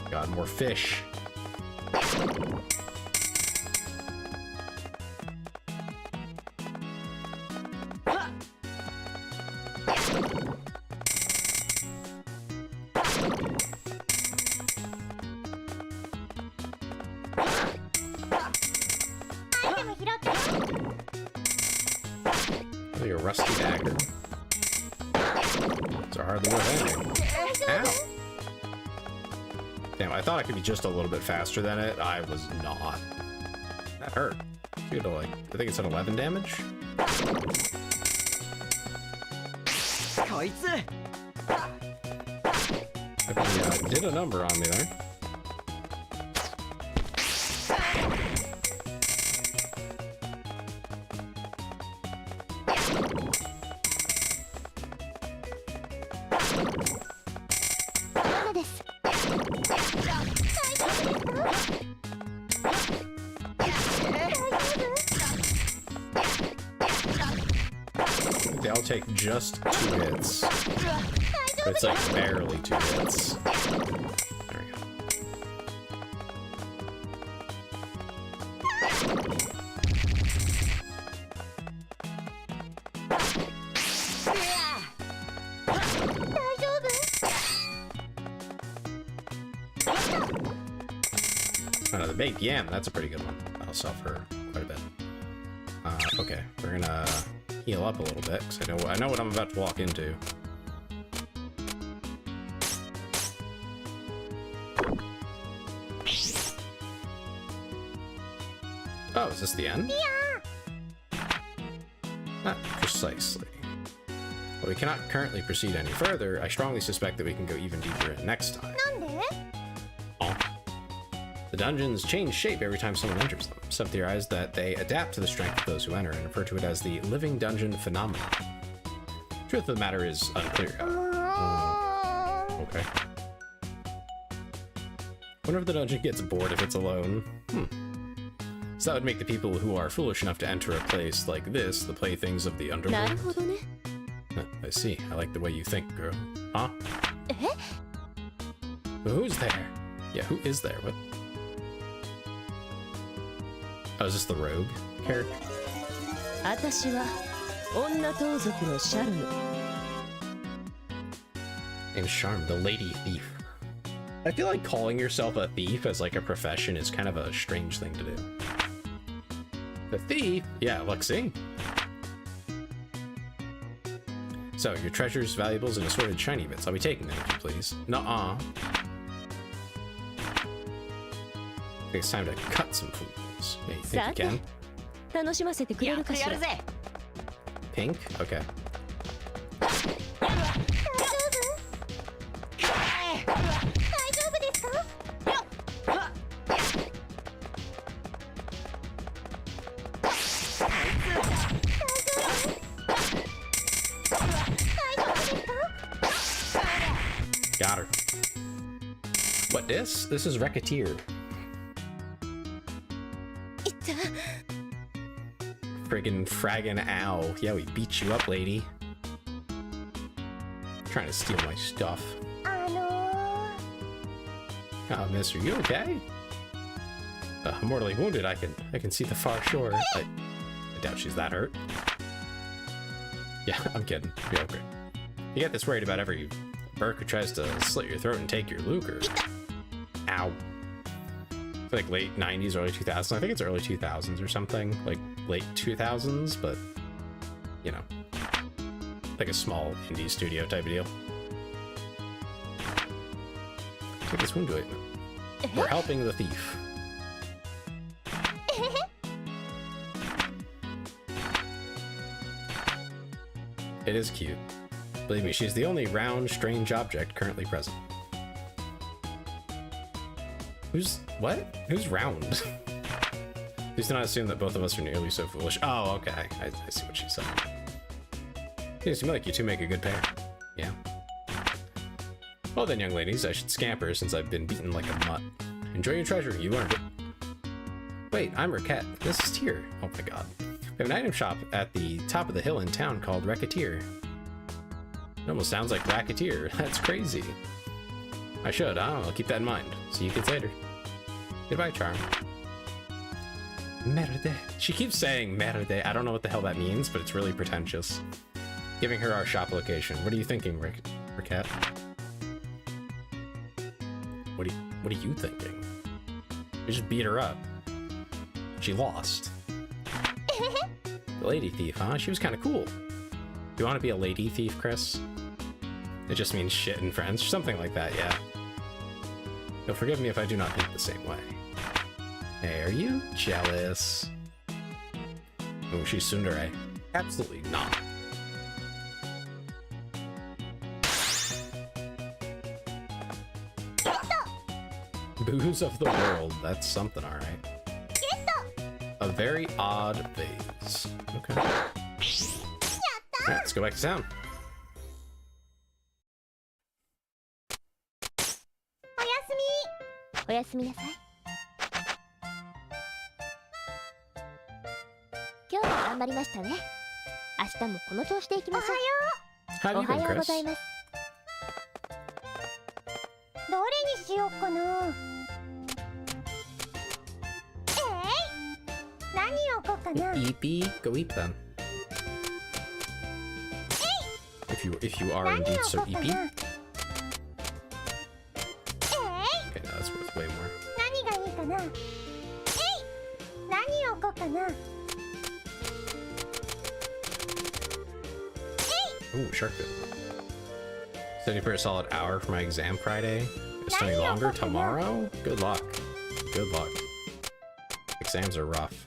God, more fish. Your rusty dagger. It's hardly worth anything. Ow! Damn, I thought I could be just a little bit faster than it. I was not. That hurt. You know, like, I think it's at 11 damage. He did a number on me there. That'll take just 2 hits. But it's like barely 2 hits. There we go. Oh, the baked yam, that's a pretty good one. That'll sell for quite a bit. Okay, we're gonna heal up a little bit, because I know what I'm about to walk into. Oh, is this the end? Yeah. Not precisely. But we cannot currently proceed any further. I strongly suspect that we can go even deeper in next time. なんで？ Oh. The dungeons change shape every time someone enters them. Some theorize that they adapt to the strength of those who enter and refer to it as the living dungeon phenomenon. Truth of the matter is unclear. Okay. Wonder if the dungeon gets bored if it's alone. So that would make the people who are foolish enough to enter a place like this the playthings of the underworld. I see. I like the way you think, girl. Huh? Who's there? Yeah, who is there? What? Oh, is this the rogue character? Name's Charm, the lady thief. I feel like calling yourself a thief as like a profession is kind of a strange thing to do. The thief? Yeah, look, see? So, your treasures, valuables, and assorted shiny bits. I'll be taking them, if you please. Nuh-uh. I think it's time to cut some fools. Yeah, you think you can? Pink? Okay. Got her. What, this? This is Recettear. Friggin' fraggin' ow. Yeah, we beat you up, lady. Trying to steal my stuff. Oh, miss, are you okay? Mortally wounded, I can see the far shore. I doubt she's that hurt. Yeah, I'm kidding. You're okay. You get this worried about every Burke who tries to slit your throat and take your lucre. Ow. It's like late 90s, early 2000s. I think it's early 2000s or something. Like late 2000s, but you know, like a small indie studio type of deal. Take this wound to it. We're helping the thief. It is cute. Believe me, she's the only round, strange object currently present. What? Who's round? Please do not assume that both of us are nearly so foolish. Oh, okay. I see what she said. You seem like you two make a good pair. Yeah. Well then, young ladies, I should scamper since I've been beaten like a mutt. Enjoy your treasure, you earned it. Wait, I'm Recette. This is Tear. Oh my god. We have an item shop at the top of the hill in town called Recettear. It almost sounds like Racketeer. That's crazy. I should, huh? I'll keep that in mind. See you kids later. Goodbye, Charm. Merde. She keeps saying merde. I don't know what the hell that means, but it's really pretentious. Giving her our shop location. What are you thinking, Recette? What are you thinking? We just beat her up. She lost. The lady thief, huh? She was kind of cool. Do you want to be a lady thief, Chris? It just means shit in French. Something like that, yeah. You'll forgive me if I do not think the same way. Hey, are you jealous? Oh, she's tsundere. Absolutely not. Booze of the world. That's something, alright. A very odd vase. Okay. Alright, let's go back to town. 明日もこの調子でいきましょう。 How have お you は been, ようご Chris? ざいます。どれにしよっかな。何を置こうかな。 Eepy? Go eep then. If you are 何 indeed を so 置こうか eepy. な。 Okay, no, that's worth way more. 何がいいかな。何を置こうかな。 Ooh, shark fin. Studying for a solid hour for my exam Friday. Studying longer tomorrow? Good luck. Good luck. Exams are rough.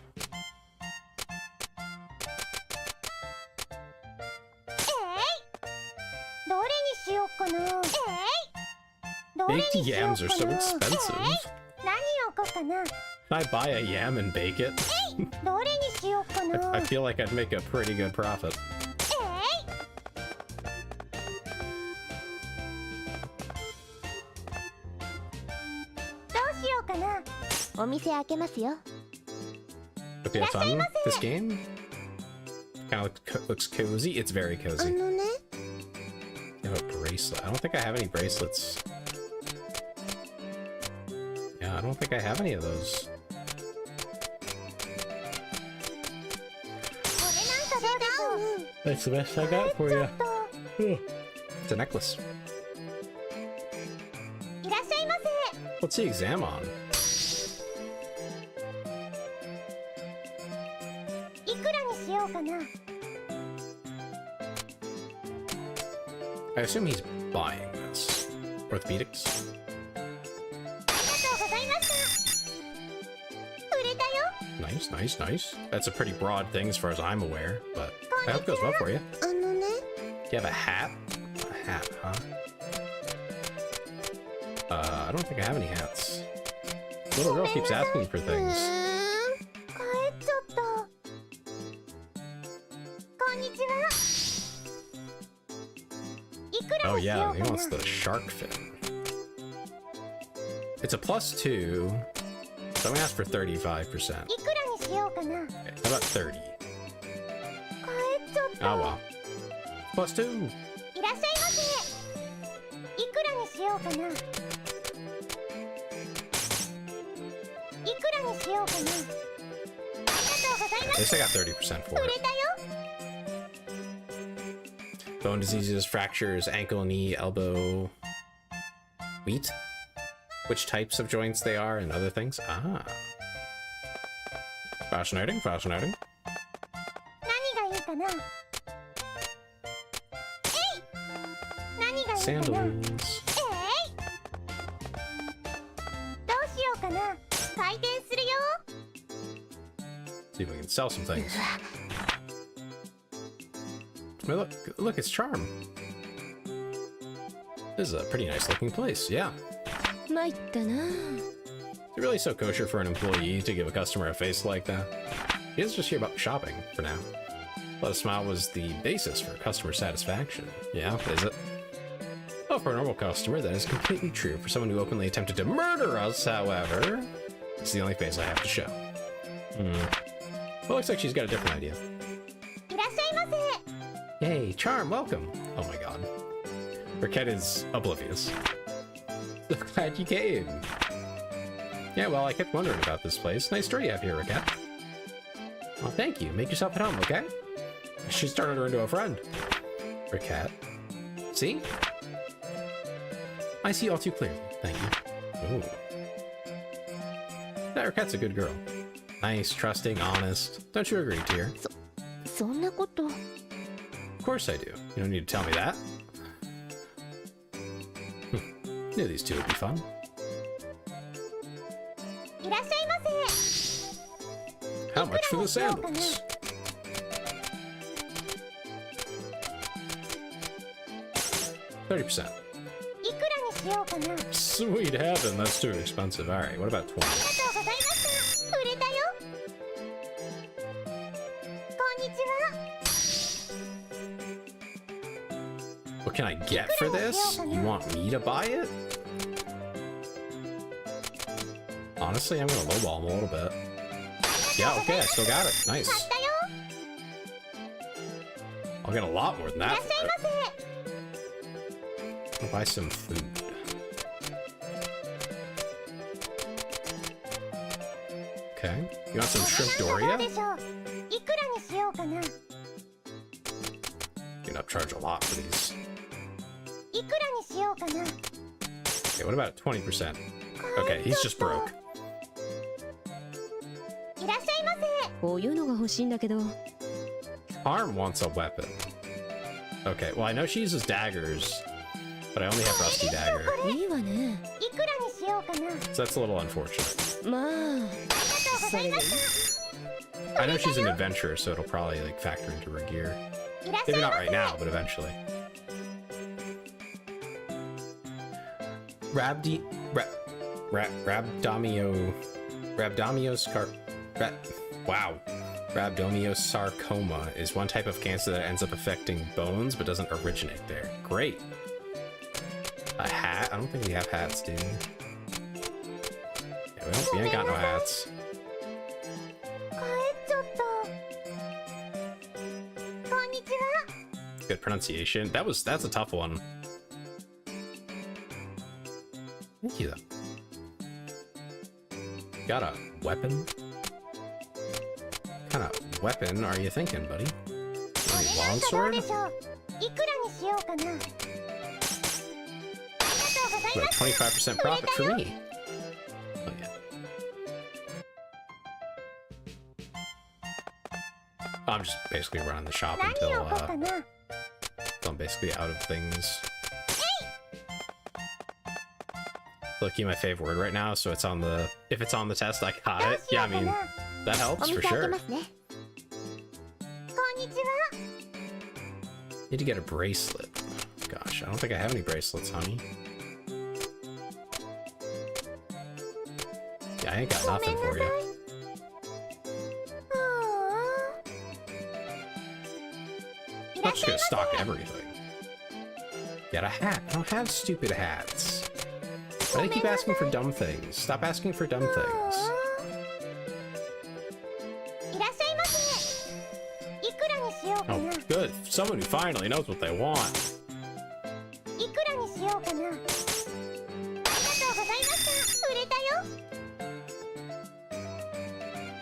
どれにしよっかな。どれに Baked しよっ yams are か so な。 expensive. 何を置こうかな。 Can I buy a yam and bake it? どれにしよっかな。 I feel like I'd make a pretty good profit. どうしようかな。お店開けますよ。 But yeah, fun. This game kind of looks cozy. It's very あ cozy. のね、 You have a bracelet. I don't think I have any bracelets. Yeah, I don't think I have any of those. これなんかどうでしょう。 That's the best I got for ちょ you. っと It's a necklace. いらっしゃいませ。 What's the exam on? いくらにしようかな。 I assume he's buying this. Orthopedics? ありがとうございました。売れたよ。 Nice, nice, nice. That's a pretty broad thing as far as I'm aware, but I hope it goes well for you. あのね、 Do you have a hat? A hat, huh? I don't think I have any hats. Little girl keeps asking for 帰っ things. ちゃった。こんにちは。いくら Oh にしよ yeah, う he かな。 wants the shark fin. It's a +2, so I'm gonna ask for 35%. いくらにしようかな。 Okay, how about 30? 帰っちゃった。 Oh well. +2! いらっしゃいませ。いくらにしようかな。いくらにしようかな。ありがとうございま At す。 least I got 30% for 売 it. れたよ。 Bone diseases, fractures, ankle, knee, elbow. Wheat? Which types of joints they are and other things? Ah. Fascinating, fascinating. 何がいいかな。何がいいかな。 Sandals. どうしようかな。回転するよ。 See if we can sell some things. I mean, look, it's Charm. This is a pretty nice looking place, yeah. 参ったな。 Is it really so kosher for an employee to give a customer a face like that? He is just here about shopping, for now. But a smile was the basis for customer satisfaction. Yeah, is it? Well, for a normal customer, that is completely true. For someone who openly attempted to murder us, however, it's the only face I have to show. Well, looks like she's got a different idea. いらっしゃいませ。 Hey, Charm, welcome. Oh my god. Recette is oblivious. So glad you came. Yeah, well, I kept wondering about this place. Nice store you have here, Recette. Well, thank you. Make yourself at home, okay? She's turning her into a friend. Recette. See? I see all too clearly. Thank you. Ooh. That Recette's a good girl. Nice, trusting, honest. Don't you agree, Tyr? そんなこと。 Of course I do. You don't need to tell me that. Knew these two would be fun. いらっしゃいませ。 How much for the sandals? $30%. いくらにしようかな。 Sweet heaven, that's too expensive. Alright, what about 20? ありがとうございました。売れたよ。こんにちは。 What can I get for this? You want me to buy it? Honestly, I'm gonna lowball him a little bit. Yeah, okay, I still got it. 買っ Nice. たよ。I'll get a lot more than いら that っしゃい for ま it. I'll buy some food. Okay. You want some せ shrimp どう Doria? でしょう。いくらにしようかな。 You can upcharge a lot for these. いくらにしようかな。 Okay, what about 20%? Okay, he's just broke. いらっしゃいませ。こういうのが欲しいんだけど。 Arm wants a weapon. Okay, well I know she uses daggers, but I only have rusty dagger, いいわね。いくらにしようかな。 so that's a little unfortunate. まあ。ありがとうございまし I know she's an adventurer, so it'll probably like factor into her gear. た。いらっしゃ Maybe い not ま right せ。 now, but eventually. Rhabdomyosarcoma is one type of cancer that ends up affecting bones but doesn't originate there. Great. A hat? I don't think we have hats, dude. Yeah, we ain't got no hats. 帰っちゃった。こんにちは。 Good pronunciation. That's a tough one. Thank you, though. Got a weapon? What kind of weapon are you thinking, buddy? Maybe なんかどう longsword? でしょう。いくらにしようかな。ありがとうござい What ま a す。 25% profit for me. Oh, yeah. I'm just basically running the shop 何を until 置こうかな。 I'm basically out of things. Looking at my favorite word right now, so it's on the. If it's on the test, I got どう it. しよ Yeah, I うか mean な。 that お helps 店 for 開け sure. ますね。こんにちは。 Need to get a bracelet. Gosh, I don't think I have any bracelets, honey. Yeah, I ain't got ごめ nothing んな for さ you. い。い I'm らっ just しゃい gonna ま stock せ。 everything. Get a hat. I don't have stupid hats. Why do they keep asking for dumb things? Stop asking for dumb things. いらっしゃいませ。いくらにしようか Oh, な。 good. Someone who finally knows what they want. いくらにしようかな。ありがとうございました。売れたよ。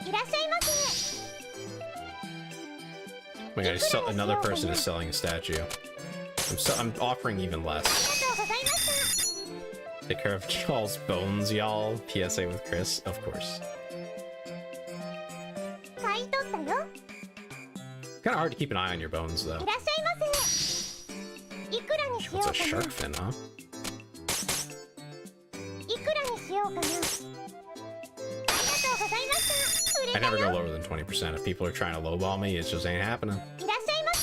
いらっしゃいませ。 Oh my god, another person is selling a statue. I'm offering even あ less. りがとうございました。 Take care of y'all's bones, y'all. PSA with Chris, of course. 買い取ったよ。 Kind of hard to keep an eye on your bones, though. いらっしゃいませ。いくらにしよう What's か a な。 shark fin, huh? いくらにしようかな。ありがとうございました。売れ I た never よ。 go lower than 20%. If people are trying to lowball me, it just ain't happening. いらっしゃいませ。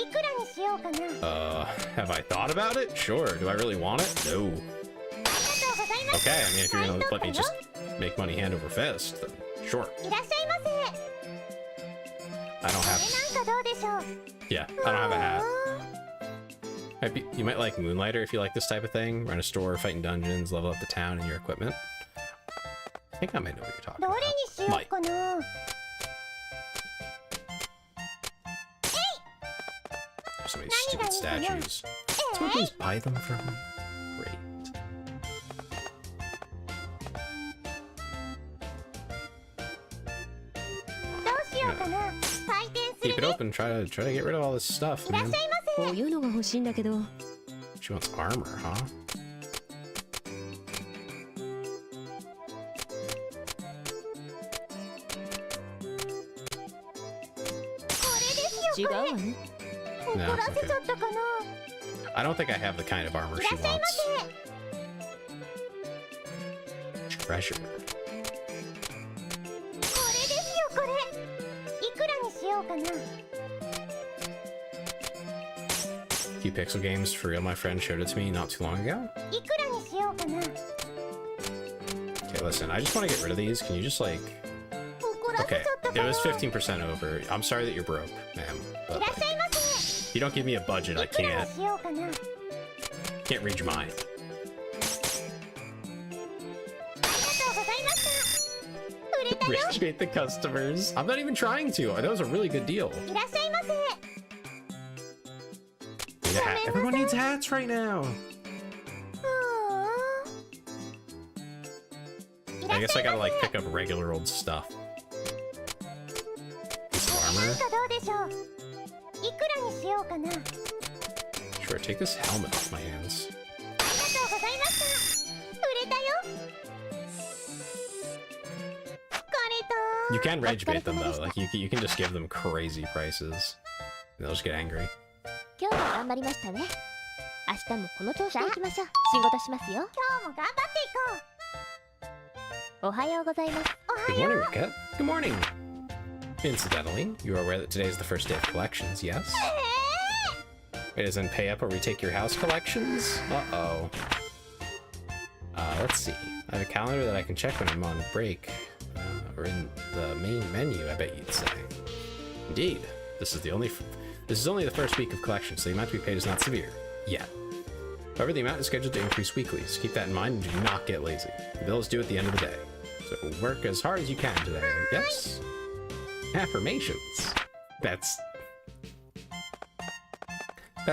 いくらにしようかな。ありがとう Have I thought about it? Sure. Do I really want it? No. ございます。 Okay, I mean, if you're gonna let me just make money hand over fist, then sure. いらっしゃいませ。 I don't have. なんかどうでしょう。 Yeah, I don't have a hat. You might like Moonlighter if you like this type of thing. Run a store, fighting dungeons, level up the town and your equipment. I think I might know what you're talking ど about. れにしようかな。 So many stupid statues. That's where these buy them from? Great. どうしようかな。回転する Keep it ね。 open. Try to get rid of all this stuff, いらっ man. しゃいませ。こういうのが欲しいんだけど。 She wants armor, huh? 違うわね。怒らせちゃったかな。 I don't think I have the kind of armor い she らっしゃいま wants. せ。 Treasure. これですよこれ。いくらにしようかな。 Few Pixel games for real. My friend showed it to me not too long ago. いくらにしようかな。 Okay, listen. I just want to get rid of these. Can you just like? 怒らせ Okay, ちゃったか it な。 was 15% over. I'm sorry that you're broke, ma'am. い But らっしゃ like, いませ。 if you don't give me a budget, I いくら can't にしようかな。ありがとう can't read your mind. ございました。売れた Rage bait the customers. I'm not even trying to. That was a really good deal. いらっしゃいませ。 Need a hat. Everyone needs hats right now. うーん。 I guess I gotta like pick up regular old stuff. This なん armor. かどうでしょう。いくらにしようかな。ありがと Sure, take this helmet off my hands. うございました。売れたよ。疲れた。 You can rage bait them though. Like you can just give them crazy prices. And they'll just get angry. 今日も頑張りましたね。明日もこの調子でいきましょう。仕事しますよ。今日も頑張っていこう。おはようございます。おは Good よう。 morning, Recette. Good morning. Incidentally, you are aware that today is the first day of collections, yes? It is in pay up or retake your house collections? Uh-oh. Let's see. I have a calendar that I can check when I'm on break. Or in the main menu, I bet you'd say. Indeed. This is only the first week of collections, so the amount to be paid is not severe. Yet. However, the amount is scheduled to increase weekly, so keep that in mind and do not get lazy. The bill is due at the end of the day. So work as hard as you can today, yes? Affirmations. That's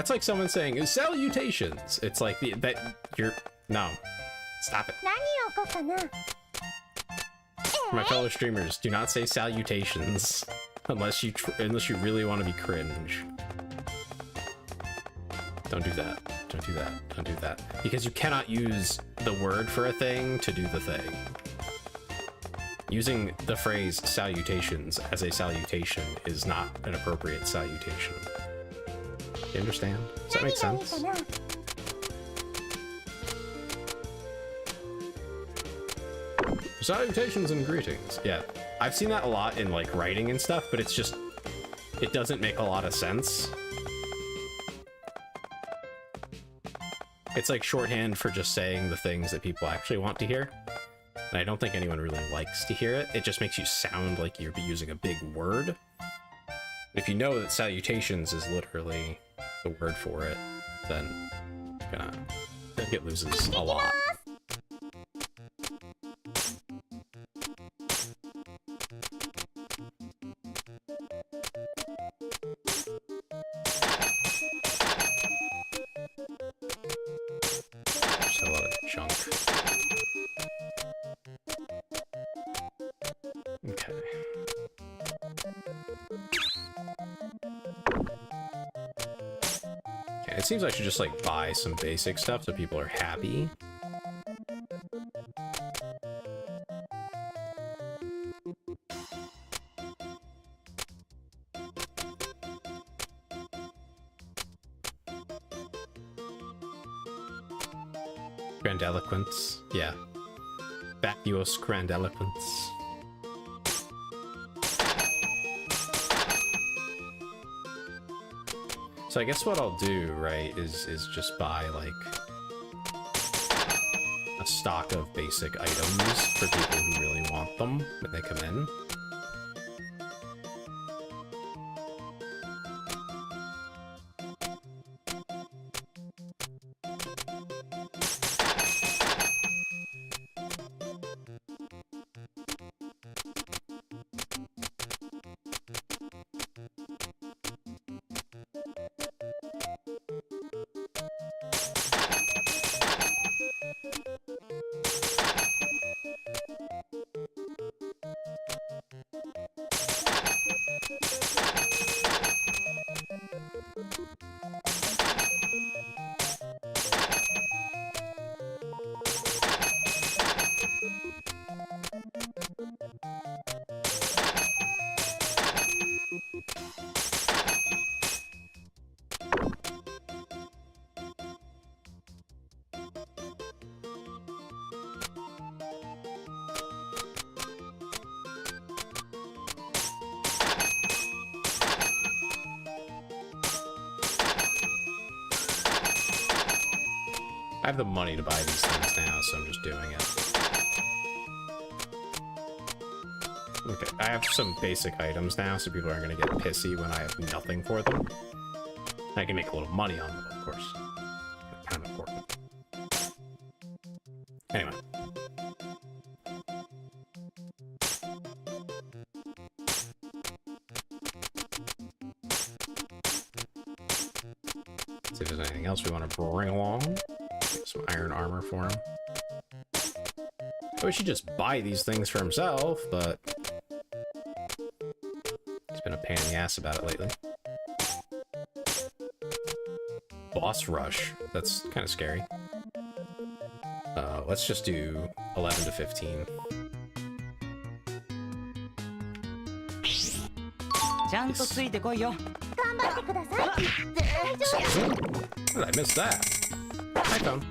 like someone saying salutations. It's like no. Stop it. 何をこうかな。 For my fellow streamers, do not say salutations unless you really want to be cringe. Don't do that. Don't do that. Don't do that. Because you cannot use the word for a thing to do the thing. Using the phrase salutations as a salutation is not an appropriate salutation. You understand? Does that make 何がいい sense? かな。 Salutations and greetings. Yeah, I've seen that a lot in like writing and stuff, but it doesn't make a lot of sense. It's like shorthand for just saying the things that people actually want to hear. And I don't think anyone really likes to hear it. It just makes you sound like you're using a big word. If you know that salutations is literally the word for it, then I think it loses a lot. Just a lot of junk. Okay. Okay, it seems I should just like buy some basic stuff so people are happy. Grandiloquence, yeah. Vacuous grandiloquence. So I guess what I'll do, right, is just buy like a stock of basic items for people who really want them when they come in. I have the money to buy these things now, so I'm just doing it. Okay, I have some basic items now, so people aren't going to get pissy when I have nothing for them. I can make a little money on them, of course. Kind of important. Anyway. See if there's anything else we want to bring along. Some iron armor for him. I wish he'd just buy these things for himself, but he's been a pain in the ass about it lately. Boss rush. That's kind of scary. Let's just do 11 to 15. Yes. How did I miss that? Hi, phone.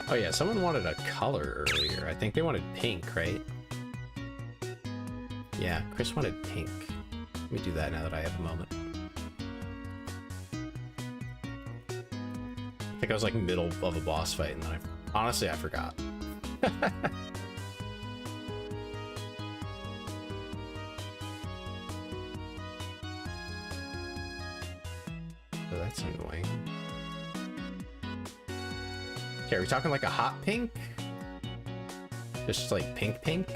Oh yeah, someone wanted a color earlier. I think they wanted pink, right? Yeah, Chris wanted pink. Let me do that now that I have a moment. I think I was like middle of a boss fight and then honestly I forgot. So that's annoying. Okay, are we talking like a hot pink? Just like pink?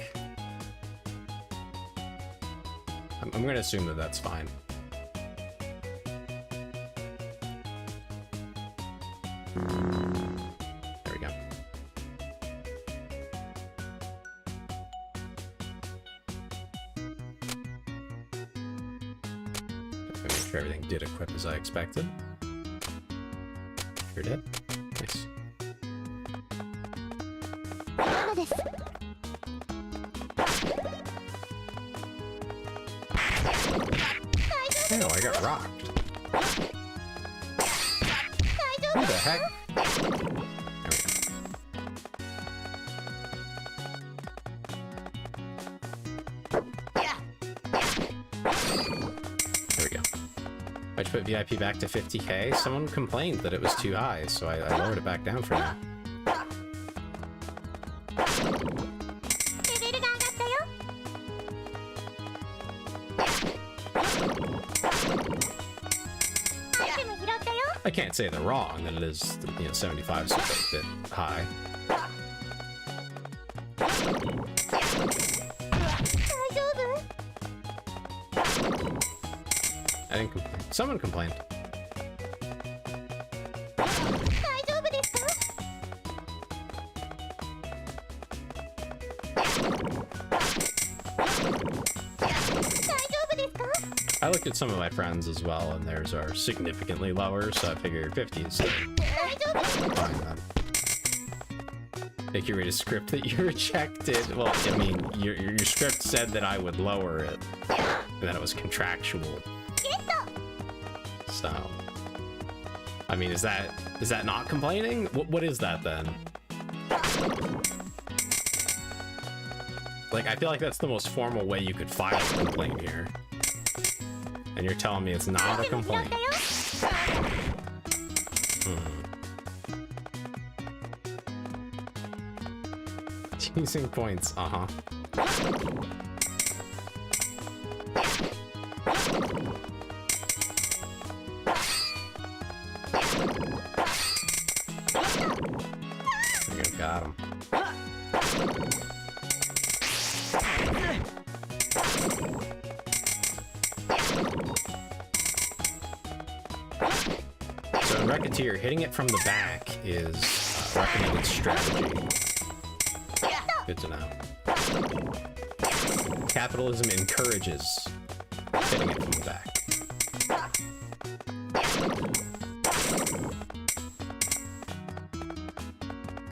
I'm gonna assume that that's fine. There we go. Make sure everything did equip as I expected. Sure did. Nice. Oh, I got rocked. Who the heck? There we go. There we go. I just put VIP back to 50k. Someone complained that it was too high, so I lowered it back down for now. I can't say they're wrong, that it is, 75 is a bit high. I didn't complain. Someone complained. I looked at some of my friends as well, and theirs are significantly lower, so I figured 50 is fine then. Make you read a script that you rejected. Well, I mean, your script said that I would lower it, and that it was contractual. So, I mean, is that not complaining? What is that then? Like, I feel like that's the most formal way you could file a complaint here. And you're telling me it's not a complaint. Using points, uh-huh. There you go, got him. So in Recettear, hitting it from the back is recommended strategy. Good to know. Capitalism encourages hitting it from the back.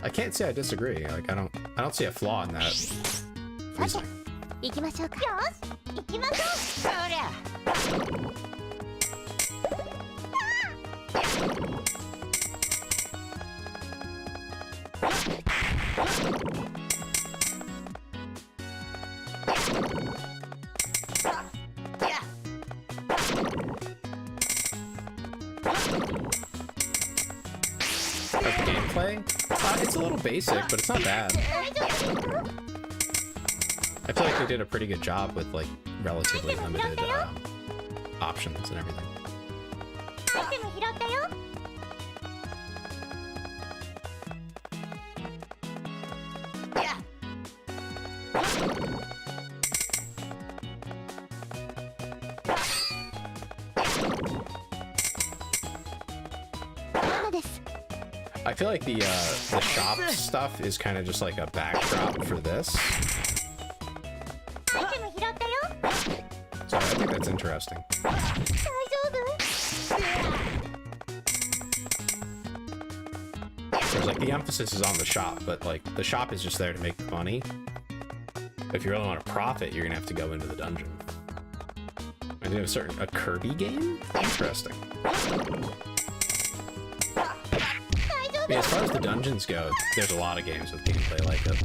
I can't say I disagree. Like I don't see a flaw in that reasoning. Gameplay? It's a little basic, but it's not bad. I feel like they did a pretty good job with like relatively limited options and everything. I feel like the shop stuff is kind of just like a backdrop for this. アイテム拾ったよ。 So I think that's interesting. 大丈夫？ There's like the emphasis is on the shop, but like the shop is just there to make money. If you really want to profit, you're gonna have to go into the dungeon. I do a Kirby game? Interesting. I mean, as far as the dungeons go, there's a lot of games with gameplay like it.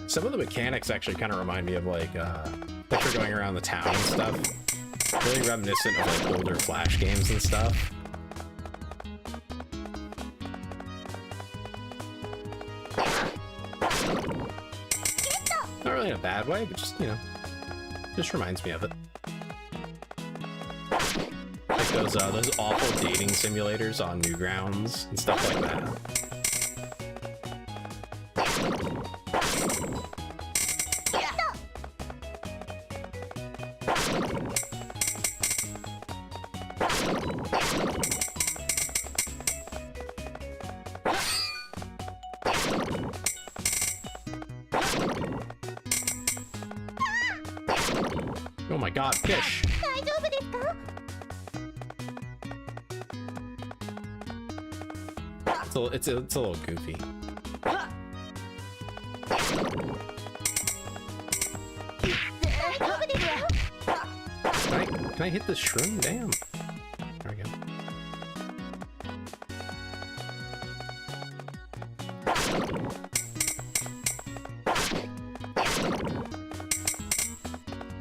Some of the mechanics actually kind of remind me of like for going around the town and stuff. Really reminiscent of like older Flash games and stuff. Not really in a bad way, but just, you know, just reminds me of it. Like those awful dating simulators on Newgrounds and stuff like that. Oh my god, fish! 大丈夫ですか？ It's a little goofy. 大丈夫ですよ。 Can I hit this shroom? Damn. There we go.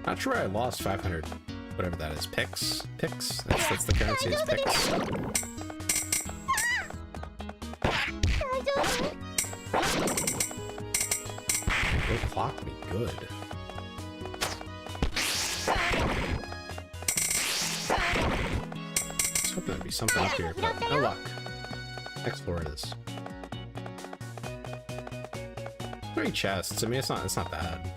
Not sure I lost 500, whatever that is. Pix? Pix? That's the currency, is Pix. 大丈夫？ They clocked me good. I was hoping there'd be something up here, but no luck. Next floor it is. 3 chests. I mean, it's not bad.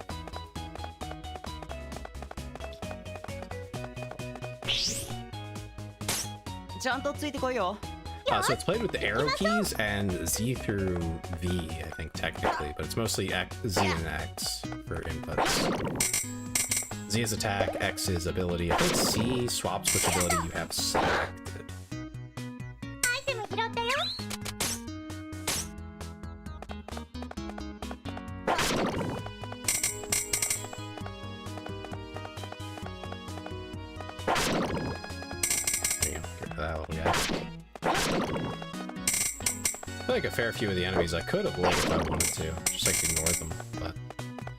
So it's played with the arrow keys and Z through V, I think, technically, but it's mostly Z and X for inputs. Z is attack, X is ability. I think C swaps which ability you have selected. アイテム拾ったよ。 There you go, get rid of that little guy. I feel like a fair few of the enemies I could avoid if I wanted to, just like ignore them, but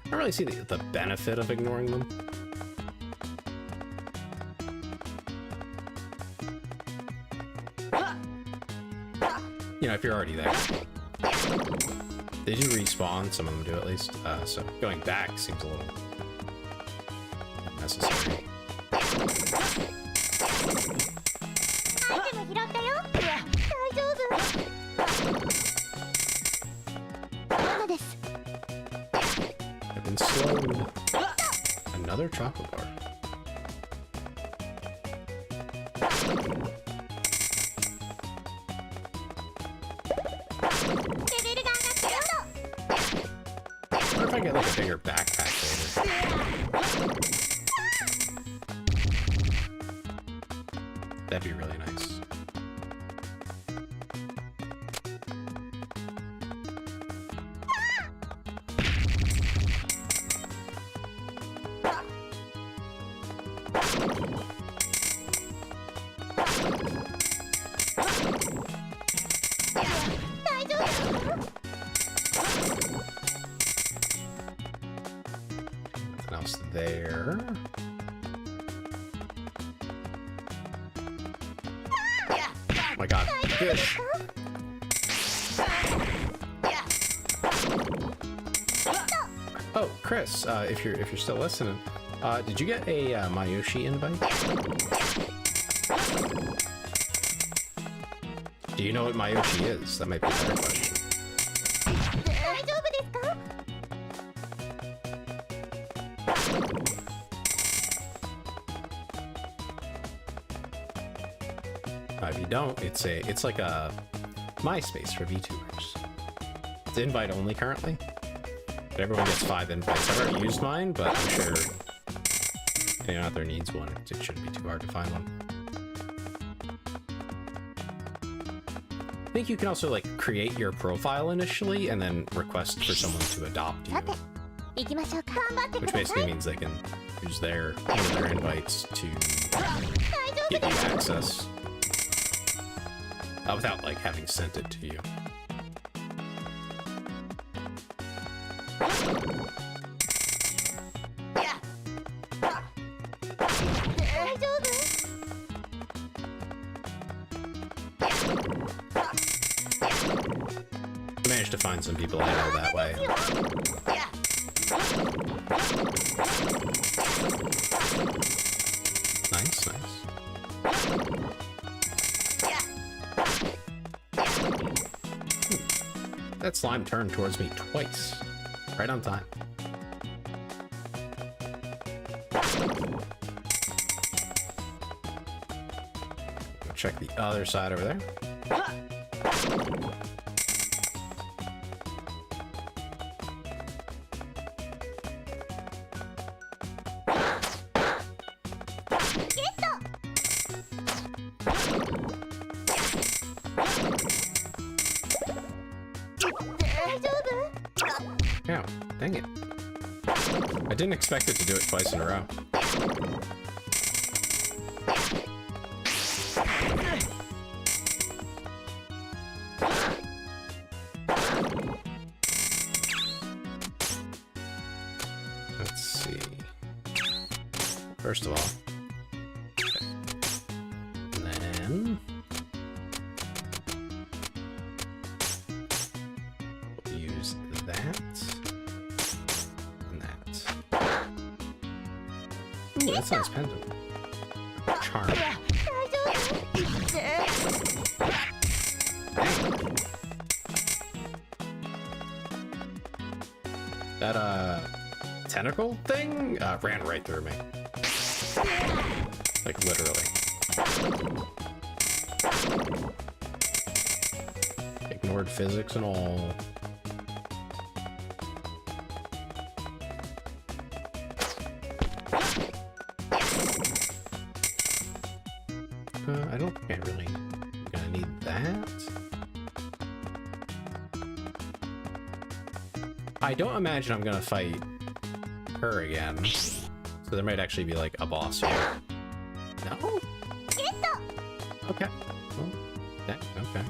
I don't really see the benefit of ignoring them. You know, if you're already there. They do respawn, some of them do at least, so going back seems a little necessary. アイテム拾ったよ。大丈夫？ ママです。 I've been slowed. Another chocolate bar. I wonder if I get like a bigger backpack later. That'd be really nice. Nothing else there. Oh my god, fish! Oh, Chris, if you're still listening, did you get a Mayoshi invite? Do you know what Mayoshi is? That might be a better question. 大丈夫ですか？ If you don't, it's like a MySpace for VTubers. It's invite only currently, but everyone gets 5 invites. I've already used mine, but I'm sure anyone out there needs one. It shouldn't be too hard to find one. I think you can also like create your profile initially and then request for someone to adopt you, 行きましょうか。頑張ってく which ださ basically い。 means they can use one of their invites to get you access without like having sent it to you. Yeah. 大丈夫？ I managed to find some people I know that way. Yeah. Nice, nice. Yeah. That slime turned towards me twice. Right on time. Go check the other side over there. Yeah, dang it. I didn't expect it to do it twice in a row. Let's see. First of all. Okay. And then we'll use that. And that. Ooh, that's a nice pendant. Charm. 大丈夫？ That tentacle thing ran right through me. Like literally. Ignored physics and all. I don't think I really gonna need that. I don't imagine I'm gonna fight her again. So there might actually be like a boss here. No? Okay. Well, okay.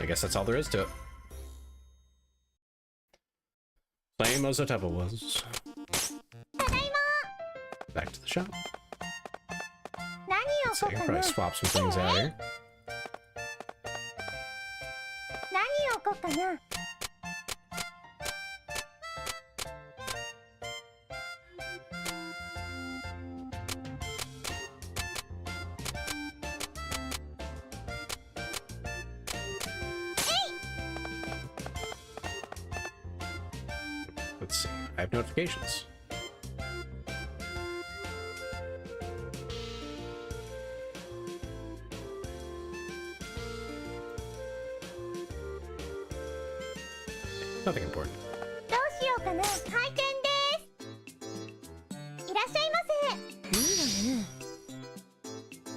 I guess that's all there is to it. Same as the temple was. Back to the shop. 何を So こ I う can かな？ probably swap some things out here. 何をこうかな？ Let's see. I have notifications. Nothing important. どうしようかな？開店です。いらっしゃいませ。いいわね。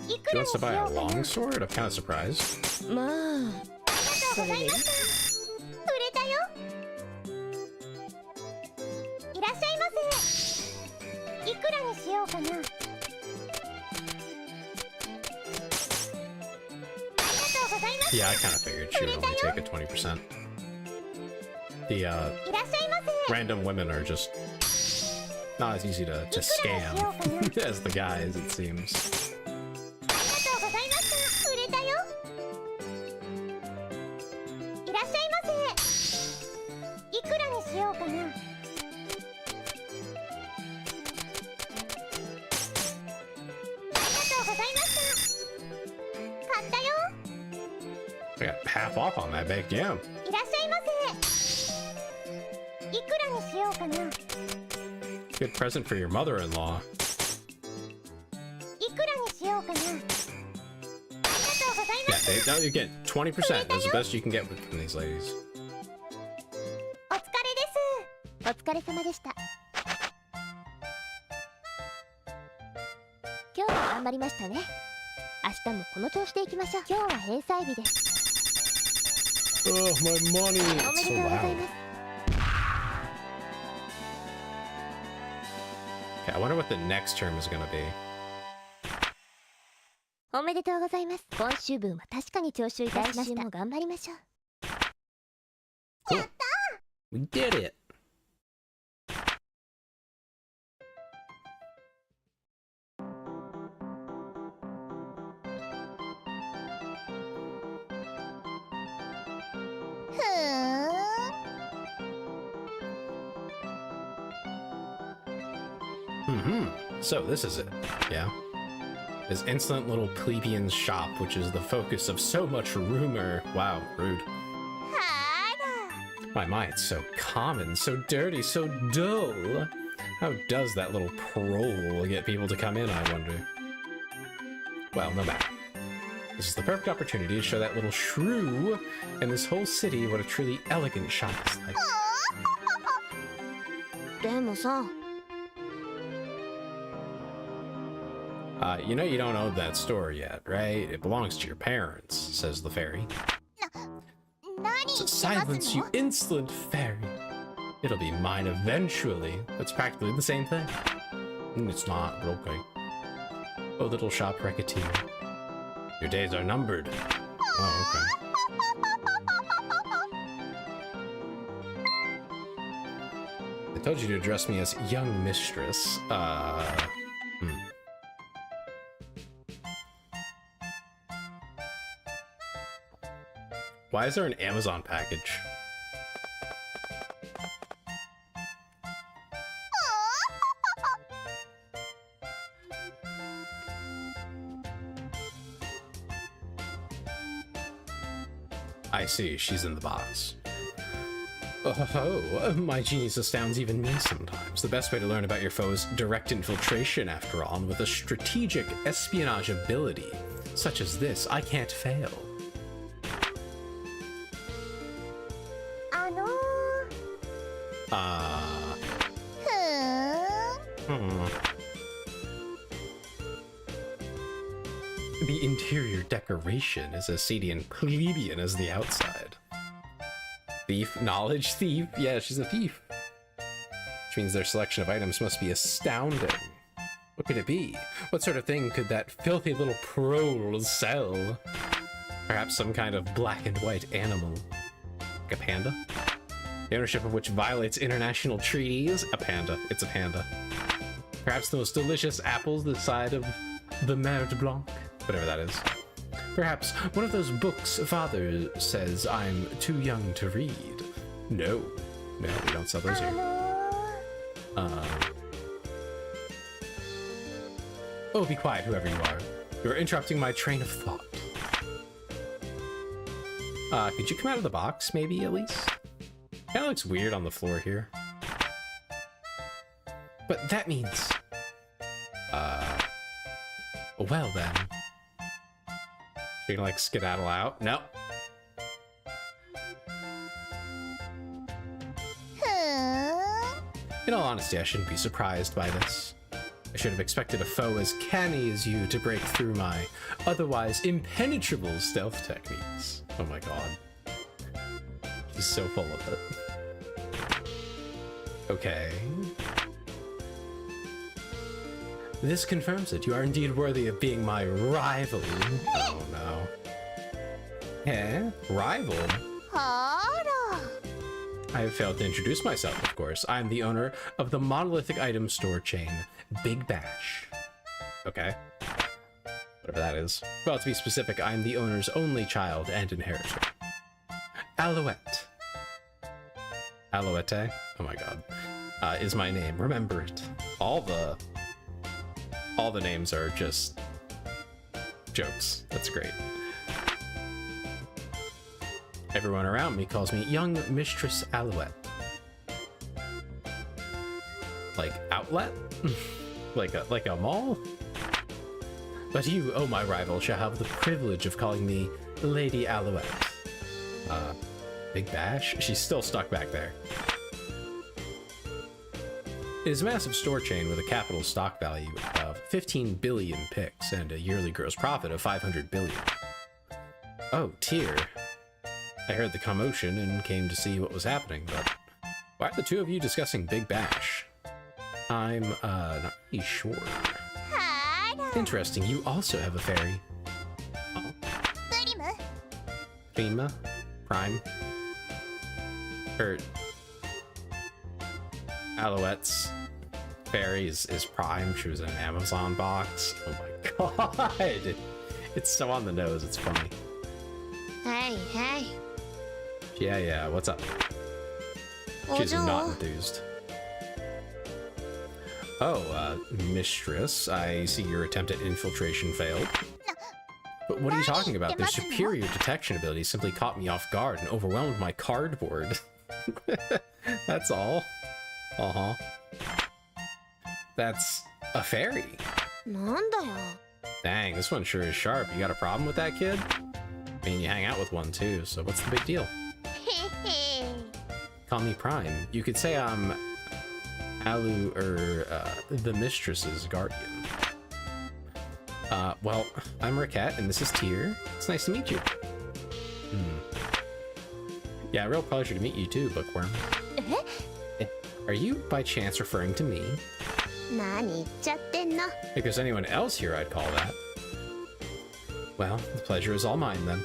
いく She らに wants し to buy よ a うかな？ long sword? I'm kind of surprised. まあ、ありがとうございました。売れたよ。いらっしゃいませ。いくらにしようかな？ありがとうございます。 Yeah, I kind of figured she would only take a 20%. The いらっしゃいませ。 random women are just not as easy to scam as the guys, it seems. ありがとうございました。売れたよ。いらっしゃいませ。いくらにしようかな？ありがとうございました。買ったよ。 I got half off on that baked yam. いらっしゃいませ。いくらにしようかな？ Good present for your mother-in-law. いうかな。ありがとうございま Yeah, す。 you get 20%. That's the best you can get from these ladies. お疲れです。お疲れ様でした。今日は頑張りましたね。明日もこの調子でいきましょう。今日は閉鎖日です。 Oh, my money! おめ It's で so とうござい loud. ます。 Okay, I wonder what the next term is gonna be. おめでとうございます。今週分は確かに徴収いたしました。来週も頑張りましょう。 Cool. We did it! So this is it, yeah? This insolent little plebeian's shop, which is the focus of so much rumor. Wow, rude. My, it's so common, so dirty, so dull. How does that little prole get people to come in, I wonder? Well, no matter. This is the perfect opportunity to show that little shrew and this whole city what a truly elegant shop is like. でもさ、 You know you don't own that store yet, right? It belongs to your parents, says the fairy. 何 So silence, you insolent fairy. It'll be mine eventually. That's practically the same thing. It's not, but okay. Oh, little shop Recettear. Your days are numbered. Oh, okay. I told you to address me as young mistress. Why is there an Amazon package? I see, she's in the box. Oh, my genius astounds even me sometimes. The best way to learn about your foe is direct infiltration, after all, and with a strategic espionage ability such as this, I can't fail. ふーん。 The interior decoration is as seedy and plebeian as the outside. Thief, knowledge thief. Yeah, she's a thief. Which means their selection of items must be astounding. What could it be? What sort of thing could that filthy little prole sell? Perhaps some kind of black and white animal. Like a panda? The ownership of which violates international treaties? A panda. It's a panda. Perhaps the most delicious apples this side of the Mer de Blanc? Whatever that is. Perhaps one of those books father says I'm too young to read. No. No, we don't sell those here. Oh, be quiet, whoever you are. You're interrupting my train of thought. Could you come out of the box, maybe, at least? Kinda looks weird on the floor here. But that means... well then. You're gonna, like, skedaddle out? No. In all honesty, I shouldn't be surprised by this. I should have expected a foe as canny as you to break through my otherwise impenetrable stealth techniques. Oh my god. He's so full of it. Okay. This confirms it. You are indeed worthy of being my rival. Oh no. Eh? Rival? I have failed to introduce myself, of course. I'm the owner of the monolithic item store chain, Big Bash. Okay. Whatever that is. Well, to be specific, I'm the owner's only child and inheritor. Alouette. Alouette? Oh my god. Is my name. Remember it. All the names are just jokes. That's great. Everyone around me calls me Young Mistress Alouette. Like outlet? like a mall? But you, oh my rival, shall have the privilege of calling me Lady Alouette. Big Bash? She's still stuck back there. It is a massive store chain with a capital stock value of 15 billion picks and a yearly gross profit of 500 billion. Oh, Tyr. I heard the commotion and came to see what was happening, but why are the two of you discussing Big Bash? I'm, not really sure. Interesting, you also have a fairy. Oh. Prima? Prime? Alouette's fairy is Prime. She was in an Amazon box. Oh my god! It's so on the nose, it's funny. Hey, hey. Yeah, what's up? She's not enthused. Oh, mistress, I see your attempt at infiltration failed. But what are you talking about? Their superior detection ability simply caught me off guard and overwhelmed my cardboard. That's all. Uh-huh. That's a fairy. Dang, this one sure is sharp. You got a problem with that, kid? I mean, you hang out with one too, so what's the big deal? Call me Prime. You could say I'm the mistress's guardian. Well, I'm Recettear, and this is Tyr. It's nice to meet you. Yeah, real pleasure to meet you too, Bookworm. Are you, by chance, referring to me? If there's anyone else here, I'd call that. Well, the pleasure is all mine, then.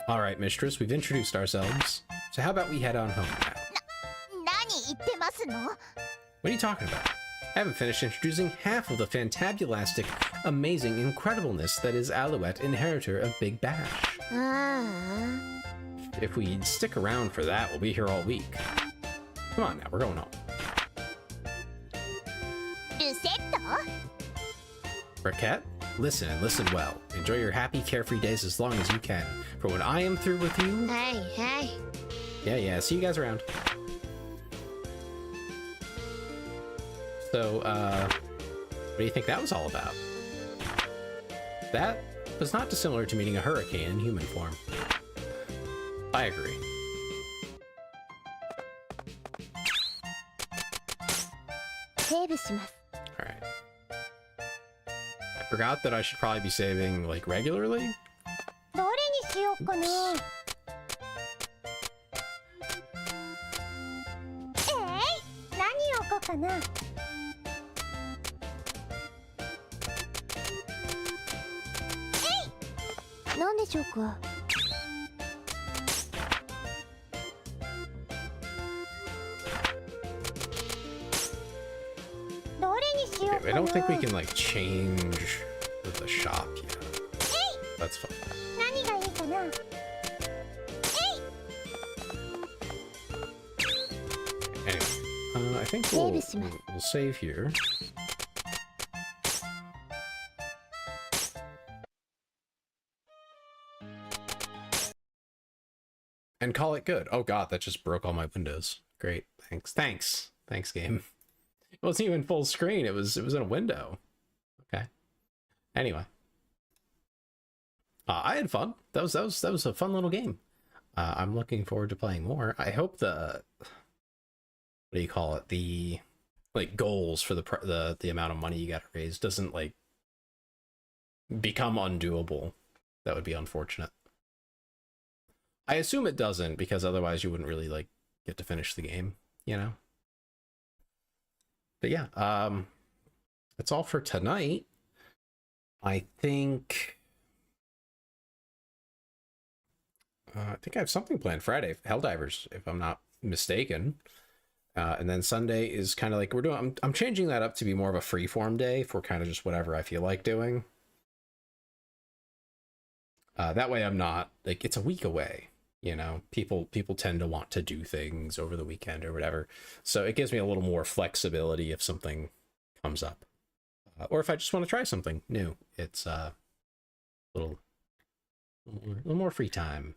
Alright, mistress, we've introduced ourselves. So how about we head on home now? What are you talking about? I haven't finished introducing half of the fantabulastic, amazing incredibleness that is Alouette, inheritor of Big Bash. If we stick around for that, we'll be here all week. Come on now, we're going home. Recettear, listen and listen well. Enjoy your happy, carefree days as long as you can. For when I am through with you... Hey. Yeah, see you guys around. So, what do you think that was all about? That was not dissimilar to meeting a hurricane in human form. I agree. Alright. I forgot that I should probably be saving, like, regularly? Okay, I don't think we can, like, change the shop yet. That's fine. Anyway, I think we'll save here. And call it good. Oh god, that just broke all my windows. Great, thanks, game. It wasn't even full screen. It was in a window. Okay. Anyway, I had fun. That was a fun little game. I'm looking forward to playing more. I hope the what do you call it? The like goals for the amount of money you got to raise doesn't like become undoable. That would be unfortunate. I assume it doesn't, because otherwise you wouldn't really like get to finish the game, you know. But yeah, that's all for tonight. I think I have something planned Friday, Helldivers, if I'm not mistaken. And then Sunday is kind of like I'm changing that up to be more of a freeform day for kind of just whatever I feel like doing. That way I'm not like, it's a week away, you know. People tend to want to do things over the weekend or whatever, so it gives me a little more flexibility if something comes up, or if I just want to try something new. It's a little more free time.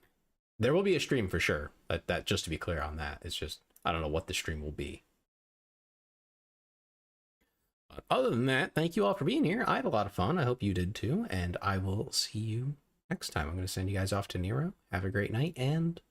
There will be a stream for sure, but that, just to be clear on that, it's just I don't know what the stream will be. But other than that, thank you all for being here. I had a lot of fun. I hope you did too. And I will see you next time. I'm going to send you guys off to Nero. Have a great night and